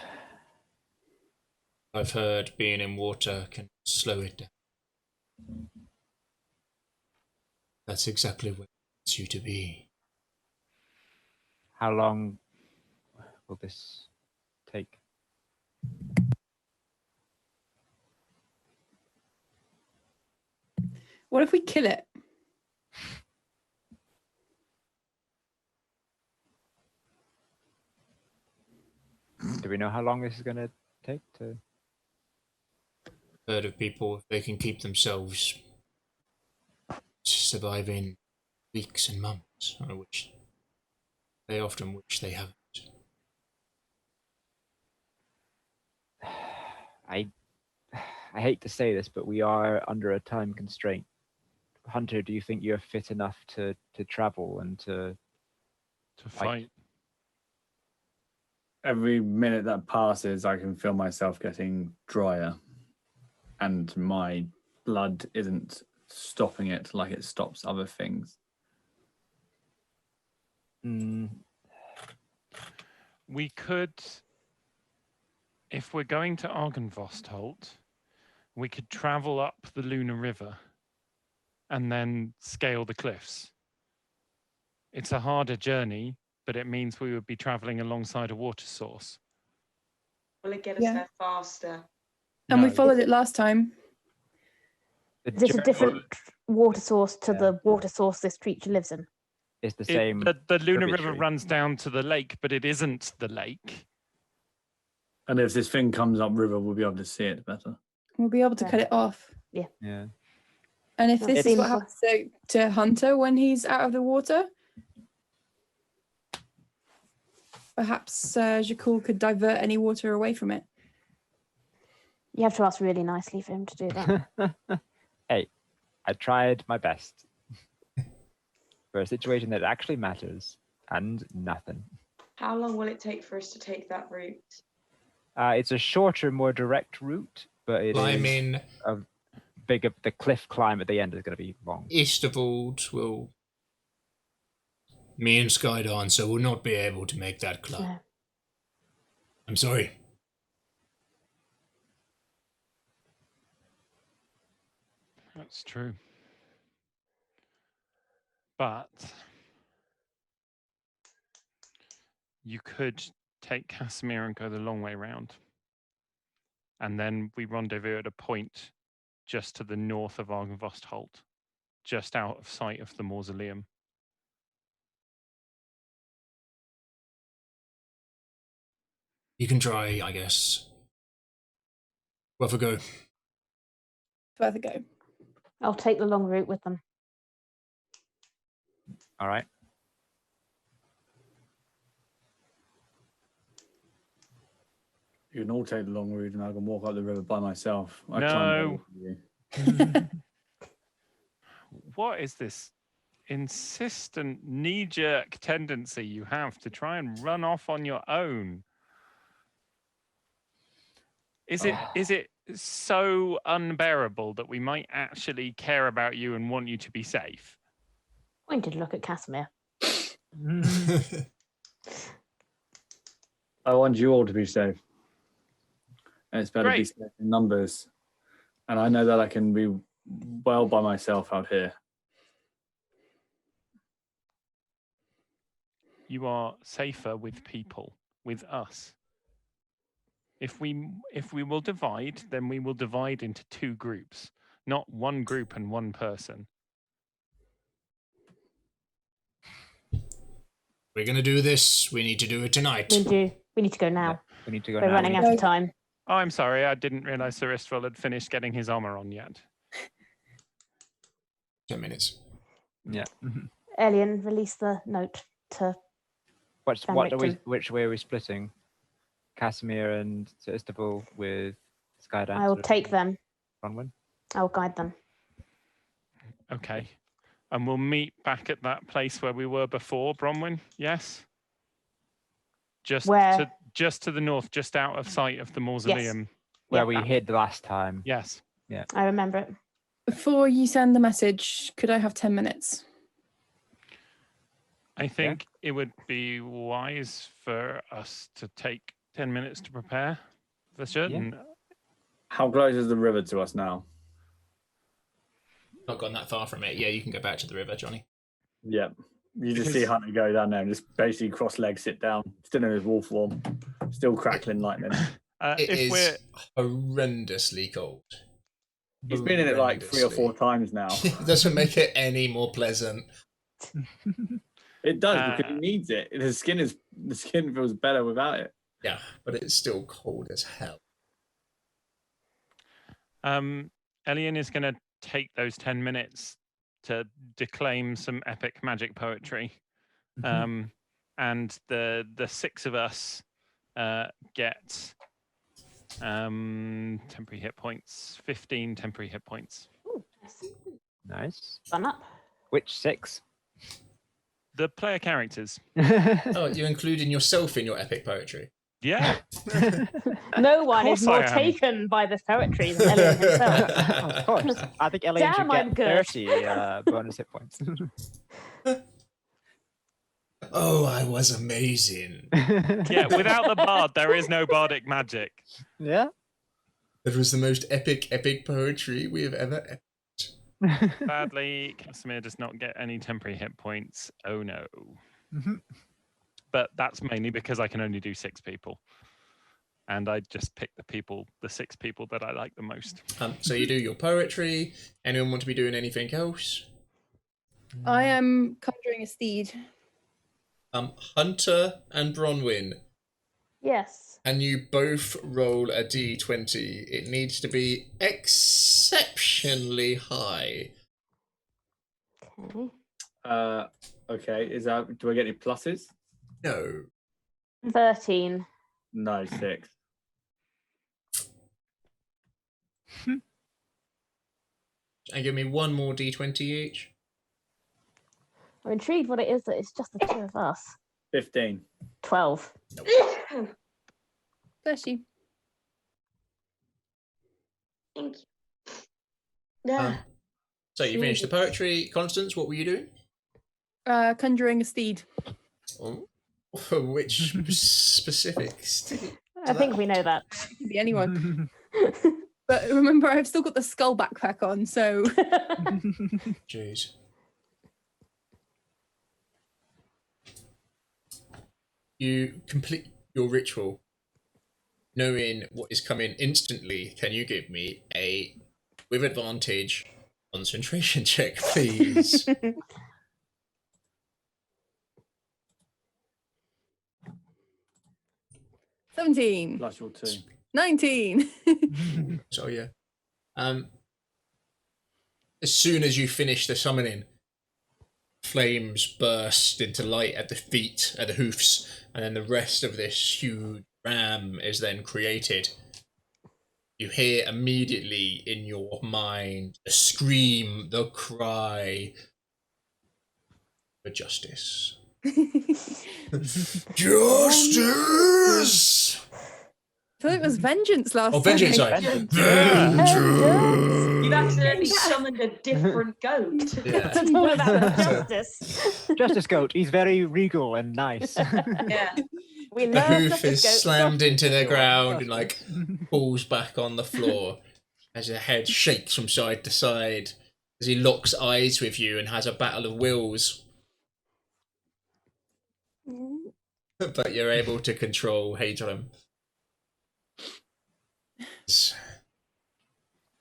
I've heard being in water can slow it down. That's exactly where it wants you to be. How long will this take? What if we kill it? Do we know how long this is going to take to? Heard of people, if they can keep themselves surviving weeks and months, they often wish they haven't. I hate to say this, but we are under a time constraint. Hunter, do you think you're fit enough to travel and to fight? Every minute that passes, I can feel myself getting drier, and my blood isn't stopping it like it stops other things. We could, if we're going to Argynvostholt, we could travel up the Luna River and then scale the cliffs. It's a harder journey, but it means we would be traveling alongside a water source. Will it get us there faster? And we No. followed it last time. The Is this a journey different water source to Yeah. the water source this creature lives in? is the same. The Luna River tributary. runs down to the lake, but it isn't the lake. And if this thing comes up river, we'll be able to see it better. We'll be able to Yeah. cut it off. Yeah. And if That this is what seems- happens to Hunter when he's out of the water, perhaps Jakul could divert any water away from it. You have to ask really nicely for him to do that. Hey, I tried my best for a situation that actually matters and nothing. How long will it take for us to take that route? It's a shorter, more direct route, but it I is mean, a bigger. The cliff climb at the end is going to be long. Eastervold will. Me and Skydancer will not be able to make that climb. No. I'm sorry. That's true. But you could take Kasimir and go the long way round. And then we rendezvous at a point just to the north of Argynvostholt, just out of sight of the mausoleum. You can try, I guess. Worth a go. Worth a go. I'll take the long route with them. All right. You can all take the long route, and I can walk up the river by myself. I No. climb over you. What is this insistent knee-jerk tendency you have to try and run off on your own? Is it so unbearable that we might actually care about you and want you to be safe? Pointed look at Kasimir. I want you all to be safe. And it's better to be Great. safe in numbers. And I know that I can be well by myself out here. You are safer with people, with us. If we will divide, then we will divide into two groups, not one group and one person. We're gonna do this. We need to do it tonight. We need to go now. We need to go We're now. running out of time. Oh, I'm sorry, I didn't realize Sir Istral had finished getting his armor on yet. 10 minutes. Yeah. Elian, release the note to What Van are we? Richten. Which way are we splitting? Kasimir and Sir Istable with Skydancer. I will take them. Bronwyn? I will guide them. Okay. And we'll meet back at that place where we were before, Bronwyn, yes? Just Where? just to the north, just out of sight of the mausoleum. Where Yeah, we that. hid last time. Yes. I remember it. Before you send the message, could I have 10 minutes? I think it would be wise for us to take 10 minutes to prepare for certain. How close is the river to us now? Not gone that far from it. Yeah, you can go back to the river, Johnny. Yep. You just see Because- Hunter go down there and just basically cross legs, sit down, still in his wolf form, still crackling lightning. If It we're is horrendously cold. He's been in it like 3 or 4 times now. It doesn't make it any more pleasant. It does because he needs it. The skin feels better without it. Yeah, but it's still cold as hell. Elian is going to take those 10 minutes to declaim some epic magic poetry. And the 6 of us get temporary hit points, 15 temporary hit points. Ooh, Nice. fun up. Which 6? The player characters. Oh, you're including yourself in your epic poetry. Yeah. No one is course I more am. taken by this poetry than Elliot himself. Of course. I think Elian should Damn, I'm get good. 30 bonus hit points. Oh, I was amazing. Yeah, without the bard, there is no bardic magic. Yeah. It was the most epic poetry we have ever. Sadly, Kasimir does not get any temporary hit points. Oh no. But that's mainly because I can only do 6 people. And I just pick the 6 people that I like the most. So you do your poetry. Anyone want to be doing anything else? I am conjuring a steed. Hunter and Bronwyn. Yes. And you both roll a d20. It needs to be exceptionally high. Okay. Okay. Do I get any pluses? No. 13. No, 6. And give me one more d20 each. I'm intrigued what it is that it's just the 2 of us. 15. 12. Bless you. Thank you. Yeah. So you finished the poetry. Constance, what were you doing? Conjuring a steed. Oh, which specific state? I think we know that. It could be anyone. But remember, I've still got the skull backpack on, so Jeez. You complete your ritual, knowing what is coming instantly. Can you give me a, with advantage, concentration check, please? 17. Plus your 2. 19. So yeah. As soon as you finish the summoning, flames burst into light at the feet, at the hoofs, and then the rest of this huge ram is then created. You hear immediately in your mind the scream, the cry for justice. Justice! I thought it was vengeance last time. Vengeance, sorry. Vengeance. Vengeance! You've accidentally summoned a different goat. Yeah. It's all about justice. Justice Goat. He's very regal and nice. Yeah. We The know hoof justice is goats. slammed into the Sure, ground and trust falls back on the floor as the head shakes from side to side as he locks eyes with you and has a battle of wills. But you're able to control Hadron.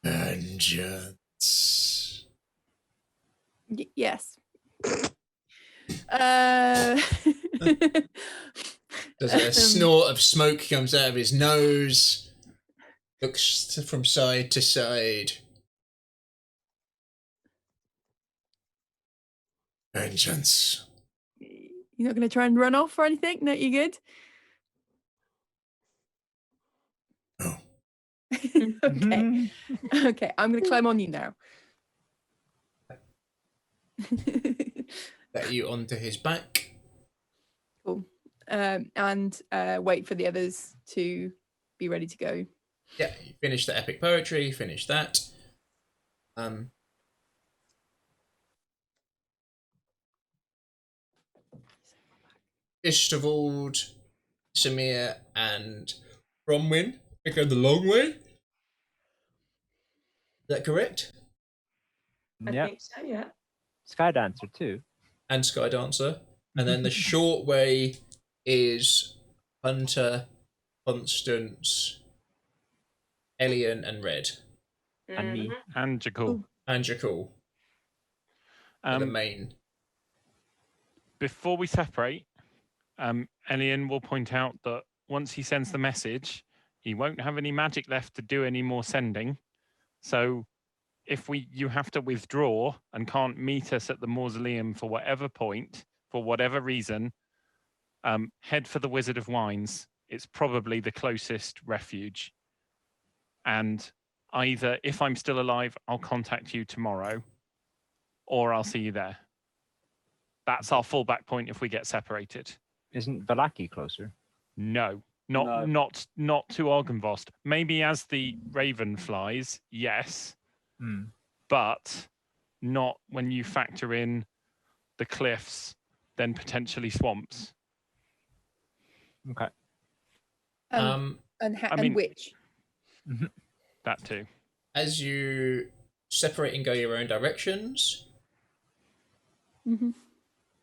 Vengeance. Yes. There's a snort of smoke comes out of his nose. Looks from side to side. Vengeance. You're not going to try and run off or anything? No, you good? No. Okay. Okay, I'm going to climb on you now. Get you onto his back. Cool. And wait for the others to be ready to go. Yeah, you finish the epic poetry, finish that. Ishtavold, Samir, and Bronwyn are going the long way. Is that correct? I Yep. think so, yeah. Skydancer too. And Skydancer. And then the short way is Hunter, Constance, Elian, and Red. And me. And Jakul. And Jakul are the main. Before we separate, Elian will point out that once he sends the message, he won't have any magic left to do any more sending. So if you have to withdraw and can't meet us at the mausoleum for whatever point, for whatever reason, head for the Wizard of Wines. It's probably the closest refuge. And either if I'm still alive, I'll contact you tomorrow, or I'll see you there. That's our fallback point if we get separated. Isn't Valaki closer? No, not to Argynvost. Maybe as the raven flies, yes, but not when you factor in the cliffs, then potentially swamps. Okay. And which? That too. As you separate and go your own directions.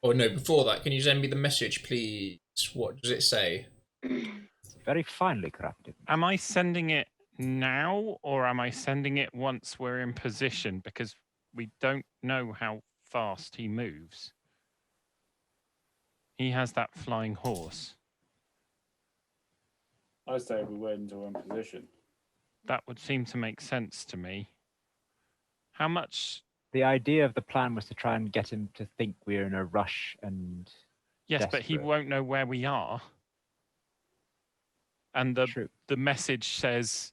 Or no, before that, can you send me the message, please? What does it say? It's very finely crafted. Am I sending it now, or am I sending it once we're in position? Because we don't know how fast he moves. He has that flying horse. I say we wait until we're in position. That would seem to make sense to me. How much? The idea of the plan was to try and get him to think we're in a rush and Yes, but he desperate. won't know where we are. And the message says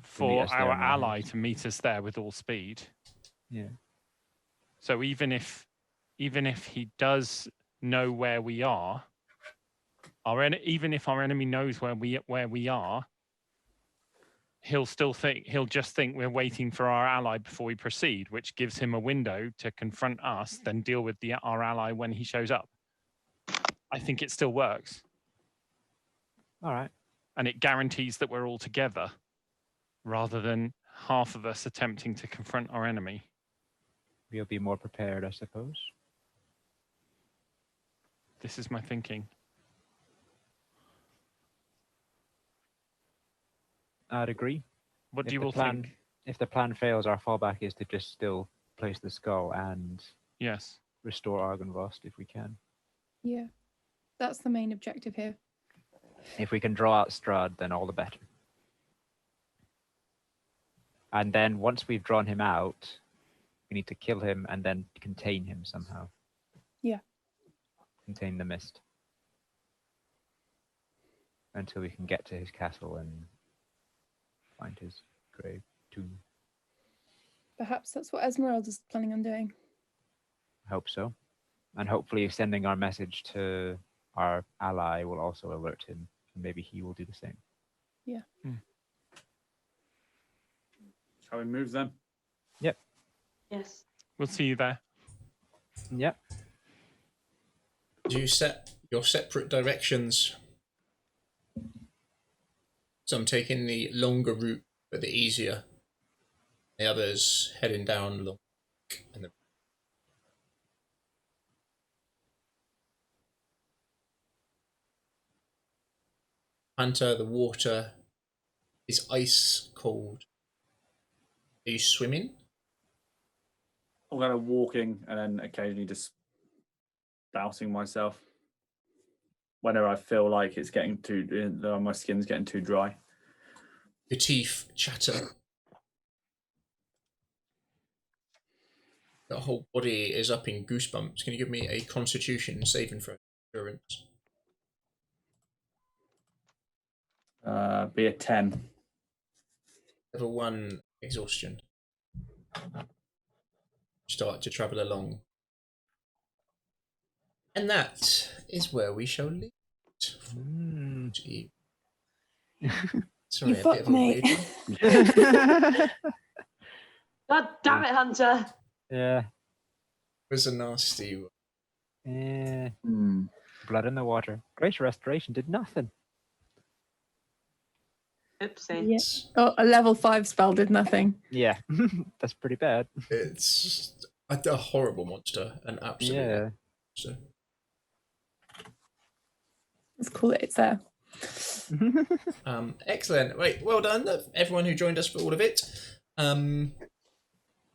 for our ally to meet us there with all speed. Yeah. So even if he does know where we are, even if our enemy knows where we are, he'll just think we're waiting for our ally before we proceed, which gives him a window to confront us, then deal with our ally when he shows up. I think it still works. All right. And it guarantees that we're all together rather than half of us attempting to confront our enemy. We'll be more prepared, I suppose. This is my thinking. I'd agree. What do you all think? If the plan fails, our fallback is to just still place the skull and yes, restore Argynvost if we can. Yeah, that's the main objective here. If we can draw out Strahd, then all the better. And then once we've drawn him out, we need to kill him and then contain him somehow. Yeah. Contain the mist. Until we can get to his castle and find his grave tomb. Perhaps that's what Esmeralda's planning on doing. I hope so. And hopefully sending our message to our ally will also alert him. And maybe he will do the same. Yeah. Shall we move then? Yep. Yes. We'll see you there. Yep. Do you set your separate directions? So I'm taking the longer route, but the easier. The others heading down long. And the... Hunter, the water is ice cold. Are you swimming? I'm kind of walking and then occasionally just dousing myself whenever I feel like it's getting my skin's getting too dry. Your teeth chatter. The whole body is up in goosebumps. Can you give me a Constitution saving throw? Endurance. Be a 10. Level 1 exhaustion. start to travel along. And that is where we shall leave. Sorry, You a bit fucked of a me. waver. God damn it, Hunter. Yeah. It was a nasty one. Yeah. Hmm. Blood in the water. Greater Restoration did nothing. Oopsie. Yeah. Oh, a level 5 spell did nothing. Yeah. That's pretty bad. It's a horrible monster, an absolute Yeah. monster. It's cool that it's there. Excellent. Right, well done, everyone who joined us for all of it.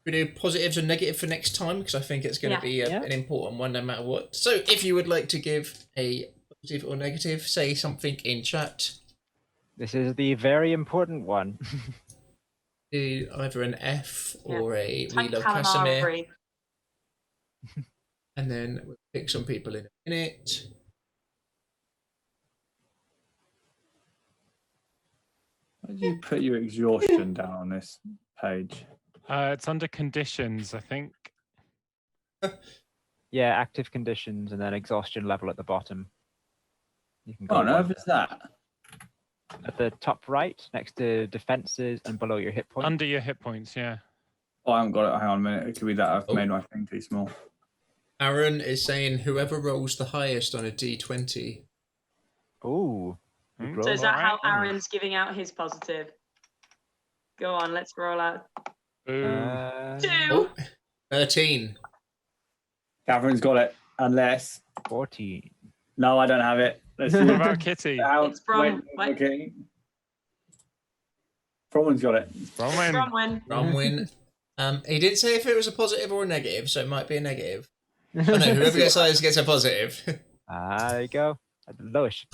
We do positives and negative for next time because I think it's going to be an important one no matter what. So if you would like to give a positive or negative, say something in chat. This is the very important one. Do either an F or a We Type Love Kasimir. calamari. And then we'll pick some people in a minute. Why did you put your exhaustion down on this page? It's under conditions, I think. Yeah, active conditions and then exhaustion level at the bottom. You can go What on earth is that? at the top right, next to defenses and below your hit points. Under your hit points, yeah. Oh, I haven't got it. Hang on a minute. It could be that I've made my thing too small. Aaron is saying whoever rolls the highest on a D20. Ooh. So is that how Aaron's giving out his positive? Go on, let's roll out. 2. 13. Catherine's got it. Unless 14. No, I don't have it. Let's see. What about Kitty? It's Brom. Okay. Bronwyn's got it. Bronwyn. Bronwyn. He didn't say if it was a positive or a negative, so it might be a negative. Oh no, whoever gets highest gets a positive. There you go. At the lowest.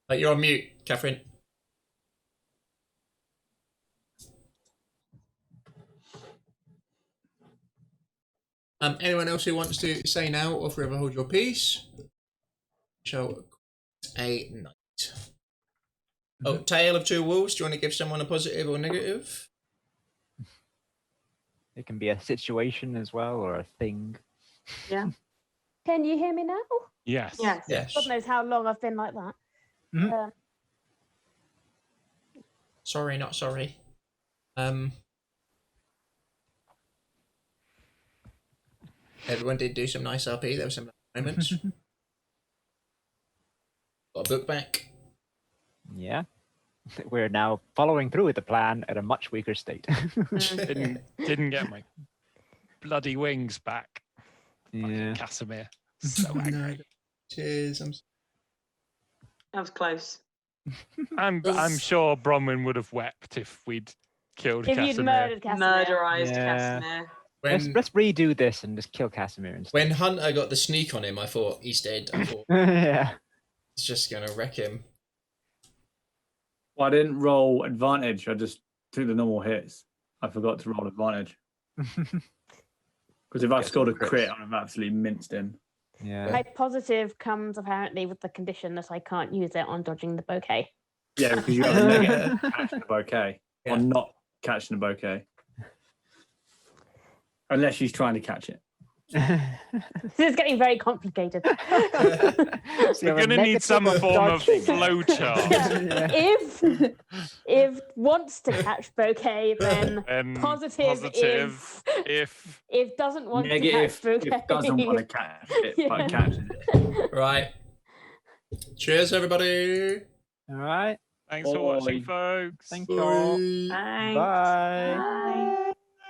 Right, you're on mute, Catherine. Anyone else who wants to say now or forever hold your peace? Shall a night. Oh, Tale of Two Wolves. Do you want to give someone a positive or negative? It can be a situation as well or a thing. Yeah. Can you hear me now? Yes. Yes. God knows how long I've been like that. Sorry, not sorry. Everyone did do some nice RP. There were some moments. Got a book back. Yeah. We're now following through with the plan at a much weaker state. Didn't get my bloody wings back. Yeah. Kasimir. So angry. Cheers. That was close. I'm sure Bronwyn would have wept if we'd killed If Kasimir. you'd murdered Kasimir. Murderized Yeah. Kasimir. Let's redo this and just kill Kasimir instead. When Hunter got the sneak on him, I thought he's dead. I thought Yeah. he's just gonna wreck him. Well, I didn't roll advantage. I just took the normal hits. I forgot to roll advantage. Because if I scored a crit, I'd have absolutely minced him. Yeah. My positive comes apparently with the condition that I can't use it on dodging the bouquet. Yeah, because you have a negative catching a bouquet. Yeah. Or not catching a bouquet. Unless she's trying to catch it. This is getting very complicated. We're going to need some form of flow chart. Yeah. If wants to catch bouquet, then positive is if doesn't want negative to catch bouquet. if doesn't want to catch it, but catches it. Right. Cheers, everybody. All right. Thanks for watching, folks. Thank you all. Thanks. Bye. Bye.